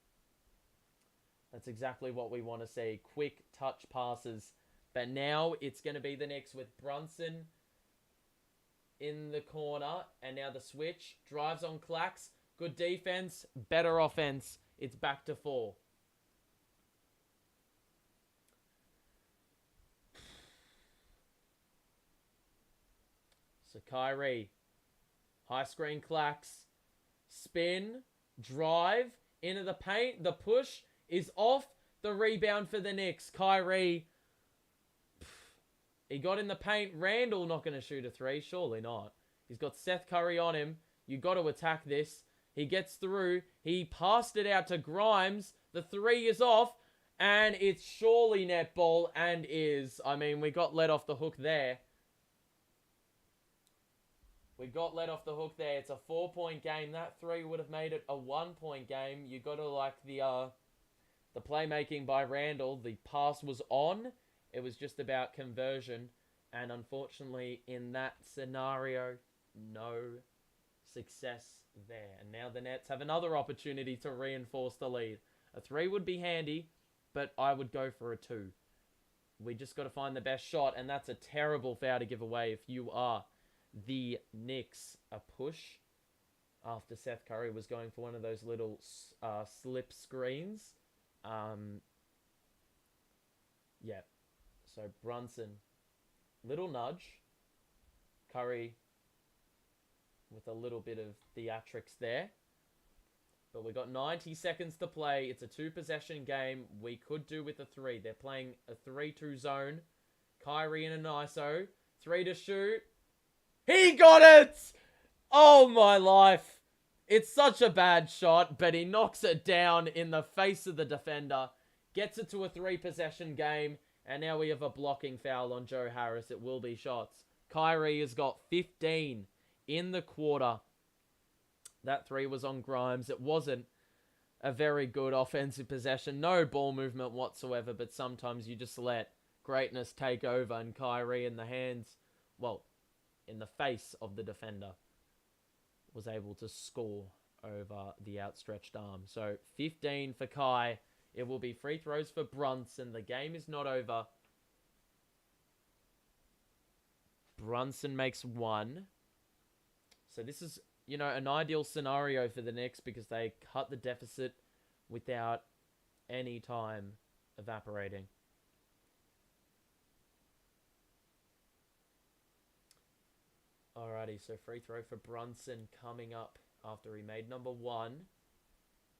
That's exactly what we want to see. Quick touch passes. But now it's going to be the Knicks with Brunson in the corner. And now the switch. Drives on Clax. Good defense. Better offense. It's back to 4. So Kyrie. High screen Clax. Spin. Drive. Into the paint. The push is off. The rebound for the Knicks. Kyrie. He got in the paint. Randall not going to shoot a 3. Surely not. He's got Seth Curry on him. You got to attack this. He gets through. He passed it out to Grimes. The 3 is off. And it's surely net ball. And is. I mean, we got let off the hook there. We got let off the hook there. It's a 4-point game. That 3 would have made it a 1-point game. You got to like the playmaking by Randall. The pass was on. It was just about conversion. And unfortunately, in that scenario, no success there. And now the Nets have another opportunity to reinforce the lead. A 3 would be handy, but I would go for a 2. We just got to find the best shot, and that's a terrible foul to give away if you are the Knicks. A push after Seth Curry was going for one of those little slip screens. Yeah. So Brunson, little nudge. Curry with a little bit of theatrics there. But we got 90 seconds to play. It's a 2-possession game. We could do with a 3. They're playing a 3-2 zone. Kyrie in an ISO. 3 to shoot. He got it! Oh my life. It's such a bad shot, but he knocks it down in the face of the defender. Gets it to a 3-possession game. And now we have a blocking foul on Joe Harris. It will be shots. Kyrie has got 15 in the quarter. That 3 was on Grimes. It wasn't a very good offensive possession. No ball movement whatsoever, but sometimes you just let greatness take over, and Kyrie in the hands, well, in the face of the defender, was able to score over the outstretched arm. So 15 for Kai. It will be free throws for Brunson. The game is not over. Brunson makes 1. So this is, you know, an ideal scenario for the Knicks because they cut the deficit without any time evaporating. Alrighty, so free throw for Brunson coming up after he made number 1.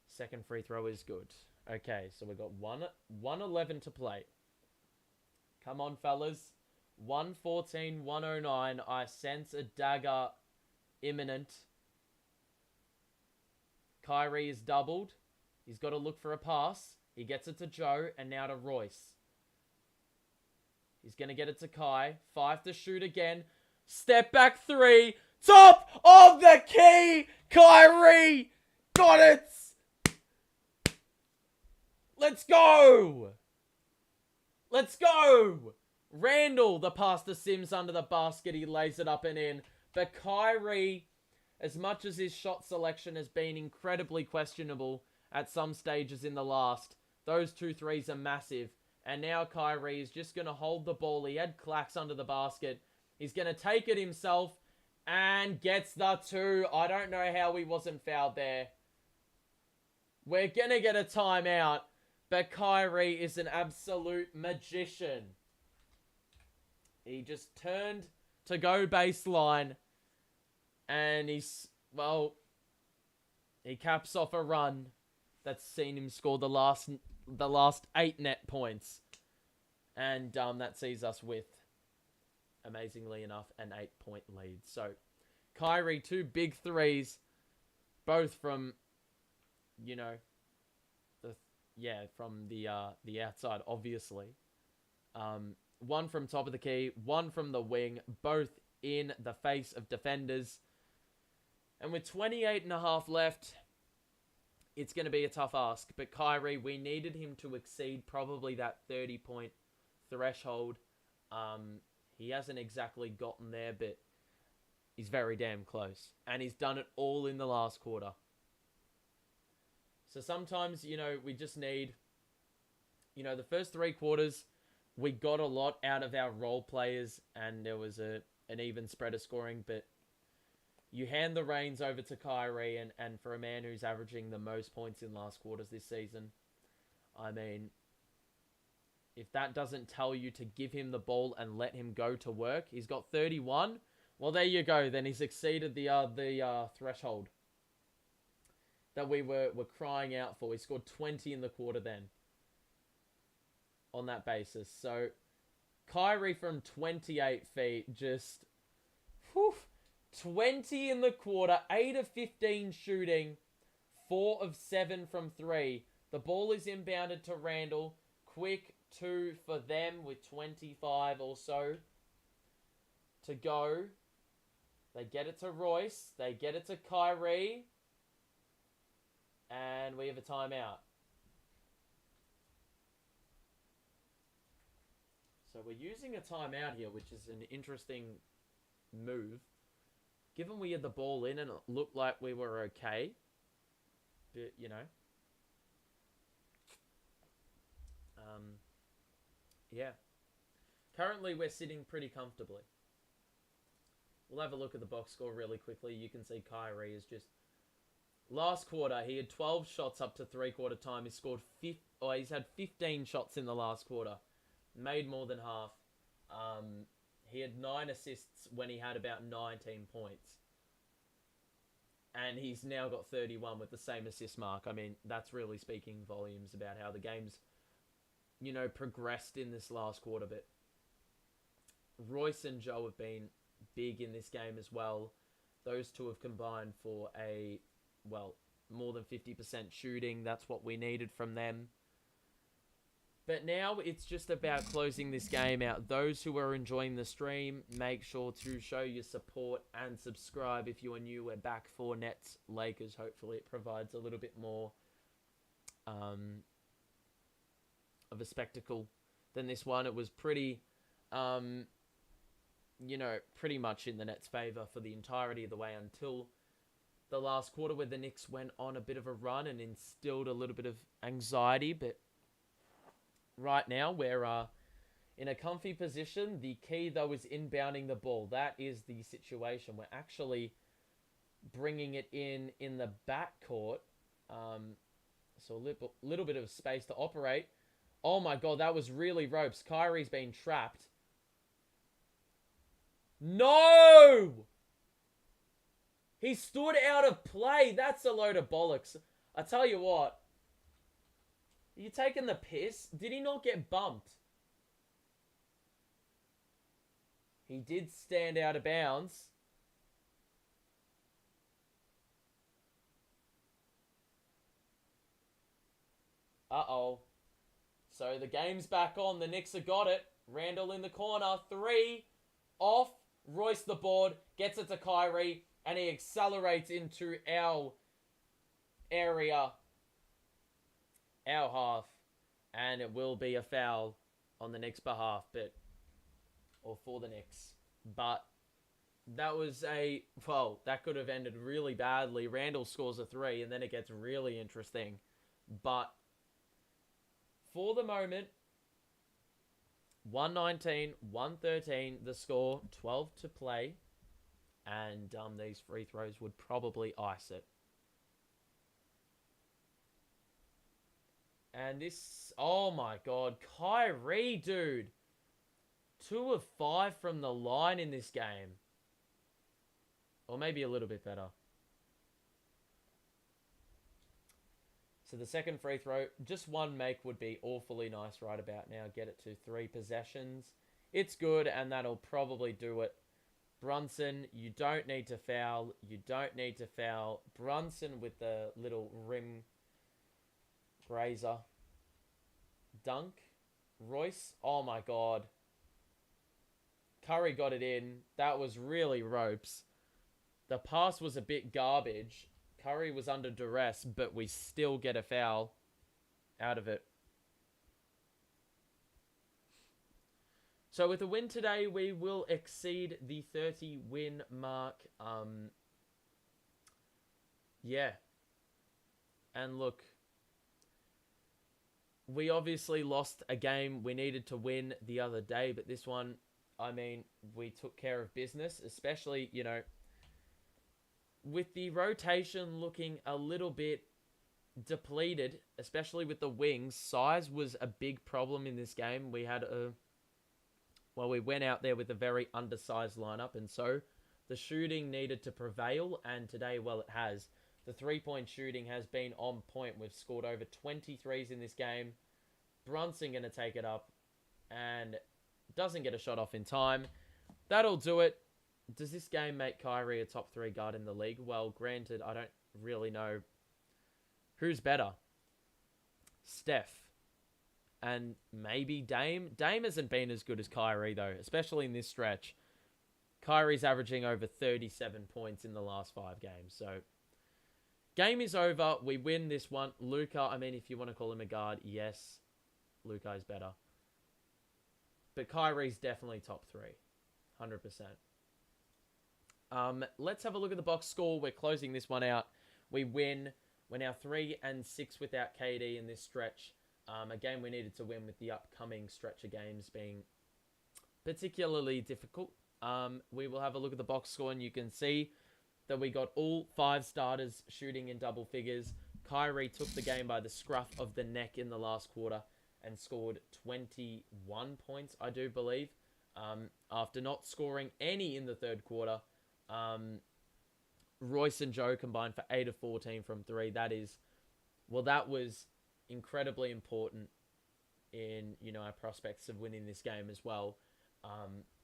Second free throw is good. Okay, so we've got 1:11 to play. Come on, fellas. 1:14, 1:09. I sense a dagger imminent. Kyrie is doubled. He's got to look for a pass. He gets it to Joe and now to Royce. He's going to get it to Kai. 5 to shoot again. Step back 3. Top of the key. Kyrie got it. Let's go. Let's go. Randall, the pass to Sims under the basket. He lays it up and in. But Kyrie, as much as his shot selection has been incredibly questionable at some stages in the last, those 2 threes are massive. And now Kyrie is just going to hold the ball. He had Clax under the basket. He's going to take it himself and gets the 2. I don't know how he wasn't fouled there. We're going to get a timeout. But Kyrie is an absolute magician. He just turned to go baseline. And he's, well, he caps off a run that's seen him score the last 8 net points. And that sees us with, amazingly enough, an 8-point lead. So, Kyrie, 2 big threes. Both from, you know, from the outside, obviously. 1 from top of the key, 1 from the wing, both in the face of defenders. And with 28.5 left, it's going to be a tough ask. But Kyrie, we needed him to exceed probably that 30-point threshold. He hasn't exactly gotten there, but he's very damn close. And he's done it all in the last quarter. So sometimes, you know, we just need, you know, the first 3 quarters, we got a lot out of our role players and there was an even spread of scoring, but you hand the reins over to Kyrie and for a man who's averaging the most points in last quarters this season, I mean, if that doesn't tell you to give him the ball and let him go to work, he's got 31. Well, there you go. Then he's exceeded the threshold that we were crying out for. He scored 20 in the quarter then on that basis. So Kyrie from 28 feet just 20 in the quarter, 8 of 15 shooting, 4 of 7 from 3. The ball is inbounded to Randall. Quick 2 for them with 25 or so to go. They get it to Royce. They get it to Kyrie. And we have a timeout. So we're using a timeout here, which is an interesting move. Given we had the ball in and it looked like we were okay. But, you know. Yeah. Currently, we're sitting pretty comfortably. We'll have a look at the box score really quickly. You can see Kyrie is just... Last quarter, he had 12 shots up to 3-quarter time. He's had 15 shots in the last quarter. Made more than half. He had 9 assists when he had about 19 points. And he's now got 31 with the same assist mark. I mean, that's really speaking volumes about how the game's, you know, progressed in this last quarter. But Royce and Joe have been big in this game as well. Those two have combined for more than 50% shooting. That's what we needed from them. But now it's just about closing this game out. Those who are enjoying the stream, make sure to show your support and subscribe if you are new. We're back for Nets Lakers. Hopefully it provides a little bit more of a spectacle than this one. It was pretty, pretty much in the Nets' favour for the entirety of the way until the last quarter, where the Knicks went on a bit of a run and instilled a little bit of anxiety. But right now, we're in a comfy position. The key, though, is inbounding the ball. That is the situation. We're actually bringing it in the backcourt. So a little bit of space to operate. Oh my god, that was really ropes. Kyrie's been trapped. No! He stood out of play. That's a load of bollocks. I tell you what. Are you taking the piss? Did he not get bumped? He did stand out of bounds. Uh-oh. So the game's back on. The Knicks have got it. Randall in the corner. 3. Off. Royce the board. Gets it to Kyrie. And he accelerates into our area. Our half. And it will be a foul on the Knicks' behalf. Or for the Knicks. But that was that could have ended really badly. Randall scores a 3. And then it gets really interesting. But for the moment, 119, 113, the score, 12 to play. And these free throws would probably ice it. And this, oh my god, Kyrie, dude. 2 of 5 from the line in this game. Or maybe a little bit better. So the second free throw, just one make would be awfully nice right about now. Get it to 3 possessions. It's good, and that'll probably do it. Brunson, you don't need to foul. You don't need to foul. Brunson with the little rim grazer. Dunk. Royce, oh my god. Curry got it in. That was really ropes. The pass was a bit garbage. Curry was under duress, but we still get a foul out of it. So with a win today, we will exceed the 30-win mark. Yeah. And look, we obviously lost a game we needed to win the other day, but this one, I mean, we took care of business, especially, with the rotation looking a little bit depleted, especially with the wings. Size was a big problem in this game. We had we went out there with a very undersized lineup, and so the shooting needed to prevail, and today, well, it has. The three-point shooting has been on point. We've scored over 23s in this game. Brunson going to take it up, and doesn't get a shot off in time. That'll do it. Does this game make Kyrie a top 3 guard in the league? Well, granted, I don't really know who's better. Steph. And maybe Dame. Dame hasn't been as good as Kyrie, though, especially in this stretch. Kyrie's averaging over 37 points in the last 5 games. So, game is over. We win this one. Luka, I mean, if you want to call him a guard, yes, Luka is better. But Kyrie's definitely top 3. 100%. Let's have a look at the box score. We're closing this one out. We win. We're now 3-6 without KD in this stretch. A game we needed to win, with the upcoming stretch of games being particularly difficult. We will have a look at the box score, and you can see that we got all 5 starters shooting in double figures. Kyrie took the game by the scruff of the neck in the last quarter and scored 21 points, I do believe, after not scoring any in the third quarter. Royce and Joe combined for 8 of 14 from 3. That was incredibly important in, our prospects of winning this game as well.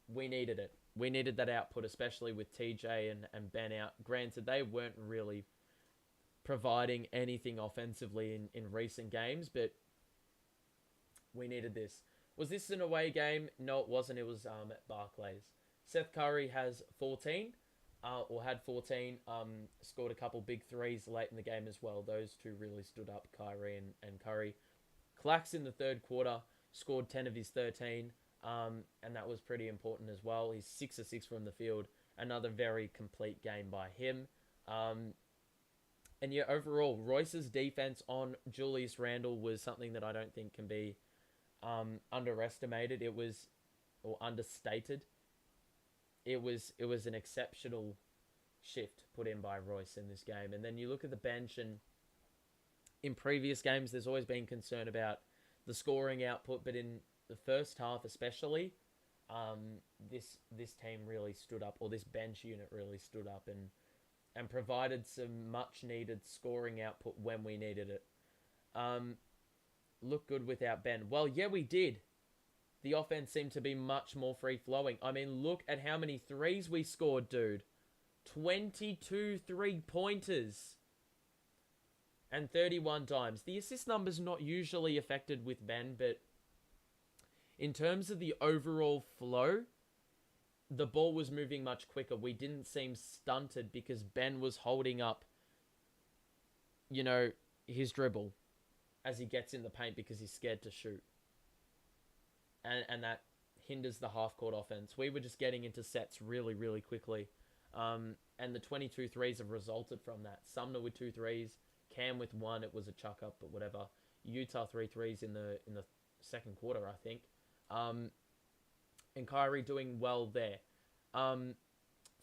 We needed it. We needed that output, especially with TJ and Ben out. Granted, they weren't really providing anything offensively in recent games, but we needed this. Was this an away game? No, it wasn't. It was at Barclays. Seth Curry has 14. or had 14. Scored a couple big threes late in the game as well. Those two really stood up, Kyrie and Curry. Clax in the third quarter scored 10 of his 13, and that was pretty important as well. He's 6 of 6 from the field. Another very complete game by him. And yeah, overall, Royce's defense on Julius Randle was something that I don't think can be underestimated. It was, or understated. It was an exceptional shift put in by Royce in this game. And then you look at the bench, and in previous games, there's always been concern about the scoring output, but in the first half especially, this team really stood up, or this bench unit really stood up and provided some much needed scoring output when we needed it. Look good without Ben. Well, yeah, we did. The offense seemed to be much more free-flowing. I mean, look at how many threes we scored, dude. 22 three-pointers. And 31 dimes. The assist number's not usually affected with Ben, but in terms of the overall flow, the ball was moving much quicker. We didn't seem stunted because Ben was holding up, his dribble as he gets in the paint because he's scared to shoot. And that hinders the half-court offense. We were just getting into sets really, really quickly. And the 22 threes have resulted from that. Sumner with 2 threes. Cam with 1. It was a chuck-up, but whatever. Utah 3 threes in the second quarter, I think. And Kyrie doing well there.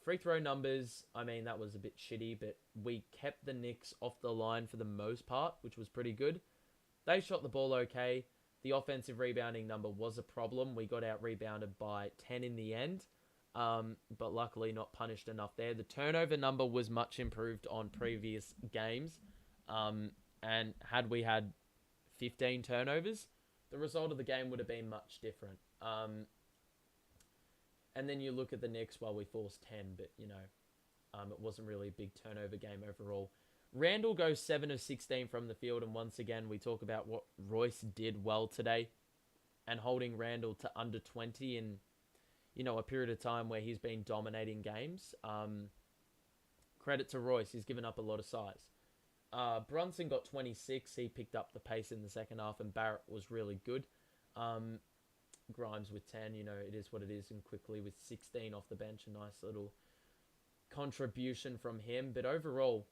Free throw numbers, I mean, that was a bit shitty, but we kept the Knicks off the line for the most part, which was pretty good. They shot the ball okay. The offensive rebounding number was a problem. We got out-rebounded by 10 in the end, but luckily not punished enough there. The turnover number was much improved on previous games, and had we had 15 turnovers, the result of the game would have been much different. And then you look at the Knicks, well, we forced 10, but, it wasn't really a big turnover game overall. Randle goes 7 of 16 from the field, and once again, we talk about what Royce did well today, and holding Randle to under 20 in, a period of time where he's been dominating games. Credit to Royce, he's given up a lot of size. Brunson got 26, he picked up the pace in the second half, and Barrett was really good. Grimes with 10, it is what it is, and quickly with 16 off the bench, a nice little contribution from him. But overall,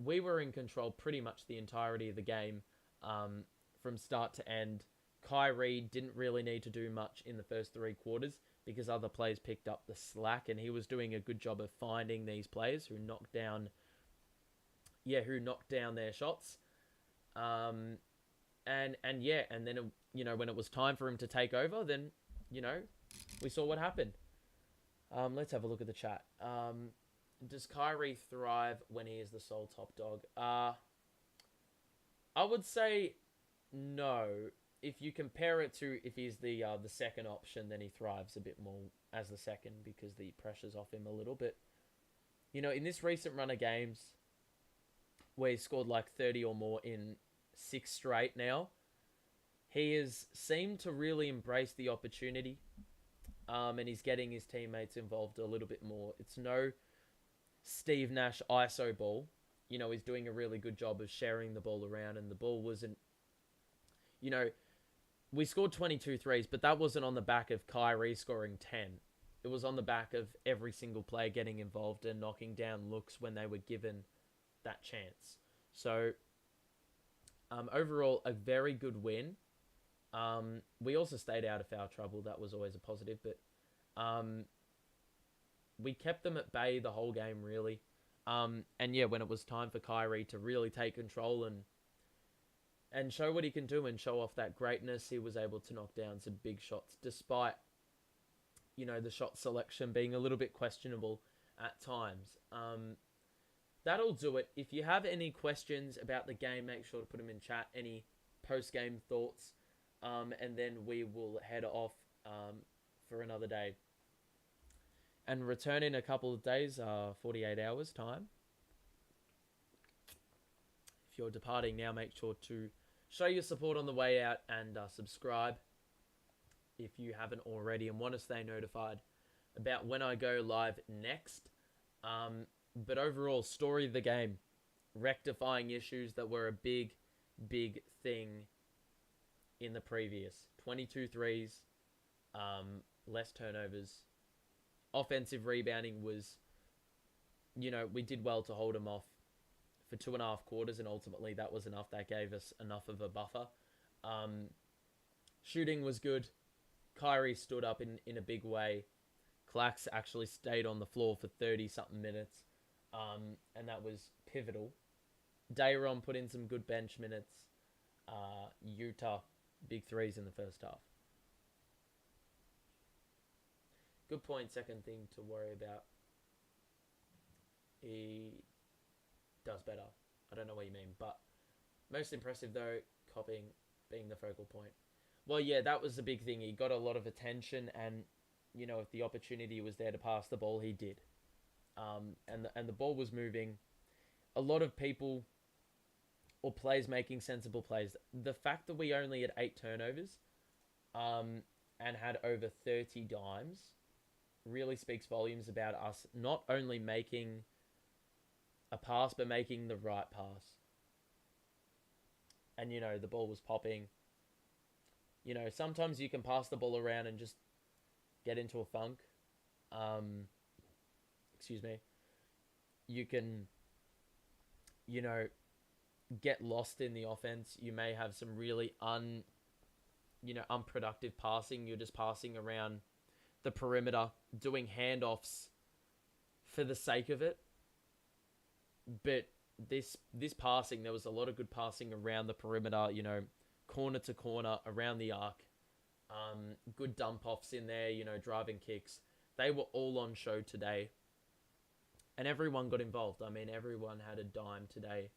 we were in control pretty much the entirety of the game, from start to end. Kyrie didn't really need to do much in the first 3 quarters because other players picked up the slack, and he was doing a good job of finding these players who knocked down their shots. And then, when it was time for him to take over, then, we saw what happened. Let's have a look at the chat. Does Kyrie thrive when he is the sole top dog? I would say no. If you compare it to if he's the second option, then he thrives a bit more as the second because the pressure's off him a little bit. In this recent run of games, where he scored like 30 or more in 6 straight now, he has seemed to really embrace the opportunity, and he's getting his teammates involved a little bit more. It's no Steve Nash ISO ball. He's doing a really good job of sharing the ball around, and the ball wasn't, we scored 22 threes, but that wasn't on the back of Kyrie scoring 10. It was on the back of every single player getting involved and knocking down looks when they were given that chance. So, overall, a very good win. We also stayed out of foul trouble. That was always a positive, but we kept them at bay the whole game, really. And yeah, when it was time for Kyrie to really take control and show what he can do and show off that greatness, he was able to knock down some big shots, despite, the shot selection being a little bit questionable at times. That'll do it. If you have any questions about the game, make sure to put them in chat. Any post-game thoughts, and then we will head off for another day. And return in a couple of days, 48 hours time. If you're departing now, make sure to show your support on the way out and subscribe if you haven't already and want to stay notified about when I go live next. But overall, story of the game, rectifying issues that were a big, big thing in the previous 22 threes, less turnovers. Offensive rebounding was, we did well to hold them off for 2.5 quarters, and ultimately that was enough. That gave us enough of a buffer. Shooting was good. Kyrie stood up in a big way. Clax actually stayed on the floor for 30-something minutes, and that was pivotal. Dayron put in some good bench minutes. Utah, big threes in the first half. Good point. Second thing to worry about. He does better. I don't know what you mean, but most impressive though, copying being the focal point. Well, yeah, that was the big thing. He got a lot of attention, and if the opportunity was there to pass the ball, he did. And the ball was moving. A lot of people or players making sensible plays. The fact that we only had 8 turnovers, and had over 30 dimes, really speaks volumes about us not only making a pass, but making the right pass. And, the ball was popping. Sometimes you can pass the ball around and just get into a funk. Excuse me. You can, get lost in the offense. You may have some really unproductive passing. You're just passing around the perimeter, doing handoffs for the sake of it. But this passing, there was a lot of good passing around the perimeter, corner to corner, around the arc. Good dump offs in there, driving kicks. They were all on show today. And everyone got involved. I mean, everyone had a dime today.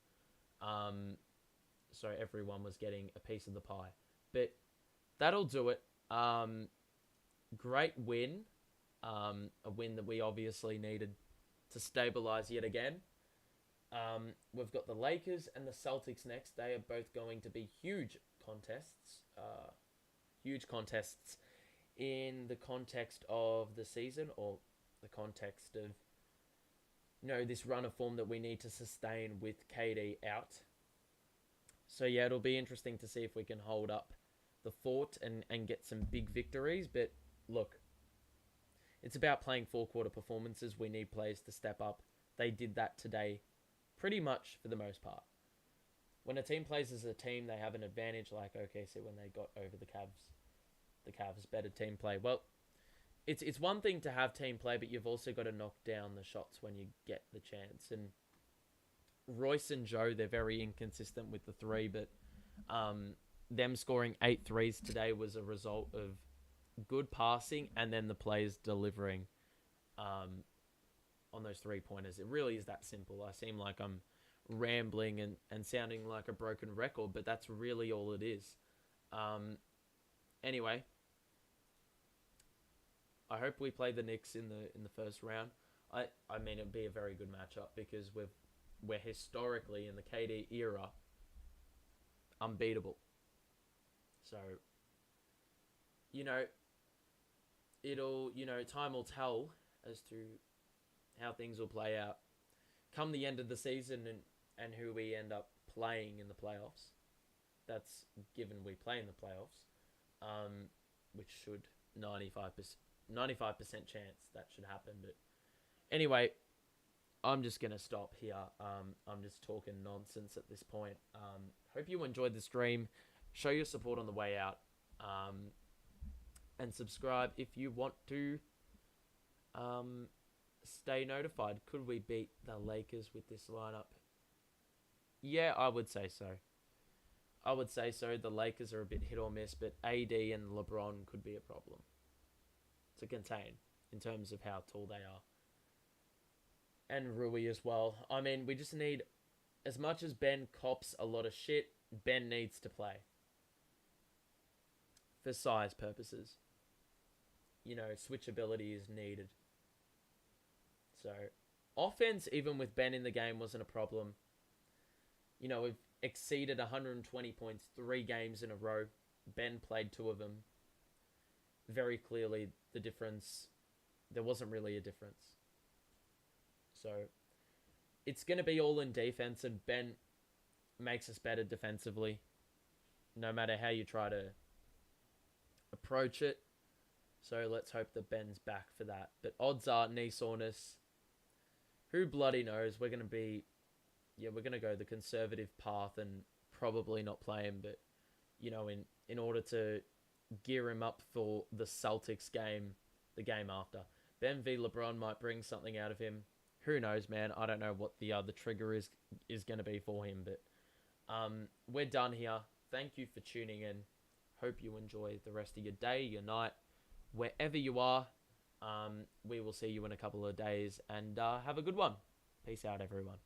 So everyone was getting a piece of the pie. But that'll do it. Great win. A win that we obviously needed to stabilize yet again. We've got the Lakers and the Celtics next. They are both going to be huge contests. Huge contests in the context of the season, or the context of this run of form that we need to sustain with KD out. So yeah, it'll be interesting to see if we can hold up the fort and get some big victories. But look, it's about playing 4-quarter performances. We need players to step up. They did that today pretty much for the most part. When a team plays as a team, they have an advantage, like OKC when they got over the Cavs. The Cavs, better team play. Well, it's one thing to have team play, but you've also got to knock down the shots when you get the chance. And Royce and Joe, they're very inconsistent with the three, but them scoring 8 threes today was a result of good passing and then the players delivering on those 3-pointers. It really is that simple. I seem like I'm rambling and sounding like a broken record, but that's really all it is. Anyway, I hope we play the Knicks in the first round. I mean, it'd be a very good matchup because we're historically in the KD era unbeatable. So, it'll, time will tell as to how things will play out come the end of the season and who we end up playing in the playoffs. That's given we play in the playoffs, which should 95% chance that should happen. But anyway, I'm just going to stop here. I'm just talking nonsense at this point. Hope you enjoyed the stream. Show your support on the way out. And subscribe if you want to stay notified. Could we beat the Lakers with this lineup? Yeah, I would say so. The Lakers are a bit hit or miss, but AD and LeBron could be a problem to contain in terms of how tall they are. And Rui as well. I mean, we just need, as much as Ben cops a lot of shit, Ben needs to play. For size purposes. Switchability is needed. So, offense, even with Ben in the game, wasn't a problem. We've exceeded 120 points 3 games in a row. Ben played 2 of them. Very clearly, the difference, there wasn't really a difference. So, So it's going to be all in defense, and Ben makes us better defensively, no matter how you try to approach it. So let's hope that Ben's back for that. But odds are knee soreness. Who bloody knows? We're going to be, we're going to go the conservative path and probably not play him. But, in order to gear him up for the Celtics game, the game after. Ben v. LeBron might bring something out of him. Who knows, man? I don't know what the trigger is going to be for him. But we're done here. Thank you for tuning in. Hope you enjoy the rest of your day, your night, wherever you are. We will see you in a couple of days, and have a good one. Peace out, everyone.